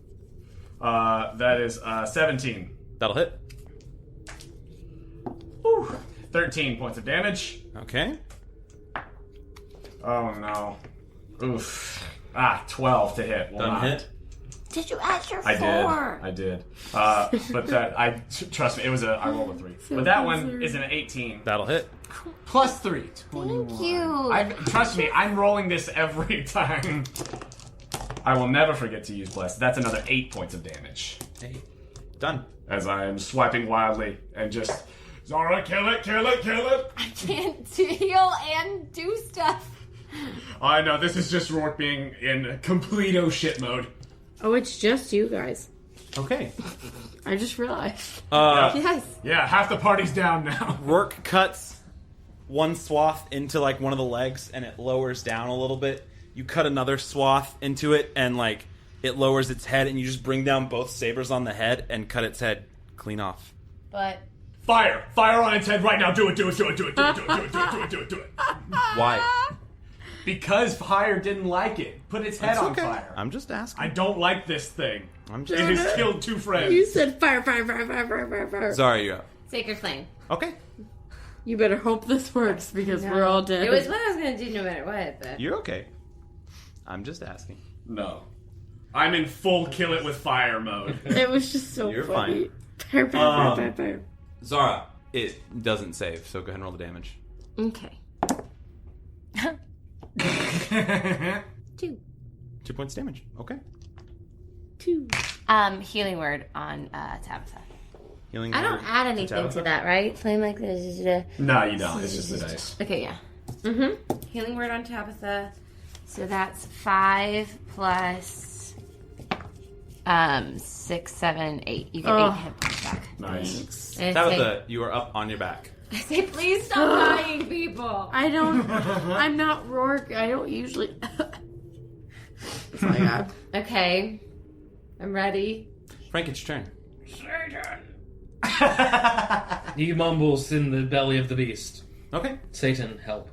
That is 17. That'll hit. Whew. 13 points of damage. Okay. Oh no. Oof. 12 to hit. Will Done not. hit. Did you add your I 4? did. But that trust me, I rolled a 3. But that one is an 18 That'll hit. plus 3. Thank you. Trust me, I'm rolling this every time. I will never forget to use bless. That's another 8 points of damage. Hey. Done. As I am swiping wildly and just Zara, kill it, kill it, kill it. I can't heal and do stuff. I know this is just Roarke being in complete oh shit mode. Oh, it's just you guys. Okay. I just realized. Yes. Yeah, half the party's down now. Roarke cuts one swath into like one of the legs and it lowers down a little bit. You cut another swath into it and like it lowers its head and you just bring down both sabers on the head and cut its head clean off. But Fire on its head right now. Do it, do it, do it, do it, do it, do it, do it, do it, do it, do it, do it. Why? Because fire didn't like it. Put its head It's on okay. fire. I'm just asking. I don't like this thing. I'm just It has killed 2 friends. You said fire, fire, fire, fire, fire, fire, fire. Sorry, you're up. Sacred Flame. Okay. You better hope this works because we're all dead. It was what I was going to do no matter what, but... You're okay. I'm just asking. No. I'm in full kill it with fire mode. It was just so You're funny. Fire, fire, fire, fire, fire. Zara, it doesn't save, so go ahead and roll the damage. Okay. 2. 2 points damage. Okay. 2. Healing word on Tabitha. Healing I don't word add anything Tabitha? to that, right? Flame like this. No, you don't. It's just the dice. Okay, yeah. Mm-hmm. Healing word on Tabitha. So that's 5 plus 6, 7, 8. You get 8 hit points back. Nice. And I Tabitha, you are up on your back. say, please stop dying, people. I don't. I'm not Roarke. I don't usually. That's all I got. Okay. I'm ready. Frank, it's your turn. He mumbles in the belly of the beast. Okay. Satan, help.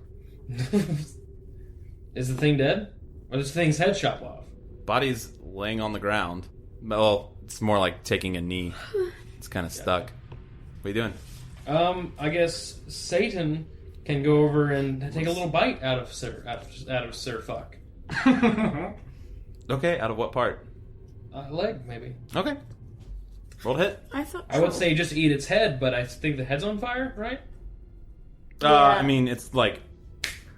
Is the thing dead? Or does the thing's head chop off? Body's laying on the ground. Well, it's more like taking a knee. It's kind of stuck. What are you doing? I guess Satan can go over and take a little bite out of Sir Fuck. Okay, out of what part? Leg, maybe. Okay. Roll to hit. I would say just eat its head, but I think the head's on fire, right? I mean, it's like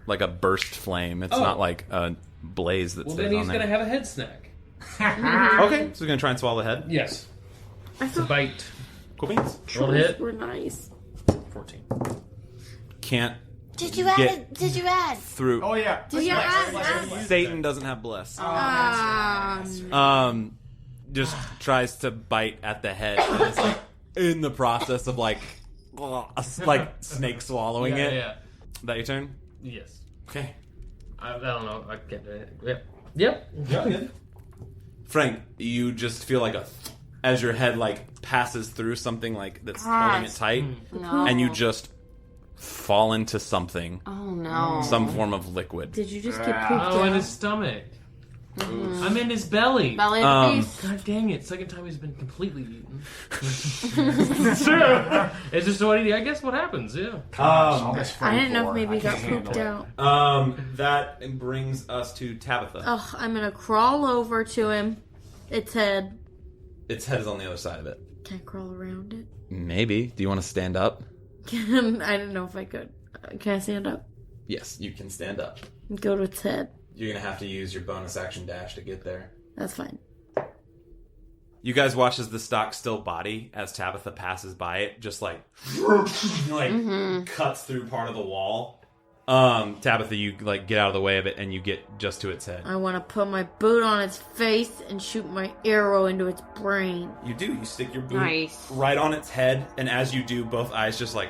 a burst flame. It's Oh. not like a blaze that's Well, on then he's there. going to have a head snack. Okay, so he's going to try and swallow the head. Yes. It's a bite. Cool beans. Roll to hit. We're nice. 14. Can't Did you add Get- it? Did you add? through. Oh yeah. Did you add? Satan doesn't have bless. Um, Just tries to bite at the head and is like in the process of like snake swallowing it. Yeah. That your turn? Yes. Okay. I don't know. I can't do it. Yep. Frank, you just feel like as your head like passes through something like that's holding it tight, No. and you just fall into something. Oh no. Some form of liquid. Did you just get pooped Oh, in out? his stomach. I'm in his belly. Belly of the beast. God dang it! Second time he's been completely eaten. It's true. It's just what I guess what happens. Yeah. I didn't know if maybe he got pooped out. That brings us to Tabitha. Oh, I'm gonna crawl over to him. Its head. Its head is on the other side of it. Can I crawl around it? Maybe. Do you want to stand up? I didn't know if I could. Can I stand up? Yes, you can stand up. Go to its head. You're going to have to use your bonus action dash to get there. That's fine. You guys watch as the stock still body, as Tabitha passes by it, just like cuts through part of the wall. Tabitha, you like get out of the way of it and you get just to its head. I want to put my boot on its face and shoot my arrow into its brain. You do. You stick your boot right on its head, and as you do, both eyes just like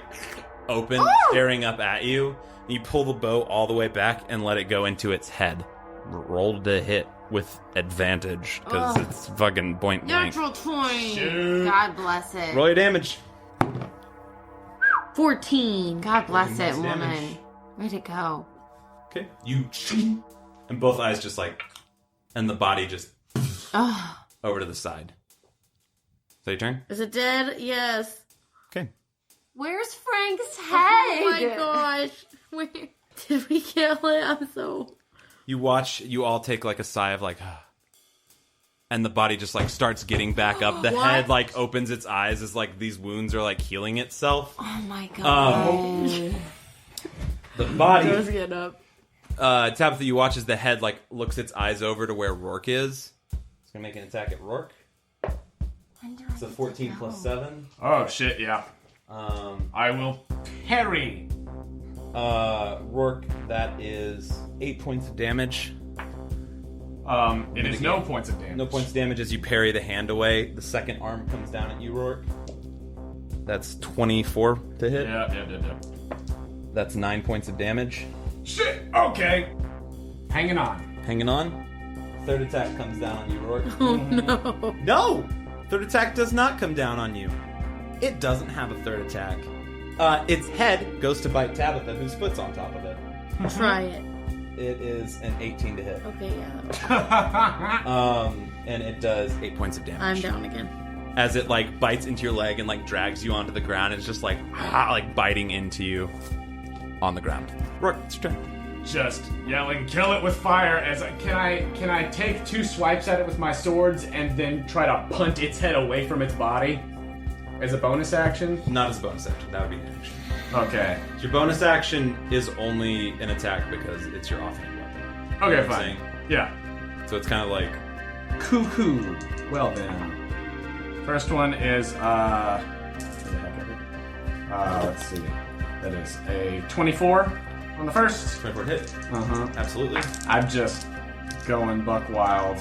open, staring up at you. You pull the bow all the way back and let it go into its head. Roll to hit with advantage because it's fucking point blank. Natural 20. God bless it. Roll your damage. 14. God bless it, Damage. woman. Way to go. Okay. You and both eyes just like, and the body just over to the side. Is that your turn? Is it dead? Yes. Okay. Where's Frank's head? Oh my gosh. Did we kill it? I'm so... You watch, you all take like a sigh of like, and the body just like starts getting back up. The head like opens its eyes as like these wounds are like healing itself. Oh my god. The body... Let's get up. Tabitha, you watch as the head like looks its eyes over to where Roarke is. It's gonna make an attack at Roarke. It's a 14 plus 7. Oh shit! Yeah. I will parry. Roarke, that is 8 points of damage. It is no points of damage. No points of damage as you parry the hand away. The second arm comes down at you, Roarke. That's 24 to hit. Yeah. That's 9 points of damage. Shit. Okay. Hanging on. Hanging on. Third attack comes down on you, Roarke. Oh no. No! Third attack does not come down on you. It doesn't have a third attack. Its head goes to bite Tabitha, whose foot's on top of it. Try it. It is an 18 to hit. Okay, yeah. And it does 8 points of damage. I'm down again. As it like bites into your leg and like drags you onto the ground. It's just like biting into you on the ground. Roarke, it's your turn. Just yelling, "Kill it with fire!" As can I take 2 swipes at it with my swords and then try to punt its head away from its body as a bonus action? Not as a bonus action. That would be an action. Okay. Your bonus action is only an attack because it's your offhand weapon. Okay, You know what I'm fine. saying? Yeah. So it's kind of like Cuckoo. Well then. First one is where the heck is it? Let's see. That is a 24 on the first. 24 hit. Uh-huh. Absolutely. I'm just going buck wild.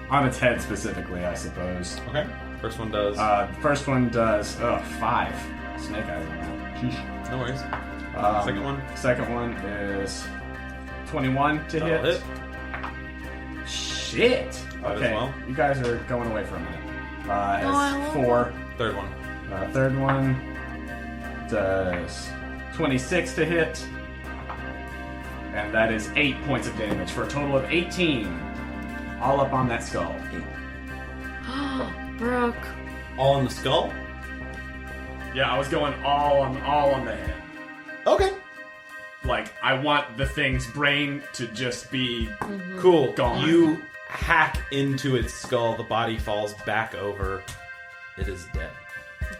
On its head specifically, I suppose. Okay. First one does. First one does 5. Snake eyes on that. Sheesh. No worries. Second one. Second one is 21 to That'll hit. Shit. That Okay. as well. You guys are going away for a minute. I It's 4. Third one. Third one does 26 to hit. And that is 8 points of damage for a total of 18. All up on that skull. Brooke. All in the skull? Yeah, I was going all on the head. Okay. Like, I want the thing's brain to just be Cool. gone. You hack into its skull. The body falls back over. It is dead.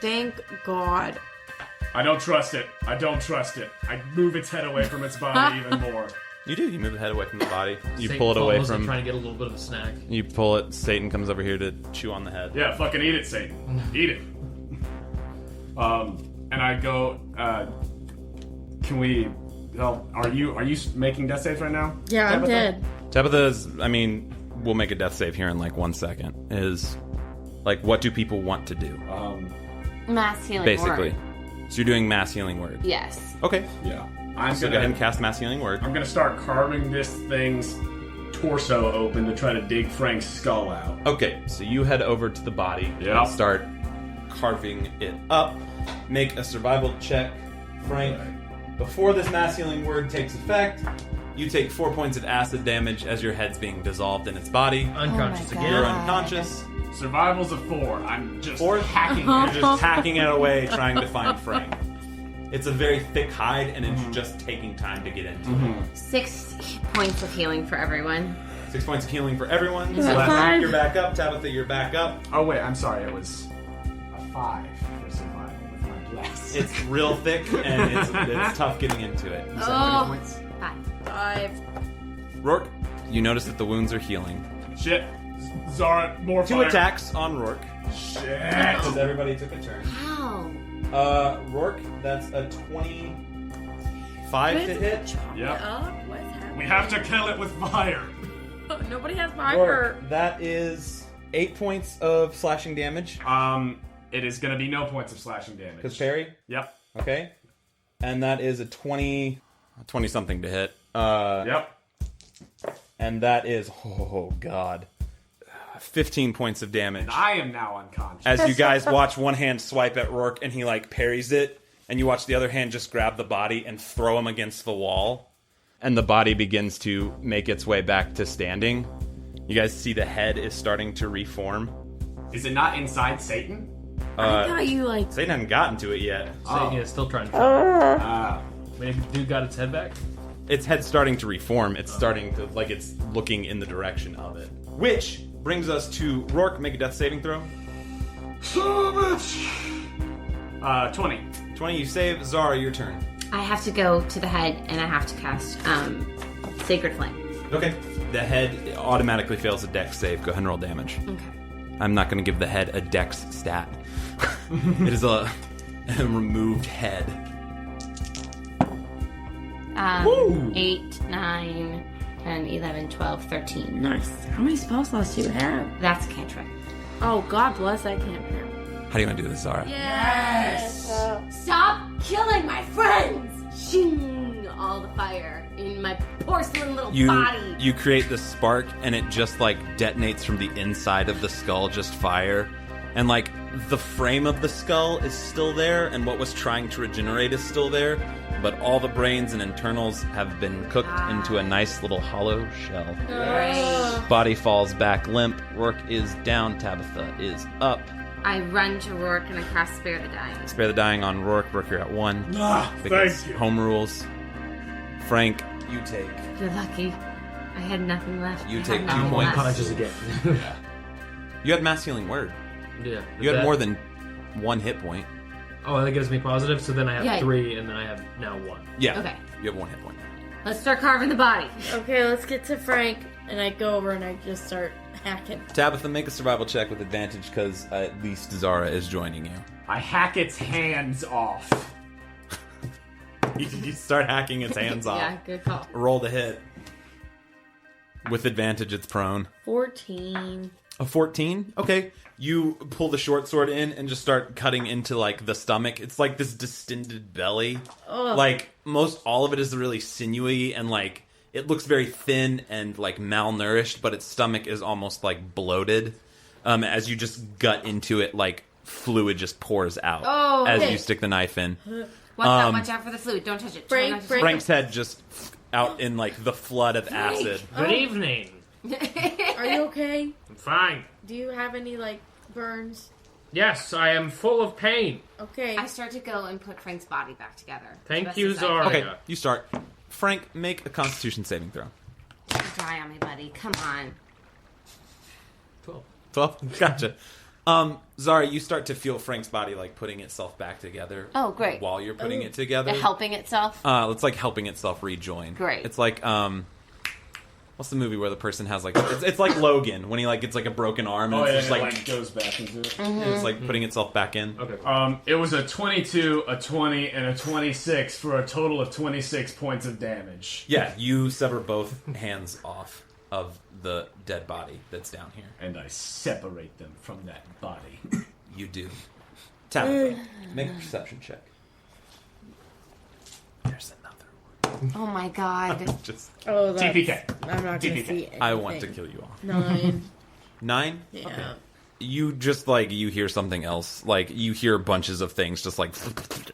Thank God. I don't trust it. I move its head away from its body even more. You do. You move the head away from the body. You Satan pull it away follows him, from. trying to get a little bit of a snack. You pull it. Satan comes over here to chew on the head. Yeah, fucking eat it, Satan. Eat it. And I go, can we... Well, are you making death saves right now? Yeah, I'm Tabitha? dead. Tabitha's. I mean, we'll make a death save here in like 1 second. Is like, what do people want to do? Mass healing Basically. word. So you're doing mass healing word. Yes. Okay. Yeah. I'm So go ahead and cast mass healing word. I'm gonna start carving this thing's torso open to try to dig Frank's skull out. Okay, so you head over to the body Yeah. and start carving it up. Make a survival check, Frank. Before this mass healing word takes effect, you take 4 points of acid damage as your head's being dissolved in its body. Unconscious Oh my again. You're unconscious. Survival's a 4. I'm just Four? hacking You're it. just hacking it away, trying to find Frank. It's a very thick hide, and it's just taking time to get into it. 6 points of healing for everyone. 6 points of healing for everyone. Is that Celeste, 5? you're back up. Tabitha, you're back up. Oh wait, I'm sorry. It was a 5 for survival with my bless. It's real thick, and it's tough getting into it. Oh, points? 5. Roarke, you notice that the wounds are healing. Shit. Zara, more 2 fire. attacks on Roarke. Shit. Because everybody took a turn. How? Roarke, that's a 25 to hit. Yep. What's happening? We have to kill it with fire. Nobody has fire. Roarke, that is 8 points of slashing damage. It is gonna be no points of slashing damage. Because parry. Yep. Okay. And that is a 20 something to hit. Yep. And that is, oh god, 15 points of damage. I am now unconscious. As you guys watch one hand swipe at Roarke and he like parries it, and you watch the other hand just grab the body and throw him against the wall, and the body begins to make its way back to standing. You guys see the head is starting to reform. Is it not inside Satan? I thought you like. Satan hasn't gotten to it yet. Satan is still trying to. Maybe dude got its head back. Its head's starting to reform. It's starting to, like, it's looking in the direction of it. Which brings us to Roarke. Make a death saving throw. 20. 20, you save. Zara, your turn. I have to go to the head and I have to cast Sacred Flame. Okay. The head automatically fails a dex save. Go ahead and roll damage. Okay. I'm not going to give the head a dex stat. It is a removed head. 8, 9, 10, 11, 12, 13. Nice. How many spell slots do you have? That's a cantrip. Oh, God bless that cantrip. How do you want to do this, Zara? Yes. Stop killing my friends! Shing! All the fire in my porcelain little body. You create the spark, and it just, like, detonates from the inside of the skull, just fire. And, like, the frame of the skull is still there, and what was trying to regenerate is still there, but all the brains and internals have been cooked into a nice little hollow shell. Great. Body falls back limp. Roarke is down. Tabitha is up. I run to Roarke and I cast Spare the Dying. Spare the dying on Roarke. Roarke, you're at 1. Thank you. Home rules. Frank, you take. You're lucky. I had nothing left. You I take had 2 nothing points. left. Unconscious again. You had mass healing word. Yeah. You had more than 1 hit point. Oh, that gives me positive. So then I have Yeah. 3, and then I have now 1. Yeah. Okay. You have 1 hit point. Let's start carving the body. Okay, let's get to Frank. And I go over and I just start hacking. Tabitha, make a survival check with advantage because at least Zara is joining you. I hack its hands off. You start hacking its hands off. Yeah, good call. Roll the hit. With advantage, it's prone. 14. A 14? Okay. You pull the short sword in and just start cutting into, like, the stomach. It's like this distended belly. Ugh. Like, most all of it is really sinewy and, like, it looks very thin and, like, malnourished, but its stomach is almost, like, bloated. As you just gut into it, like, fluid just pours out Oh, as okay. you stick the knife in. Watch out for the fluid. Don't touch it. Try not to touch it. Frank's head just out in, like, the flood of acid. Good evening. Are you okay? I'm fine. Do you have any, like, burns? Yes, I am full of pain. Okay. I start to go and put Frank's body back together. Thank Best you, as I can. Zara. Okay, you start. Frank, make a Constitution saving throw. Dry on me, buddy. Come on. 12? Gotcha. Zara, you start to feel Frank's body, like, putting itself back together. Oh, great. While you're putting it together. The helping itself. It's like helping itself rejoin. Great. It's like, what's the movie where the person has, like, it's like Logan, when he, like, gets, like, a broken arm, and Oh, it's yeah, just, it, like, goes back into it. and it's, like, putting itself back in. Okay. It was a 22, a 20, and a 26 for a total of 26 points of damage. Yeah, you sever both hands off of the dead body that's down here. And I separate them from that body. You do. Tabitha, make a perception check. There's another one. Oh my god. Just, Oh, that's... TPK. I'm not going to TPK. see anything. I want to kill you all. 9. 9? Yeah. Okay. You just, like, you hear something else. Like, you hear bunches of things just, like,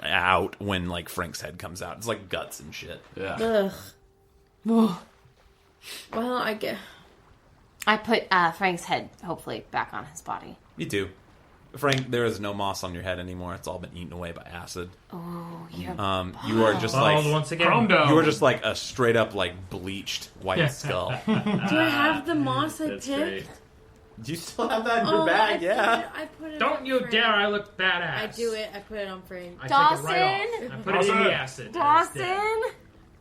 out when, like, Frank's head comes out. It's like guts and shit. Yeah. Ugh. Well, I guess. I put Frank's head, hopefully, back on his body. You do. Frank, there is no moss on your head anymore. It's all been eaten away by acid. Oh, you're You are just like... once again. Chrome dome. You are just like a straight up, like, bleached white skull. Do I have the moss I That's picked? great. Do you still have that in your bag? I put it Don't on you Frank. dare! I look badass. I do it. I put it on Frank. I take it right Dawson? off. I put it in the acid. Dawson?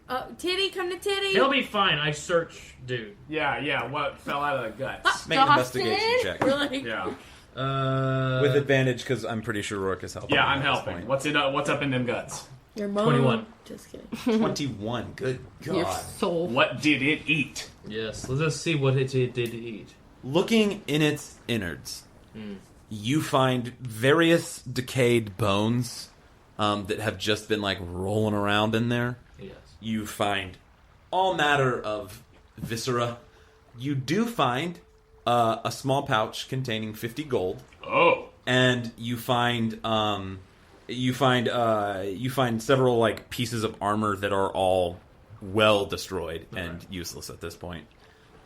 Oh, Titty, come to Titty. He'll be fine. I search, dude. Yeah, what fell out of the guts? Make an Dawson? investigation check. We're like, Yeah. With advantage, because I'm pretty sure Roarke is helping. Yeah, you I'm at this helping. point. What's up in them guts? your mom. 21. Just kidding. 21. Good Your God. soul. What did it eat? Yes, let's see what it did eat. Looking in its innards, you find various decayed bones that have just been, like, rolling around in there. Yes. You find all matter of viscera. You do find a small pouch containing 50 gold. Oh. And you find several, like, pieces of armor that are all well destroyed and useless at this point.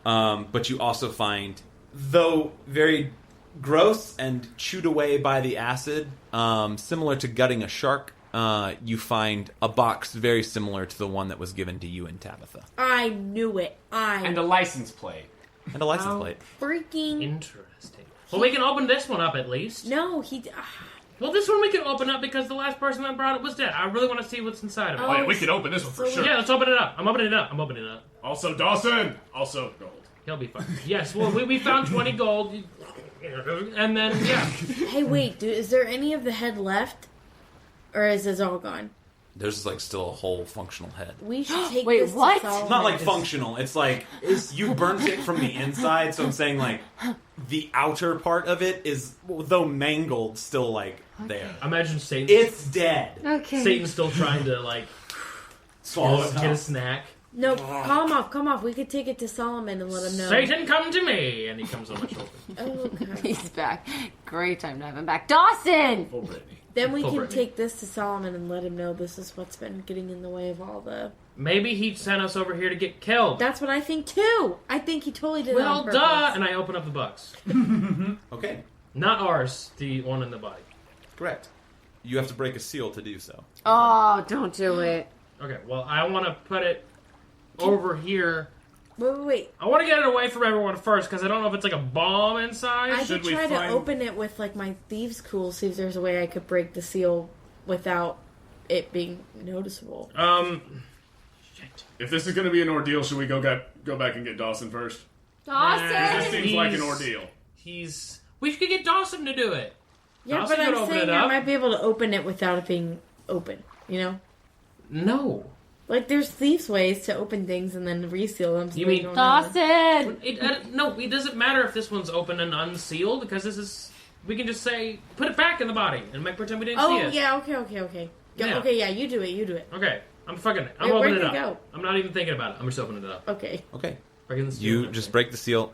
But you also find, though very gross and chewed away by the acid, similar to gutting a shark, you find a box very similar to the one that was given to you and Tabitha. I knew it. And a license plate. And a license plate. Freaking. Interesting. Well, we can open this one up at least. No, he. Well, this one we can open up because the last person that brought it was dead. I really want to see what's inside of it. Oh, yeah, we can open this one for sure. Yeah, let's open it up. I'm opening it up. I'm opening it up. Also, Dawson. Also, gold. He'll be fine. Yes, well, we found 20 gold. And then, yeah. Hey, wait, dude. Is there any of the head left, or is this all gone? There's, like, still a whole functional head. We should take Wait, this what? to Solomon. It's not, like, functional. It's, like, you burnt it from the inside, so I'm saying, like, the outer part of it is, though mangled, still, like, there. Imagine Satan. It's dead. Okay. Satan's still trying to, like, Swallow it get a up. snack. No, come off. We could take it to Solomon and let him know. Satan, come to me! And he comes on my shoulder. Oh, God. He's back. Great time to have him back. Dawson! Full Brittany. Then we Full can Brittany. take this to Solomon and let him know this is what's been getting in the way of all the... Maybe he sent us over here to get killed. That's what I think, too. I think he totally did that Well, on purpose. duh! And I open up the box. Okay, Not ours, the one in the body. correct. You have to break a seal to do so. Oh, don't do it. Okay, well, I want to put it over here. Wait. I want to get it away from everyone first, because I don't know if it's like a bomb inside. I Should could we try to find- open it with, like, my thieves' cool, see if there's a way I could break the seal without it being noticeable. Shit. If this is going to be an ordeal, should we go back and get Dawson first? Dawson! This seems like an He's- ordeal. We could get Dawson to do it. Yeah, Dawson but could I'm open saying it I up. might be able to open it without it being open, you know? No. Like, there's thieves' ways to open things and then reseal them. So You they mean don't know. Dawson! No, it doesn't matter if this one's open and unsealed, because this is... We can just say, put it back in the body, and make pretend we didn't see Oh, it. yeah, okay. Yeah. Okay, yeah, you do it. Okay, I'm fucking it. I'm Wait, opening where'd it up. it go? I'm not even thinking about it. I'm just opening it up. Okay. Okay. Breaking the seal. You just break the seal.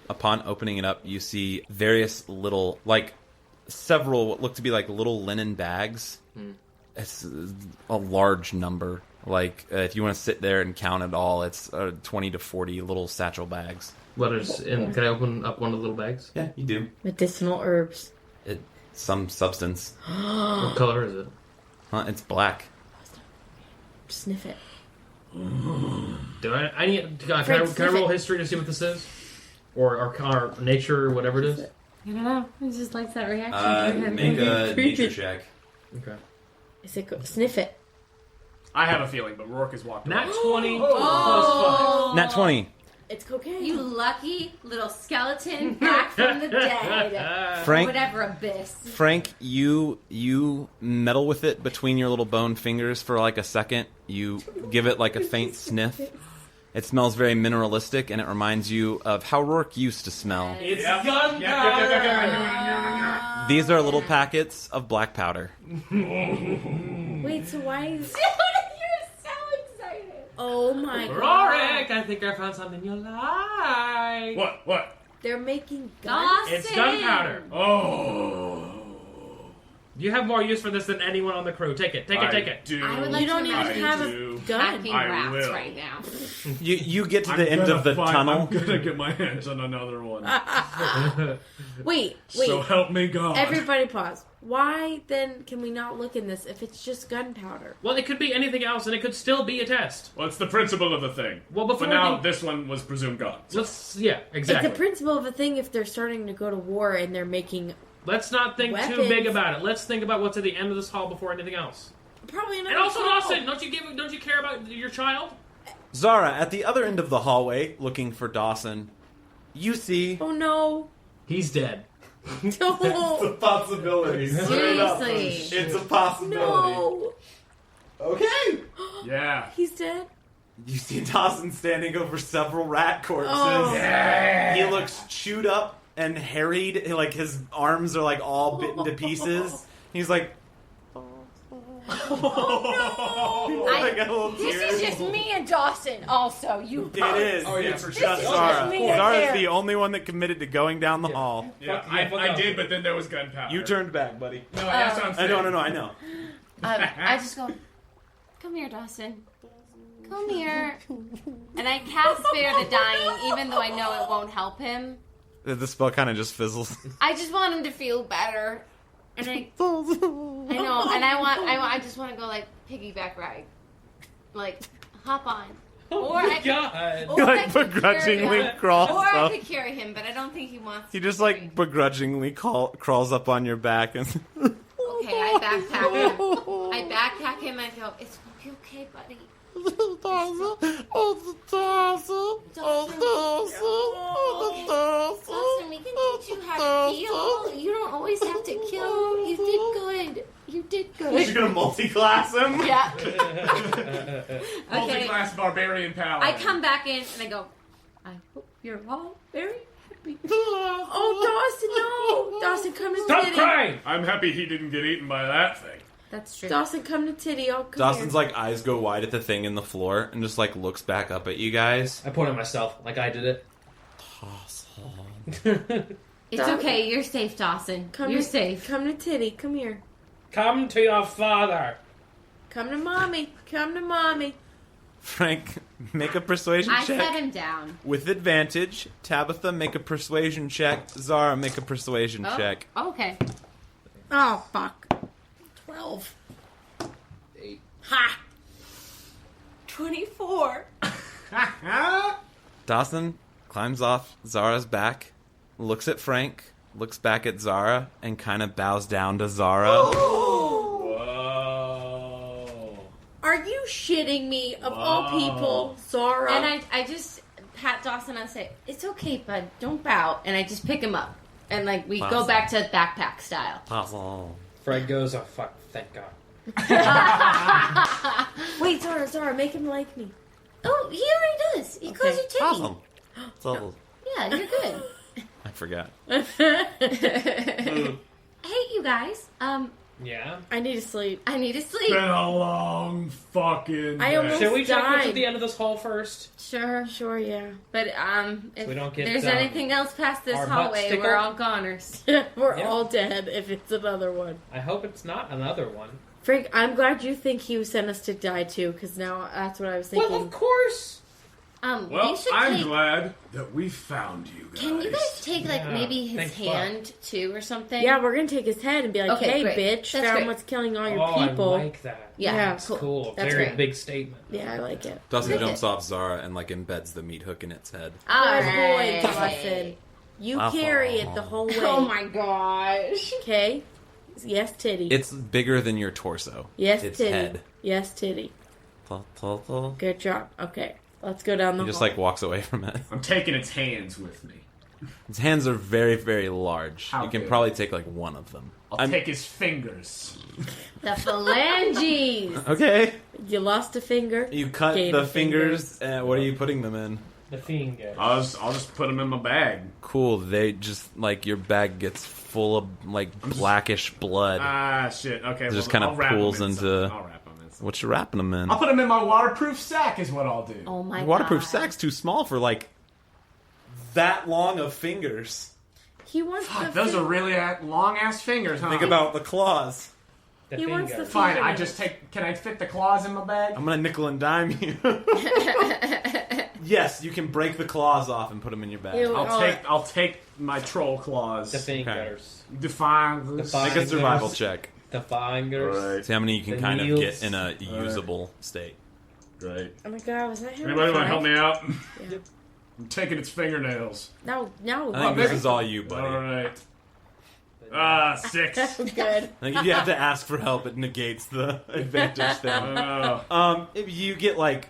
Upon opening it up, you see various little, like, several what look to be like little linen bags. It's a large number. Like, if you want to sit there and count it all, it's 20 to 40 little satchel bags. What is in? Can I open up one of the little bags? Yeah, you do. Medicinal herbs. Some substance. What color is it? It's black. Sniff it. Do I need? Can I Frank, roll it. history to see what this is, or nature, or whatever it is? I don't know. He just likes that reaction. Make a nature check. Okay. Is it sniff it? I have a feeling, but Roarke has walked away. Nat 20 plus Nat 20. It's cocaine. You lucky little skeleton back from the dead. 5. Frank, Whatever abyss. Frank, you meddle with it between your little bone fingers for like a second. You give it like a faint sniff. It smells very mineralistic, and it reminds you of how Roarke used to smell. It's Yep. gunpowder. These are little packets of black powder. Wait, so why is... You're so excited. Oh my god. Roarke, I think I found something you like. What? They're making Dawson! It's gunpowder. Oh. You have more use for this than anyone on the crew. Take it. Take it. Take it. Do. I would like You don't to even imagine have do. a gun. packing I rats will. right now. You get to the end of the tunnel. I'm gonna get my hands on another one. Wait. So help me God. Everybody pause. Why then can we not look in this if it's just gunpowder? Well, it could be anything else, and it could still be a test. Well, it's the principle of the thing. Well, before but now we- this one was presumed gone. Yeah, exactly. It's the principle of a thing if they're starting to go to war and they're making Let's not think too Weapons. big about it. Let's think about what's at the end of this hall before anything else. probably another And also, hall. Dawson, don't you care about your child? Zara, at the other end of the hallway, looking for Dawson, you see... Oh no. He's dead. No. possibility. Seriously. It's a possibility. No. Okay. Yeah. He's dead. You see Dawson standing over several rat corpses. Oh. He looks chewed up and harried. Like, his arms are, like, all bitten to pieces. He's like... I got a little This tears. is just me and Dawson also, you It is. Oh, yeah, It's for just sure. This is Zara. just me and Zara's Eric. the only one that committed to going down the hall. Yeah, Fuck yeah, fuck I off. did, but then there was gunpowder. You turned back, buddy. No, that's what I'm I saying. know, I know. I just go, come here, Dawson. Come here. And I cast Spare the Dying, even though I know it won't help him. The spell kind of just fizzles. I just want him to feel better. And I know, and I just want to go like piggyback ride. Like, hop on. Or I could, God. or I Like, could begrudgingly carry him. crawls Or I up. could carry him, but I don't think he wants He to. just, like, begrudgingly crawls up on your back and... Okay, I backpack him. I backpack him and I go, it's gonna be okay, buddy. Dawson, we can teach you how to heal. You don't always have to kill. You did good. You did good. You're gonna multi-class him? Yeah. Okay. Multi-class barbarian power. I come back in and I go, I hope you're all very happy. Oh, Dawson, no. Dawson, come to Stop Titty. crying! I'm happy he didn't get eaten by that thing. That's true. Dawson, come to Titty. Oh, come Dawson's here. like eyes go wide at the thing in the floor and just like looks back up at you guys. I pointed at myself like I did it. It's okay. You're safe, Dawson. You're safe. Come to Titty. Come here. Come to your father. Come to Mommy. Come to Mommy. Frank, make a persuasion I check set him down. with advantage. Tabitha, make a persuasion check. Zara, make a persuasion check. Okay. Oh, fuck. 12. 8. Ha! 24. Dawson climbs off Zara's back, looks at Frank, looks back at Zara, and kind of bows down to Zara. Whoa. Are you shitting me? Of all people, Zara. And I just pat Dawson and I say, it's okay, bud. Don't bow. And I just pick him up. And like we go Awesome. back to backpack style. Awesome. Fred goes, oh fuck, thank God. Wait, Zara, make him like me. Oh, he already does. He calls you Timmy. Awesome. So, Yeah, you're good. I forgot. Hey, you guys. Yeah? I need to sleep. I need to sleep. Been a long fucking I day. almost Should we check what's died. at the end of this hall first? Sure. Sure, yeah. But if we don't get, there's anything else past this our butts hallway, tickled? we're all goners. We're Yeah. all dead if it's another one. I hope it's not another one. Frank, I'm glad you think he sent us to die too, because now that's what I was thinking. Well, of course! We Well, should I'm take. glad that we found you guys. Can you guys take like Yeah, maybe his thanks, Buck. hand too or something? Yeah, we're gonna take his head and be like, Okay, "Hey, great. bitch, That's found great. what's killing all your Oh, people." I like that. Yeah, Yeah, Cool. That's Very great. big statement. Yeah, I like it. Dawson Okay. jumps off Zara and like embeds the meat hook in its head. All Good right. boy, Dawson. You carry it the whole way. Oh my gosh. Okay. Yes, titty. It's bigger than your torso. yes, its titty. head. Yes, titty. He Good job. Okay, let's go down the just hall. like walks away from it. I'm taking its hands with me. His hands are very, very large. How you can big? probably take like one of them. I'll take his fingers. The phalanges. Okay. You lost a finger. You cut Gain the of fingers. What are you putting them in? The finger. I'll just put them in my bag. Cool. They just like your bag gets full of like blackish blood. Ah, shit. Okay. It just well, kinda I'll wrap 'em pools in into- something. I'll wrap them in something. What you wrapping them in? I'll put them in my waterproof sack. Is what I'll do. Oh my Your waterproof god. sack's too small for like that long of fingers. He wants Fuck, the those are really long-ass fingers, huh? Think about the claws. He wants the Fine, I fingernails. just take... Can I fit the claws in my bag? I'm gonna nickel and dime you. Yes, you can break the claws off and put them in your bag. Ew. I'll take my troll claws. The fingers. Define. Make a survival check. The fingers. Right. See how many you can The kind needles. of get in a usable state. Right. Oh my god, was that him? Anybody want to help me out? Yeah. I'm taking its fingernails. No. I think this is all you, buddy. All right. Ah, 6. Good. I think if you have to ask for help, it negates the advantage thing. If you get like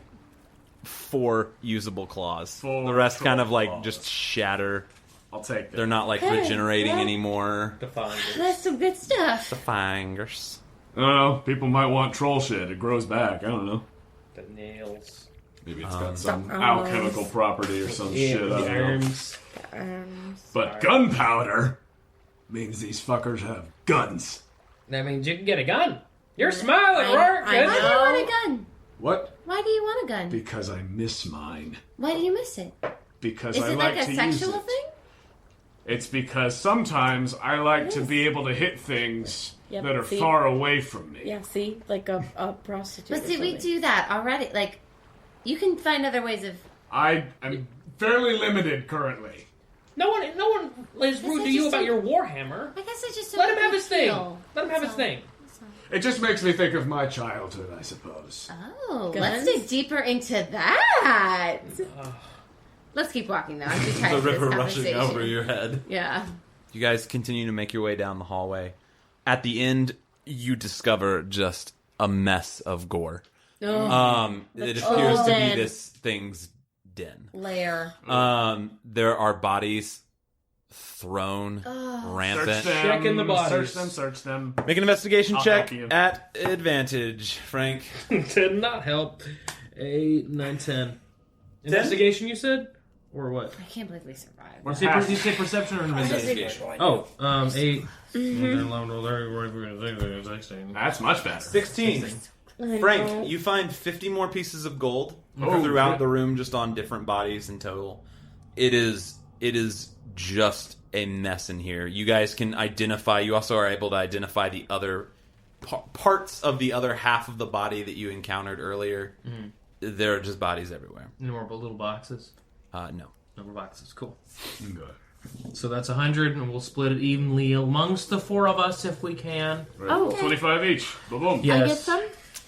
4 usable claws, 4 the rest kind of like claws. just shatter. I'll take They're them. not like regenerating anymore. The fingers. That's some good stuff. The fingers. I don't know. People might want troll shit. It grows back. I don't know. The nails. Maybe it's got some The alchemical property or some shit. I The don't know. arms. But gunpowder means these fuckers have guns. That means you can get a gun. You're smiling, I Roarke. know. Why do you want a gun? What? Why do you want a gun? Because I miss mine. Why do you miss it? Because Is I it like like to a use sexual it. thing? It's because sometimes I like to be able to hit things Yep, that are see? far away from me. Yeah, see? Like a prostitute. But or see, we something. do that already. Like, you can find other ways of. I'm fairly limited currently. No one is rude I to you just about don't- your Warhammer. I guess I just Let don't him have his thing. feel. Let him have his So- thing. It just makes me think of my childhood, I suppose. Oh, let's Guns? dig deeper into that. Let's keep walking though. I'm too tired The for this river rushing conversation. over your head. Yeah. You guys continue to make your way down the hallway. At the end, you discover just a mess of gore. It appears to be den. this thing's den. Layer. There are bodies thrown rampant. Search them. Checking the bodies. Search them. Make an investigation I'll check help you. at advantage, Frank. Did not help. 8, 9, 10. Investigation, you said? Or what? I can't believe we survived. You say perception or investigation? Oh, 8. That's much better. 16. Frank, you find 50 more pieces of gold throughout the room, just on different bodies in total. It is just a mess in here. You guys can identify. You also are able to identify the other parts of the other half of the body that you encountered earlier. Mm-hmm. There are just bodies everywhere. Any more little boxes? No. No more boxes. Cool. So that's 100, and we'll split it evenly amongst the 4 of us if we can. Right. Oh, 25 each. Boom, boom. Yes. I get some?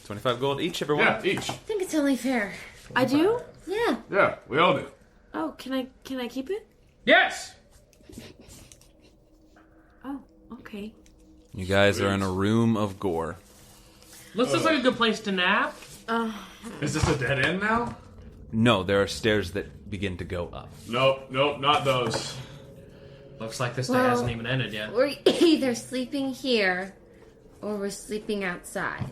25 gold each, everyone. Yeah, each. I think it's only fair. I do? Yeah. Yeah, we all do. Oh, can I keep it? Yes! Oh, okay. You guys are in a room of gore. Looks like a good place to nap. Is this a dead end now? No, there are stairs that begin to go up. Nope, not those. Looks like this day Well- hasn't even ended yet. We're either sleeping here or we're sleeping outside.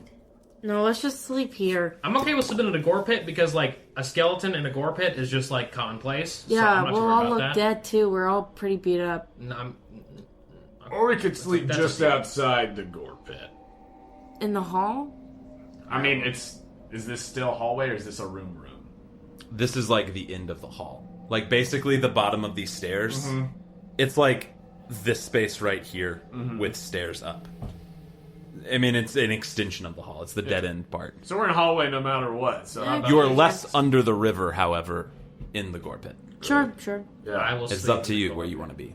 No, let's just sleep here. I'm okay with sleeping in a gore pit because, like, a skeleton in a gore pit is just, like, commonplace. So Yeah, I'm not we'll worried all about look that. dead too. We're all pretty beat up. No, Or we could sleep That's just okay. outside the gore pit. In the hall? I mean, is this still a hallway or is this a room? This is like the end of the hall. Like basically the bottom of these stairs. It's like this space right here with stairs up. I mean, it's an extension of the hall. It's the dead end part. So we're in a hallway no matter what. So how about You are less under the river, however, in the gore pit. Sure. I will It's sleep up to in the you gore where pit. you want to be.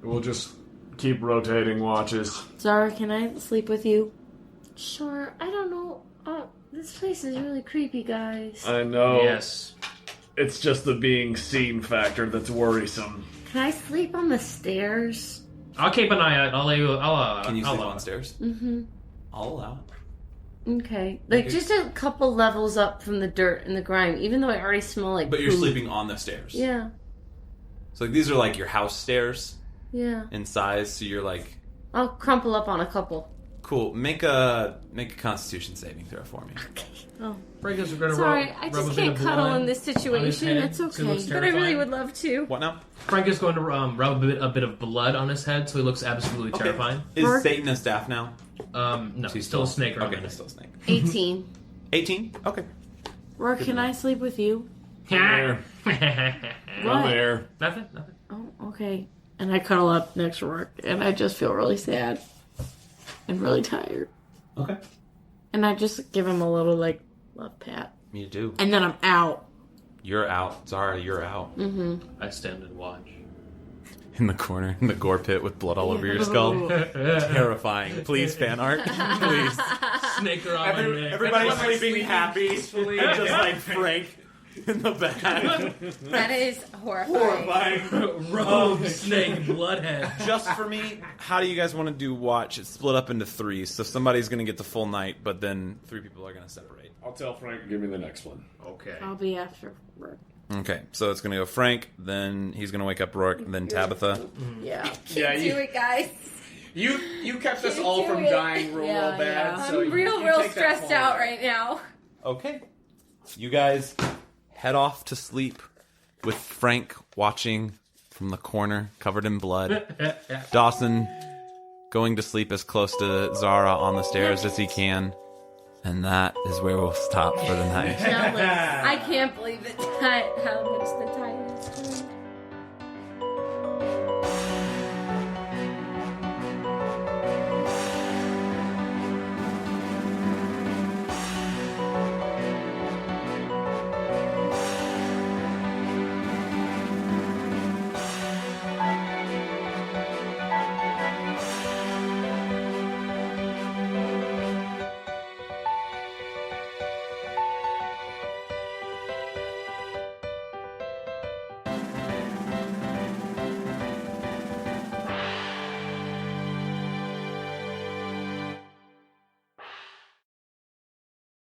we'll just keep rotating watches. Zara, can I sleep with you? Sure. I don't know. This place is really creepy, guys. I know. Yes. It's just the being seen factor that's worrisome. Can I sleep on the stairs? I'll keep an eye out. I'll let you. Can you I'll sleep allow on it. stairs? Mm-hmm. I'll allow it. Okay. Like, just a couple levels up from the dirt and the grime, even though I already smell like But you're poop. sleeping on the stairs. Yeah. So like, these are like your house stairs Yeah. in size. So you're like, I'll crumple up on a couple. cool. Make a Constitution saving throw for me. Franco's gonna Sorry, rub I a just bit can't of cuddle blood in this on his situation. head. It's It okay. looks But I really terrifying. would love to. What now? Frank is going to rub a bit of blood on his head, so he looks absolutely terrifying. Is Satan a staff now? No, She's still a snake around Okay, my neck. still a snake. 18. 18? Okay. Or can I sleep with you? Come here. Nothing. Oh, okay. And I cuddle up next to Roarke, and I just feel really sad and really tired. Okay. And I just give him a little, like, love pat. You do. And then I'm out. You're out. Zara, you're out. I stand and watch. In the corner, in the gore pit with blood all over your skull. Terrifying. Please, fan art. Please. Snake her on my neck. Everybody's sleeping happy. And just like Frank in the back. That is horrifying. Rogue snake bloodhead. Just for me, how do you guys want to do watch? It's split up into 3, so somebody's going to get the full night, but then 3 people are going to separate. I'll tell Frank to give me the next one. Okay. I'll be after Roarke. Okay, so it's going to go Frank, then he's going to wake up Roarke, then Tabitha. Yeah. Can't do it, guys. You kept us Can't all do from it. dying real Yeah, bad. yeah. So I'm you real take that stressed fall out back. right now. Okay. You guys head off to sleep with Frank watching from the corner, covered in blood. Dawson going to sleep as close to Zara on the stairs as he can. And that is where we'll stop for the night. I can't believe it. How much the time